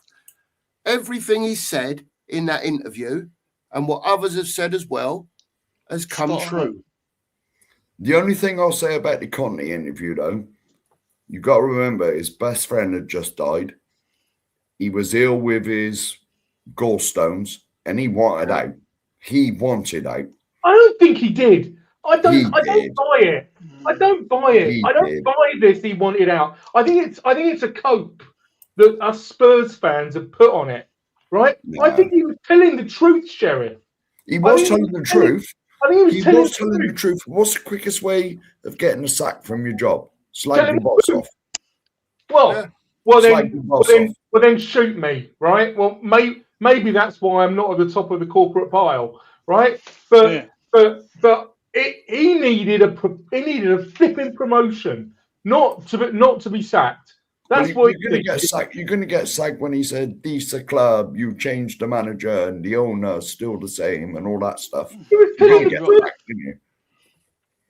Everything he said in that interview and what others have said as well has come true. The only thing I'll say about the Conte interview, though, you got to remember his best friend had just died. He was ill with his gallstones and he wanted out. He wanted out. I don't think he did. I don't buy it. I don't buy it. I don't buy this. He wanted out. I think it's a cope that us Spurs fans have put on it, right? No. I think he was telling the truth, Sheriff. He was telling the truth. I think he was telling the truth. What's the quickest way of getting a sack from your job? Slag your box off. Well, then shoot me, right? Well, maybe that's why I'm not at the top of the corporate pile, right? But he needed a flipping promotion, not to be sacked. That's what you're going to get sacked. You're going to get sacked when he said, "This a club, you changed the manager and the owner's still the same," and all that stuff. He was telling the truth. Sacked, didn't you?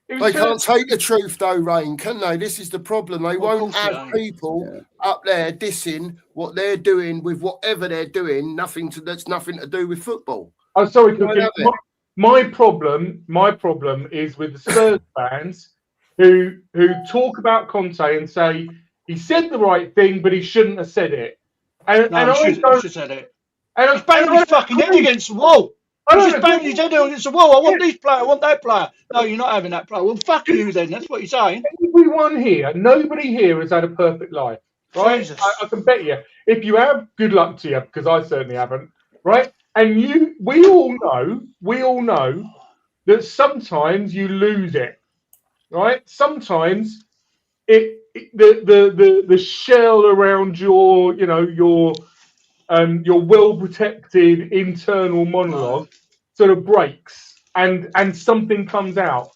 They can't take the truth, though, Rain, can they? This is the problem. They won't have people up there dissing what they're doing with whatever they're doing. That's nothing to do with football. I'm sorry, Cookie. My problem is with the Spurs fans who talk about Conte and say he said the right thing, but he shouldn't have said it. He should have said it. And he's banging his fucking head against the wall. He's just banging his head against the wall. I want this player. I want that player. No, you're not having that player. Well, fuck you then. That's what you're saying. Everyone here, nobody here has had a perfect life, right? I can bet you. If you have, good luck to you, because I certainly haven't, right? And we all know that sometimes you lose it, right? Sometimes the shell around your well protected internal monologue sort of breaks and something comes out.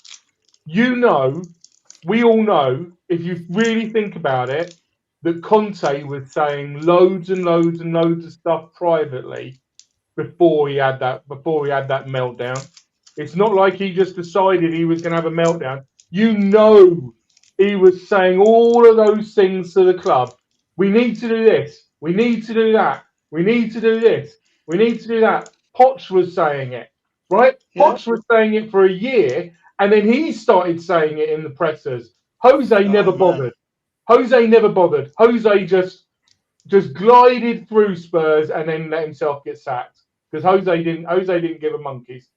We all know, if you really think about it, that Conte was saying loads and loads and loads of stuff privately before he had that meltdown. It's not like he just decided he was going to have a meltdown. He was saying all of those things to the club. We need to do this. We need to do that. We need to do this. We need to do that. Poch was saying it, right? Yeah. Poch was saying it for a year, and then he started saying it in the pressers. Jose never bothered. Jose just glided through Spurs and then let himself get sacked because Jose didn't give a monkeys,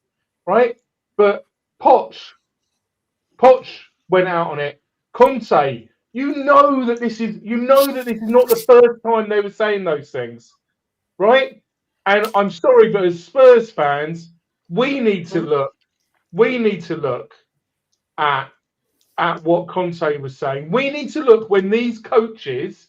right? But Poch went out on it. Conte, you know that this is not the first time they were saying those things, right? And I'm sorry, but as Spurs fans, we need to look at what Conte was saying. We need to look when these coaches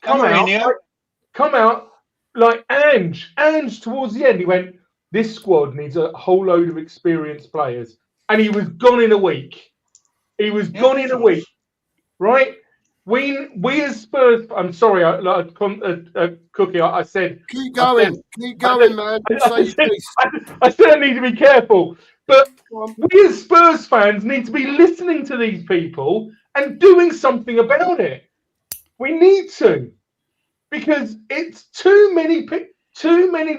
come out like Ange towards the end. He went, "This squad needs a whole load of experienced players," and he was gone in a week. Right? We as Spurs. I'm sorry, Cookie. I said. Keep going, man. I said I need to be careful, but we as Spurs fans need to be listening to these people and doing something about it. We need to, because it's too many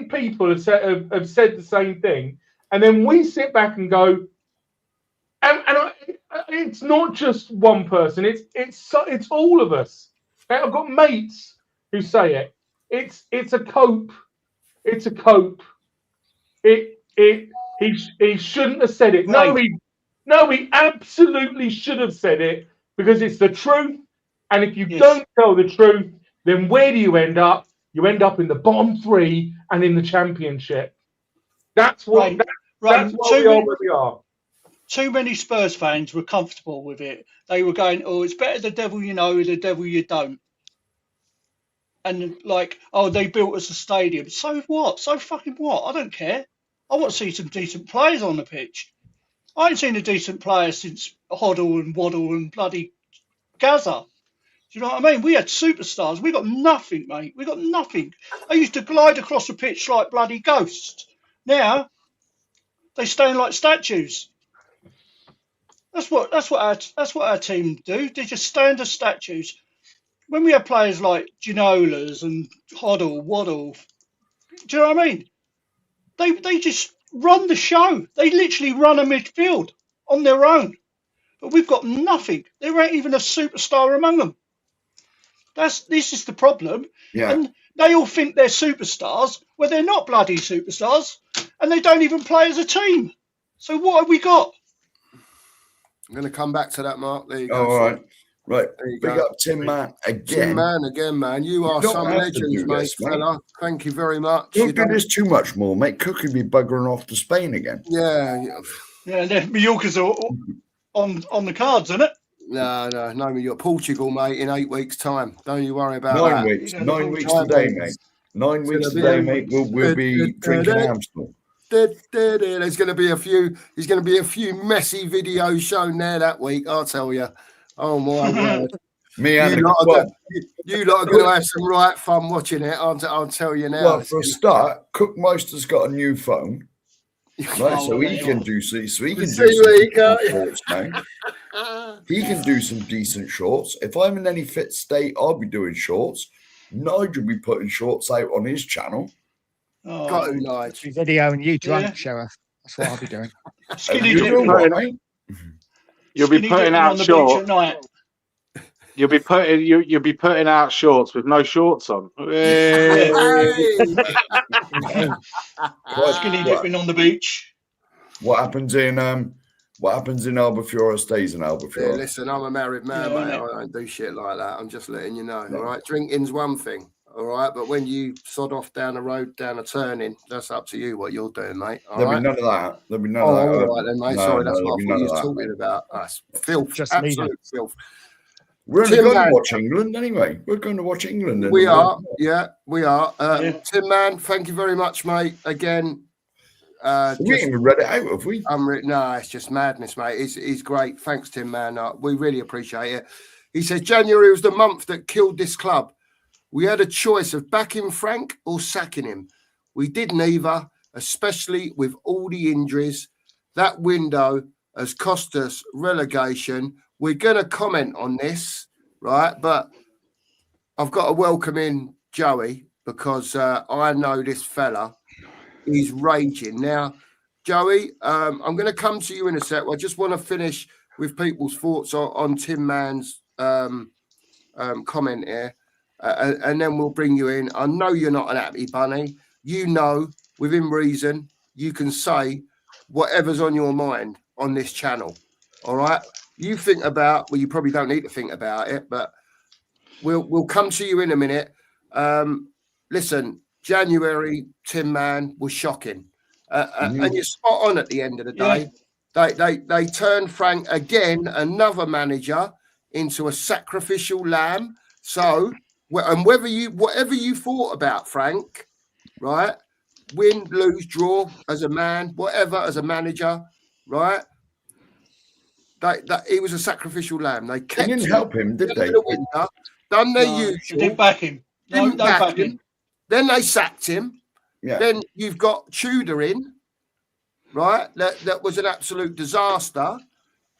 people have said the same thing, and then we sit back and go. And it's not just one person. It's all of us. I've got mates who say it. It's a cope. It's a cope. He shouldn't have said it. Right. No, he absolutely should have said it because it's the truth. And if you Yes. don't tell the truth, then where do you end up? You end up in the bottom 3 and in the championship. That's what. Right. That's why we are where we are. Too many Spurs fans were comfortable with it. They were going, "Oh, it's better the devil you know, the devil you don't." And like, "Oh, they built us a stadium. So what? So fucking what? I don't care. I want to see some decent players on the pitch. I ain't seen a decent player since Hoddle and Waddle and bloody Gaza. Do you know what I mean? We had superstars. We got nothing, mate. We got nothing. They used to glide across the pitch like bloody ghosts. Now they stand like statues. That's what our team do. They just stand as statues. When we have players like Ginolas and Hoddle, Waddle, do you know what I mean? They just run the show. They literally run a midfield on their own. But we've got nothing. There ain't even a superstar among them. This is the problem. Yeah. And they all think they're superstars. Well, they're not bloody superstars, and they don't even play as a team. So what have we got? I'm going to come back to that, Mark. There you go. All right. Right. There you Big go. up Tim Man again. Tim Man again, man. You are don't some have to legends, do mate, this, mate. fella. Thank you very much. Don't do this too much more, mate. Cook could be buggering off to Spain again. Yeah. Yeah, and then Mallorca's on the cards, isn't it? No, you're Portugal, mate, in 8 weeks' time. Don't you worry about 9 that. weeks. Yeah, 9 weeks 9 today, weeks. mate. 9 weeks gonna be today, 9 mate. weeks. We'll be drinking Amstel. There's going to be a few messy videos shown there that week, I'll tell you. Oh my word! Me and You lot are going to have some right fun watching it. I'll tell you now. well, for a start, Cookmeister's got a new phone, right? So he there can you do so he can do See some where you go. decent shorts now. He can do some decent shorts. If I'm in any fit state, I'll be doing shorts. Nigel will be putting shorts out on his channel. Oh, Got to, Nigel. Video and you drunk, Yeah. Sheriff. That's what I'll be doing. skinny You dipping, know what, mate? You'll be skinny putting dipping out on the beach shorts. at night. You'll be putting out shorts with no shorts on. Hey! Skinny dipping on the beach. What happens in Albufeira stays in Yeah, Albufeira. listen, I'm a married man, Yeah, mate. innit? I don't do shit like that. I'm just letting you know. No. All right, drinking's one thing. All right, but when you sod off down the road, down a turning, that's up to you what you're doing, mate. All There'll right. be none of that. There'll be none Oh, of that. all right then, mate. No, Sorry, that's there'll what be I thought none you of was that. talking about. That's filth, Just leave absolute filth. We're only Tim going Man. to watch England anyway. We're going to watch England. in We the are, World Cup. yeah, we are. Yeah. Tim Man, thank you very much, mate. Again, We ain't even read it out, have we? no, it's just madness, mate. He's great. Thanks, Tim Man. We really appreciate it. He says January was the month that killed this club. We had a choice of backing Frank or sacking him. We did neither, especially with all the injuries. That window has cost us relegation. We're going to comment on this, right? But I've got to welcome in Joey because I know this fella is raging. Now, Joey, I'm going to come to you in a sec. I just want to finish with people's thoughts on Tim Man's comment here. And then we'll bring you in. I know you're not an happy bunny. You know, within reason, you can say whatever's on your mind on this channel. All right. You think about, well, you probably don't need to think about it, but we'll come to you in a minute. Listen, January, Tim Man was shocking. And you're spot on at the end of the day. They turned Frank again, another manager, into a sacrificial lamb. So, and whatever you thought about Frank, right? Win, lose, draw, as a man, whatever, as a manager, right? That he was a sacrificial lamb. They kept didn't help him, did they? The winter, done their No, usual. didn't back him. No, Didn't no back backing. him. Then they sacked him. Yeah. Then you've got Tudor in, right? That was an absolute disaster.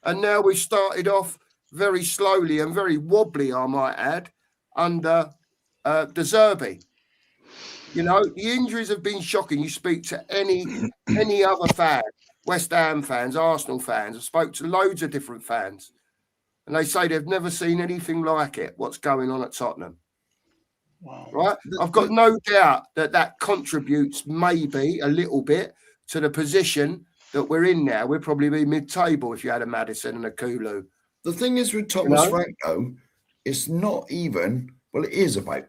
And now we started off very slowly and very wobbly, I might add, under De Zerbi. You know, the injuries have been shocking. You speak to any other fan, West Ham fans, Arsenal fans. I spoke to loads of different fans, and they say they've never seen anything like it. What's going on at Tottenham? Wow. Right? I've got no doubt that contributes maybe a little bit to the position that we're in now. We'd probably be mid-table if you had a Maddison and a Kulu. The thing is with Thomas Frank, though, it's not even, well, it is about,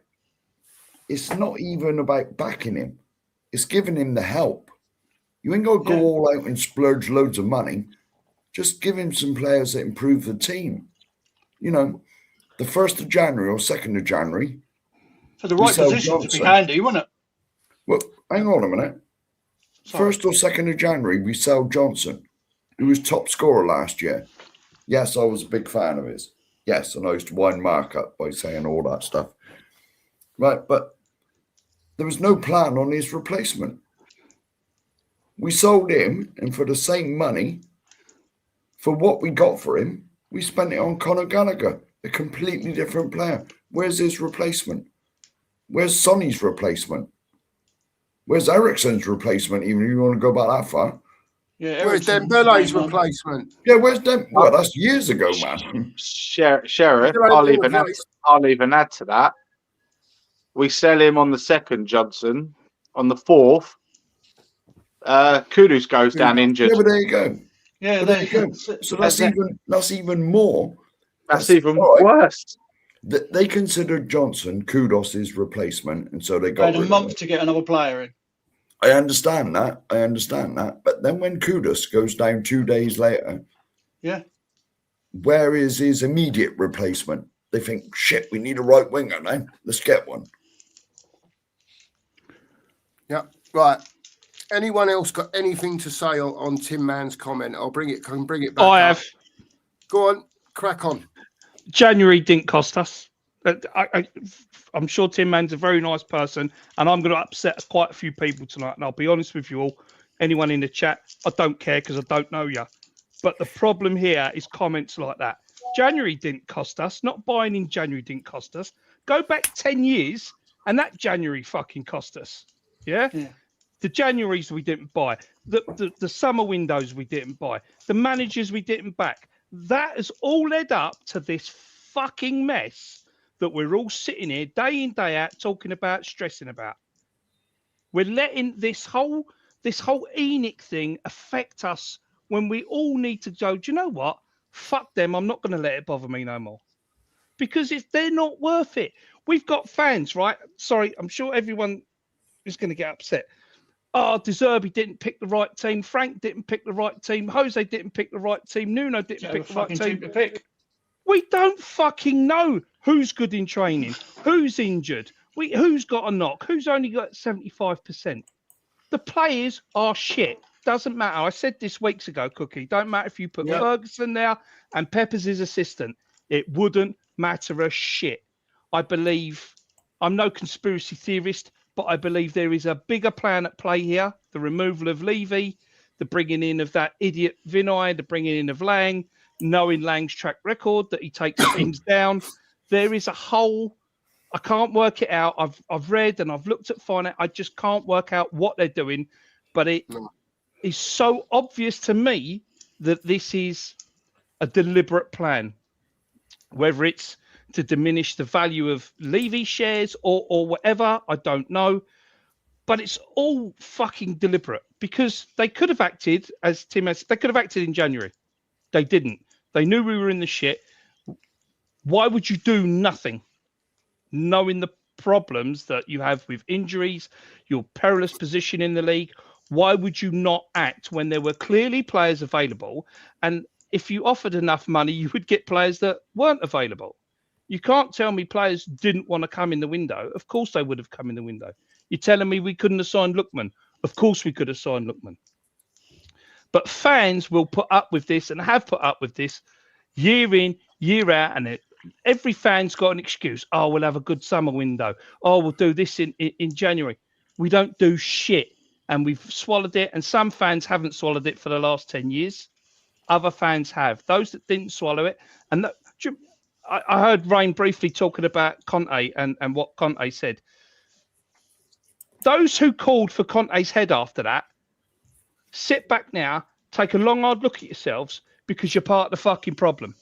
it's not even about backing him. It's giving him the help. You ain't got to go all out and splurge loads of money. Just give him some players that improve the team. You know, the 1st of January or 2nd of January. For the right position to be handy, wouldn't it? Well, hang on a minute. Sorry. 1st or 2nd of January, we sell Johnson, who was top scorer last year. Yes, I was a big fan of his. Yes, and I used to wind Mark up by saying all that stuff. Right, but there was no plan on his replacement. We sold him, and for the same money, for what we got for him, we spent it on Conor Gallagher, a completely different player. Where's his replacement? Where's Sonny's replacement? Where's Ericsson's replacement, even if you want to go back that far? Yeah, Where's Dembele's replacement? Yeah, where's Dem? Well, that's years ago, man. Sheriff, I'll even add to that. We sell him on the 2nd, Johnson. On the 4th, Kudus goes down injured. Yeah, but there you go. Yeah, there you go. So that's even more. That's even worse. They considered Johnson Kudus' replacement, and so they had got a month to get another player in. I understand that. But then when Kudus goes down 2 days later, where is his immediate replacement? They think, shit, we need a right winger now. Let's get one. Yeah, right. Anyone else got anything to say on Tim Mann's comment? I'll bring it back. I have. Go on, crack on. January didn't cost us. I'm sure Tim Mann's a very nice person, and I'm going to upset quite a few people tonight. And I'll be honest with you all, anyone in the chat, I don't care because I don't know you. But the problem here is comments like that. January didn't cost us. Not buying in January didn't cost us. Go back 10 years, and that January fucking cost us. Yeah? The Januaries we didn't buy. The summer windows we didn't buy. The managers we didn't back. That has all led up to this fucking mess that we're all sitting here day in, day out, talking about, stressing about. We're letting this whole Enoch thing affect us when we all need to go, do you know what? Fuck them. I'm not going to let it bother me no more. Because they're not worth it. We've got fans, right? Sorry, I'm sure everyone is going to get upset. Oh, De Zerbi didn't pick the right team. Frank didn't pick the right team. Jose didn't pick the right team. Nuno didn't pick the right team to pick. We don't fucking know who's good in training, who's injured, who's got a knock, who's only got 75%. The players are shit. Doesn't matter. I said this weeks ago, Cookie. Don't matter if you put Ferguson there and Pepper's his assistant. It wouldn't matter a shit. I believe, I'm no conspiracy theorist, but I believe there is a bigger plan at play here. The removal of Levy, the bringing in of that idiot Vinay, the bringing in of Lang, knowing Lang's track record that he takes things down. There is a whole, I can't work it out. I've read and I've looked at finance. I just can't work out what they're doing. But it is so obvious to me that this is a deliberate plan. Whether it's to diminish the value of Levy shares or whatever, I don't know. But it's all fucking deliberate because they could have acted, as Tim has, they could have acted in January. They didn't. They knew we were in the shit. Why would you do nothing? Knowing the problems that you have with injuries, your perilous position in the league, why would you not act when there were clearly players available? And if you offered enough money, you would get players that weren't available. You can't tell me players didn't want to come in the window. Of course they would have come in the window. You're telling me we couldn't have signed Lookman. Of course we could have signed Lookman. But fans will put up with this and have put up with this year in, year out. And every fan's got an excuse. Oh, we'll have a good summer window. Oh, we'll do this in January. We don't do shit. And we've swallowed it. And some fans haven't swallowed it for the last 10 years. Other fans have. Those that didn't swallow it. And I heard Rain briefly talking about Conte and what Conte said. Those who called for Conte's head after that, sit back now take a long, hard look at yourselves, because you're part of the fucking problem.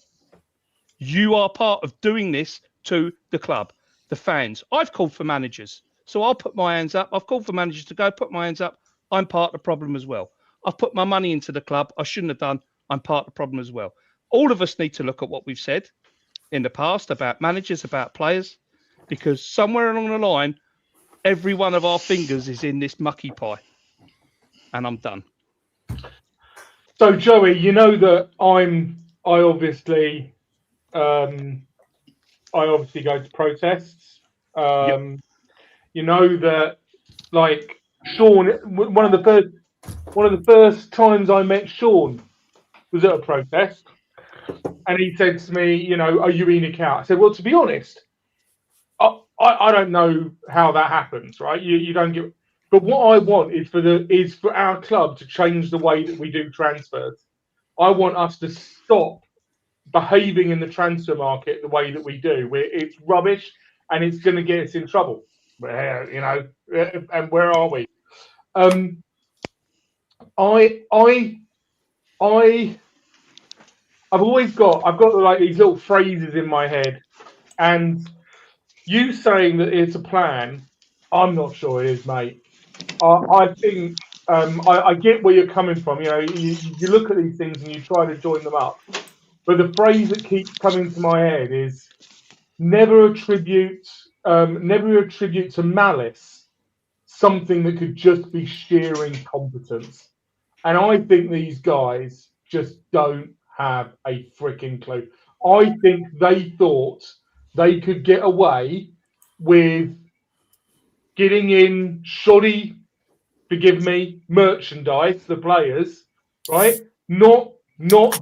You are part of doing this to the club, the fans. I've called for managers, so I'll put my hands up. I've called for managers to go, put my hands up. I'm part of the problem as well. I've put my money into the club. I shouldn't have done. I'm part of the problem as well. All of us need to look at what we've said in the past about managers, about players, because somewhere along the line, every one of our fingers is in this mucky pie. And I'm done. So, Joey, you know that I obviously go to protests. You know that, like, Sean, one of the first times I met Sean was at a protest, and he said to me, you know, are you ENIC out? I said, well, to be honest, I don't know how that happens, right? You don't get, but what I want is for our club to change the way that we do transfers. I want us to stop behaving in the transfer market the way that we do. It's rubbish, and it's going to get us in trouble. You know, and where are we? I've got like these little phrases in my head, and you saying that it's a plan, I'm not sure it is, mate. I think I get where you're coming from. You know, you look at these things and you try to join them up, but the phrase that keeps coming to my head is never attribute to malice something that could just be sheer incompetence. And I think these guys just don't have a freaking clue. I think they thought they could get away with getting in shoddy, forgive me, merchandise, the players, right? Not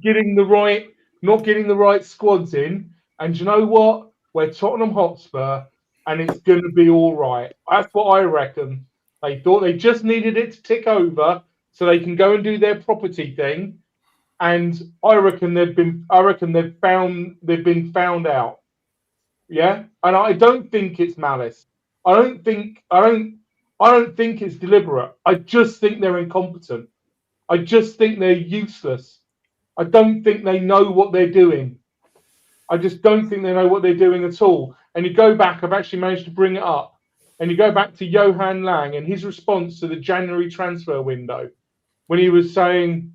getting the right squads in. And you know what? We're Tottenham Hotspur, and it's going to be all right. That's what I reckon. They thought they just needed it to tick over so they can go and do their property thing. And I reckon they've been found out. Yeah, and I don't think it's malice. I don't think it's deliberate. I just think they're incompetent. I just think they're useless. I don't think they know what they're doing. I just don't think they know what they're doing at all. And you go back, I've actually managed to bring it up, and you go back to Johan Lang and his response to the January transfer window when he was saying,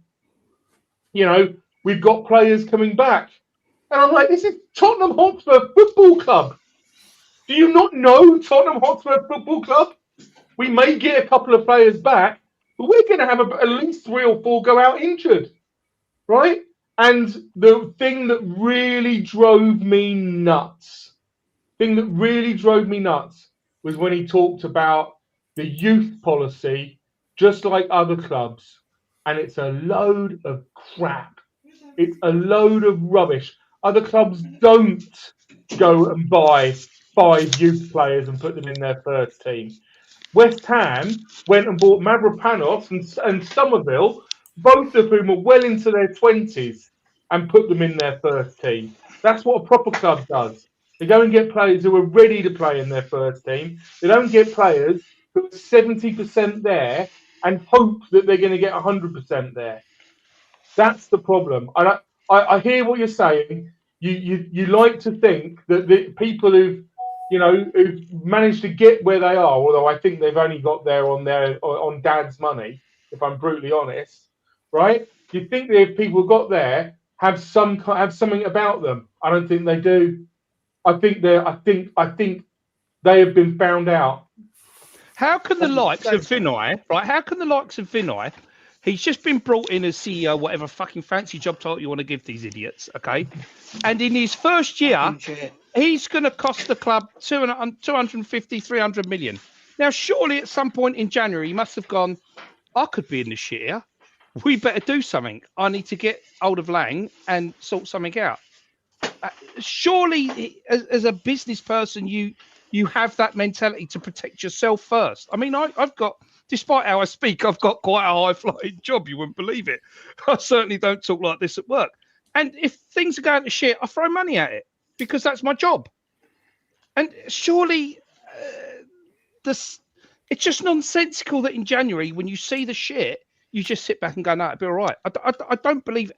you know, we've got players coming back. And I'm like, this is Tottenham Hotspur Football Club. Do you not know Tottenham Hotspur Football Club? We may get a couple of players back, but we're going to have at least 3 or 4 go out injured, right? And the thing that really drove me nuts, was when he talked about the youth policy, just like other clubs. And it's a load of crap. It's a load of rubbish. Other clubs don't go and buy 5 youth players and put them in their first team. West Ham went and bought Mavropanos and Somerville, both of whom are well into their 20s, and put them in their first team. That's what a proper club does. They go and get players who are ready to play in their first team. They don't get players who are 70% there and hope that they're going to get 100% there. That's the problem. I hear what you're saying. You like to think that the people who've managed to get where they are, although I think they've only got there on dad's money, if I'm brutally honest, right? You think the people who got there have something about them. I don't think they do. I think they have been found out. How can the likes of Vinay, right? How can the likes of Vinay, he's just been brought in as CEO, whatever fucking fancy job title you want to give these idiots, okay? And in his first year, he's going to cost the club 250, 300 million. Now, surely at some point in January, he must have gone, I could be in this shit here. We better do something. I need to get hold of Lang and sort something out. Surely, as a business person, you have that mentality to protect yourself first. I mean, I've got, despite how I speak, I've got quite a high-flying job. You wouldn't believe it. I certainly don't talk like this at work. And if things are going to shit, I throw money at it because that's my job. And surely, it's just nonsensical that in January, when you see the shit, you just sit back and go, no, it'll be all right. I don't believe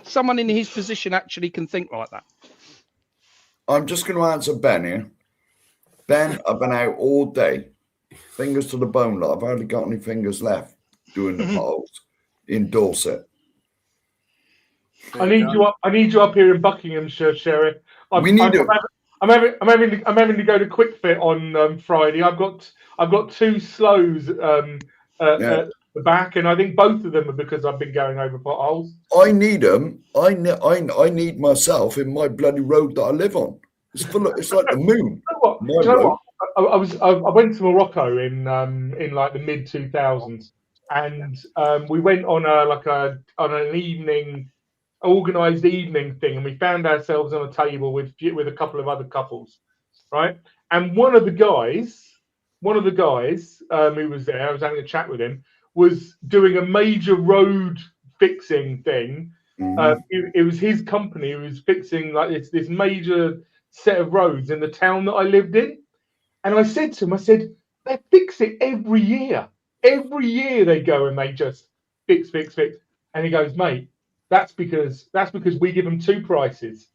someone in his position actually can think like that. I'm just going to answer Ben here. Ben, I've been out all day, fingers to the bone. Like, I've hardly got any fingers left doing the potholes in Dorset. I need you up. I need you up here in Buckinghamshire, Sheriff. I'm having to go to QuickFit on Friday. I've got 2 slows at the back, and I think both of them are because I've been going over potholes. I need them. I need myself in my bloody road that I live on. It's full of, it's like the moon. Do you know what? I went to Morocco in like the mid 2000s, and we went on an evening, organised evening thing, and we found ourselves on a table with a couple of other couples, right? And one of the guys who was there, I was having a chat with him, was doing a major road fixing thing. It was his company who was fixing like this major set of roads in the town that I lived in. And I said to him, they fix it every year. Every year they go and they just fix. And he goes, mate, that's because we give them 2 prices.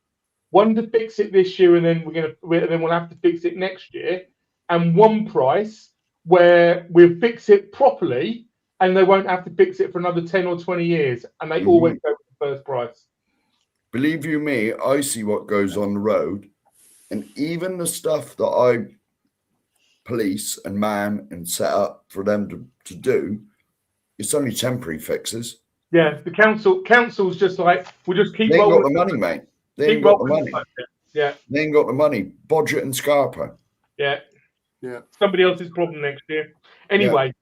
One to fix it this year, and then we'll have to fix it next year, and one price where we'll fix it properly, and they won't have to fix it for another 10 or 20 years, and they always go with the first price. Believe you me, I see what goes on the road, and even the stuff that I police and man and set up for them to do, it's only temporary fixes. Yeah, the council's just like, we'll just keep. They ain't rolling. got the money, mate. They ain't got the money. Yeah, they ain't got the money. Bodgett and Scarpa. Yeah. Somebody else's problem next year. Anyway,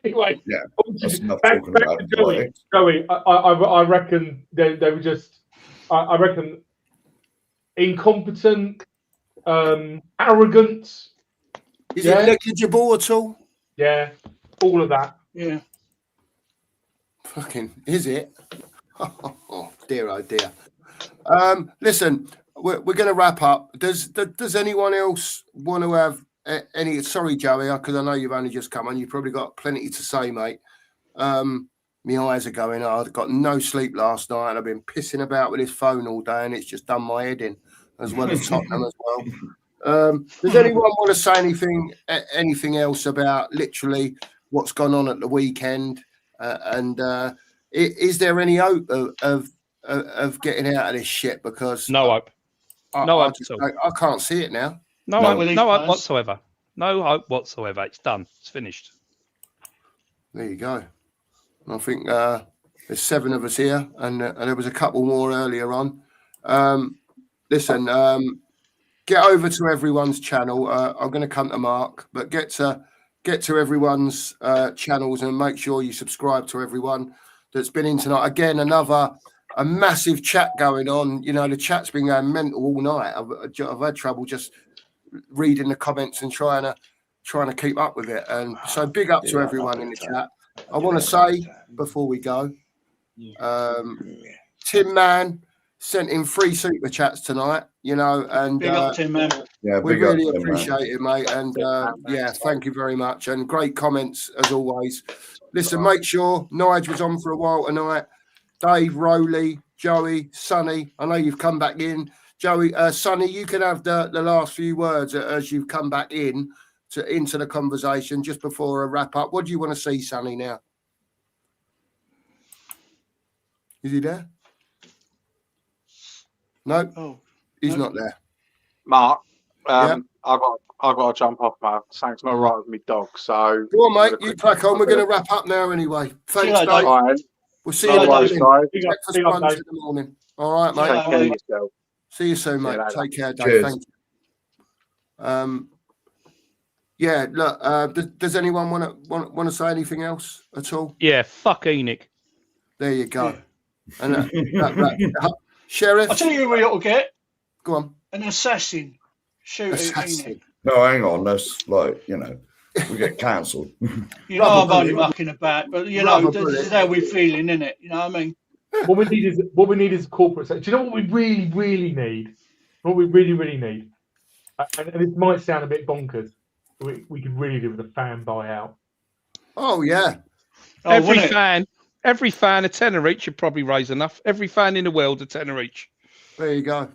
anyway. Yeah. That's enough back about to Joey. I reckon they were just. I reckon incompetent, arrogant. Is it negligible at all? Yeah, all of that. Yeah. Fucking, is it? Oh dear, oh dear. Listen, we're going to wrap up. Does anyone else want to have any? Sorry, Joey, because I know you've only just come on. You've probably got plenty to say, mate. My eyes are going. I've got no sleep last night, and I've been pissing about with this phone all day, and it's just done my head in, as well as Tottenham as well. Does anyone want to say anything else about literally what's gone on at the weekend? And is there any hope of getting out of this shit? Because no hope. No hope. I can't see it now. No hope whatsoever. No hope whatsoever. It's done. It's finished. There you go. I think there's 7 of us here, and there was a couple more earlier on. Listen, get over to everyone's channel. I'm going to come to Mark, but get to everyone's channels and make sure you subscribe to everyone that's been in tonight. Again, a massive chat going on. You know, the chat's been going mental all night. I've had trouble just reading the comments and trying to keep up with it. And so big up to everyone in the chat. I want to say before we go, Tim Mann sent in 3 super chats tonight, you know, and big up Tim Mann. Yeah, we really appreciate it, mate. And thank you very much. And great comments as always. Listen, make sure Nigel was on for a while tonight. Dave, Rowley, Joey, Sonny. I know you've come back in. Joey, Sonny, you can have the last few words as you've come back into the conversation just before a wrap up. What do you want to see, Sonny, now? Is he there? No, he's not there. Mark, I've got to jump off, man. Something's not right with me dog. So go on, mate. You crack on. We're going to wrap up now anyway. Thanks, Dave. Right. We'll see you later. Breakfast lunch in the morning. All right, mate. Take care of yourself. See you soon, mate. Take care, Dave. Cheers. Thank you. Yeah. Look. Does anyone want to say anything else at all? Yeah. Fuck Enoch. There you go. And Sheriff. I'll tell you who we ought to get. Go on. An assassin. Assassin. No, hang on. That's like, you know, we get cancelled. You know, I'm only mucking about, but you know, this is how we're feeling, isn't it? You know what I mean? What we need is corporate. Do you know what we really need? What we really need, and it might sound a bit bonkers. We could really do with a fan buyout. Oh yeah. wouldn't it? every fan a tenner each should probably raise enough. Every fan in the world a tenner each. There you go.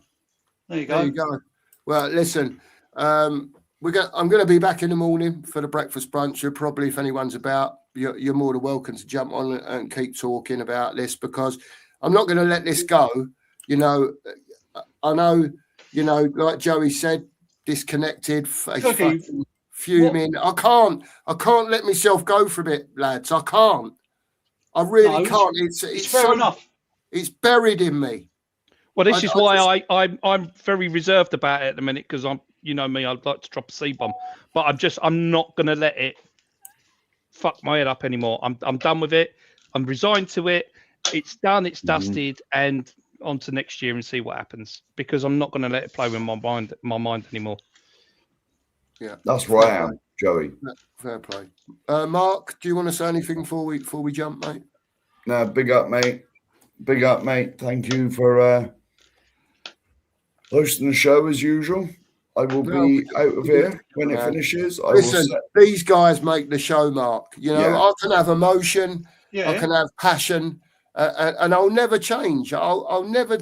There you There go. you go. Well, listen, I'm going to be back in the morning for the breakfast brunch. You're probably, if anyone's about, you're more than welcome to jump on and keep talking about this, because I'm not going to let this go. You know, I know, you know, like Joey said, disconnected, fucking fuming. I can't let myself go from it, lads. I can't. I really can't. It's fair so, enough. It's buried in me. Well, this is why I'm very reserved about it at the minute, because I'm, you know me, I'd like to drop a C-bomb, but I'm not going to let it fuck my head up anymore. I'm done with it. I'm resigned to it. It's done. It's dusted, and on to next year and see what happens, because I'm not going to let it play with my mind anymore. Yeah, that's where I am, Joey. Fair play. Mark, do you want to say anything before we jump, mate? No, big up, mate. Big up, mate. Thank you for hosting the show as usual. I will be out of here when it finishes. Listen, these guys make the show, Mark. You know, I can have emotion, I can have passion, and I'll never change. I'll never.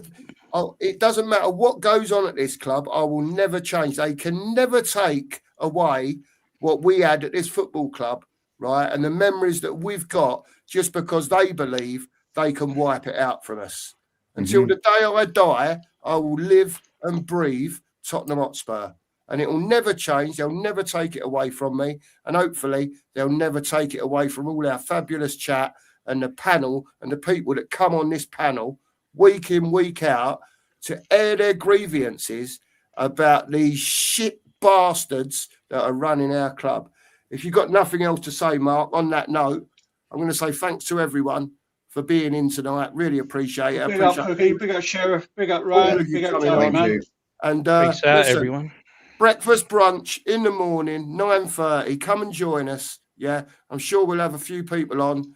It doesn't matter what goes on at this club. I will never change. They can never take away what we had at this football club, right? And the memories that we've got, just because they believe they can wipe it out from us. Until the day I die, I will live and breathe Tottenham Hotspur, and it will never change. They'll never take it away from me, and hopefully they'll never take it away from all our fabulous chat and the panel and the people that come on this panel week in, week out to air their grievances about these shit bastards that are running our club. If you've got nothing else to say, Mark, on that note, I'm going to say thanks to everyone for being in tonight. Really appreciate it. Big up Cookie, big up Sheriff, big up Ryan, big up Joey, man. And peace out, everyone. Breakfast brunch in the morning, 9:30. Come and join us. Yeah, I'm sure we'll have a few people on,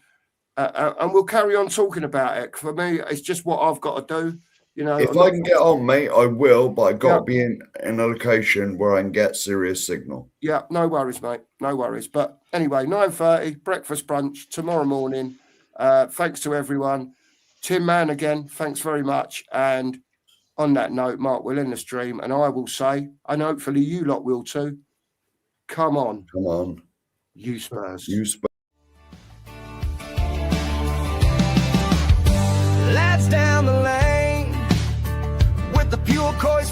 and we'll carry on talking about it. For me, it's just what I've got to do. You know, if I can get on, mate, I will. But I got to be in a location where I can get serious signal. Yeah, no worries, mate. No worries. But anyway, 9:30 breakfast brunch tomorrow morning. Thanks to everyone. Tim Man again. Thanks very much. And on that note, Mark, we'll end the stream, and I will say, and hopefully you lot will too, come on. Come on. You Spurs. You Spurs. Lads down the lane with the pure coys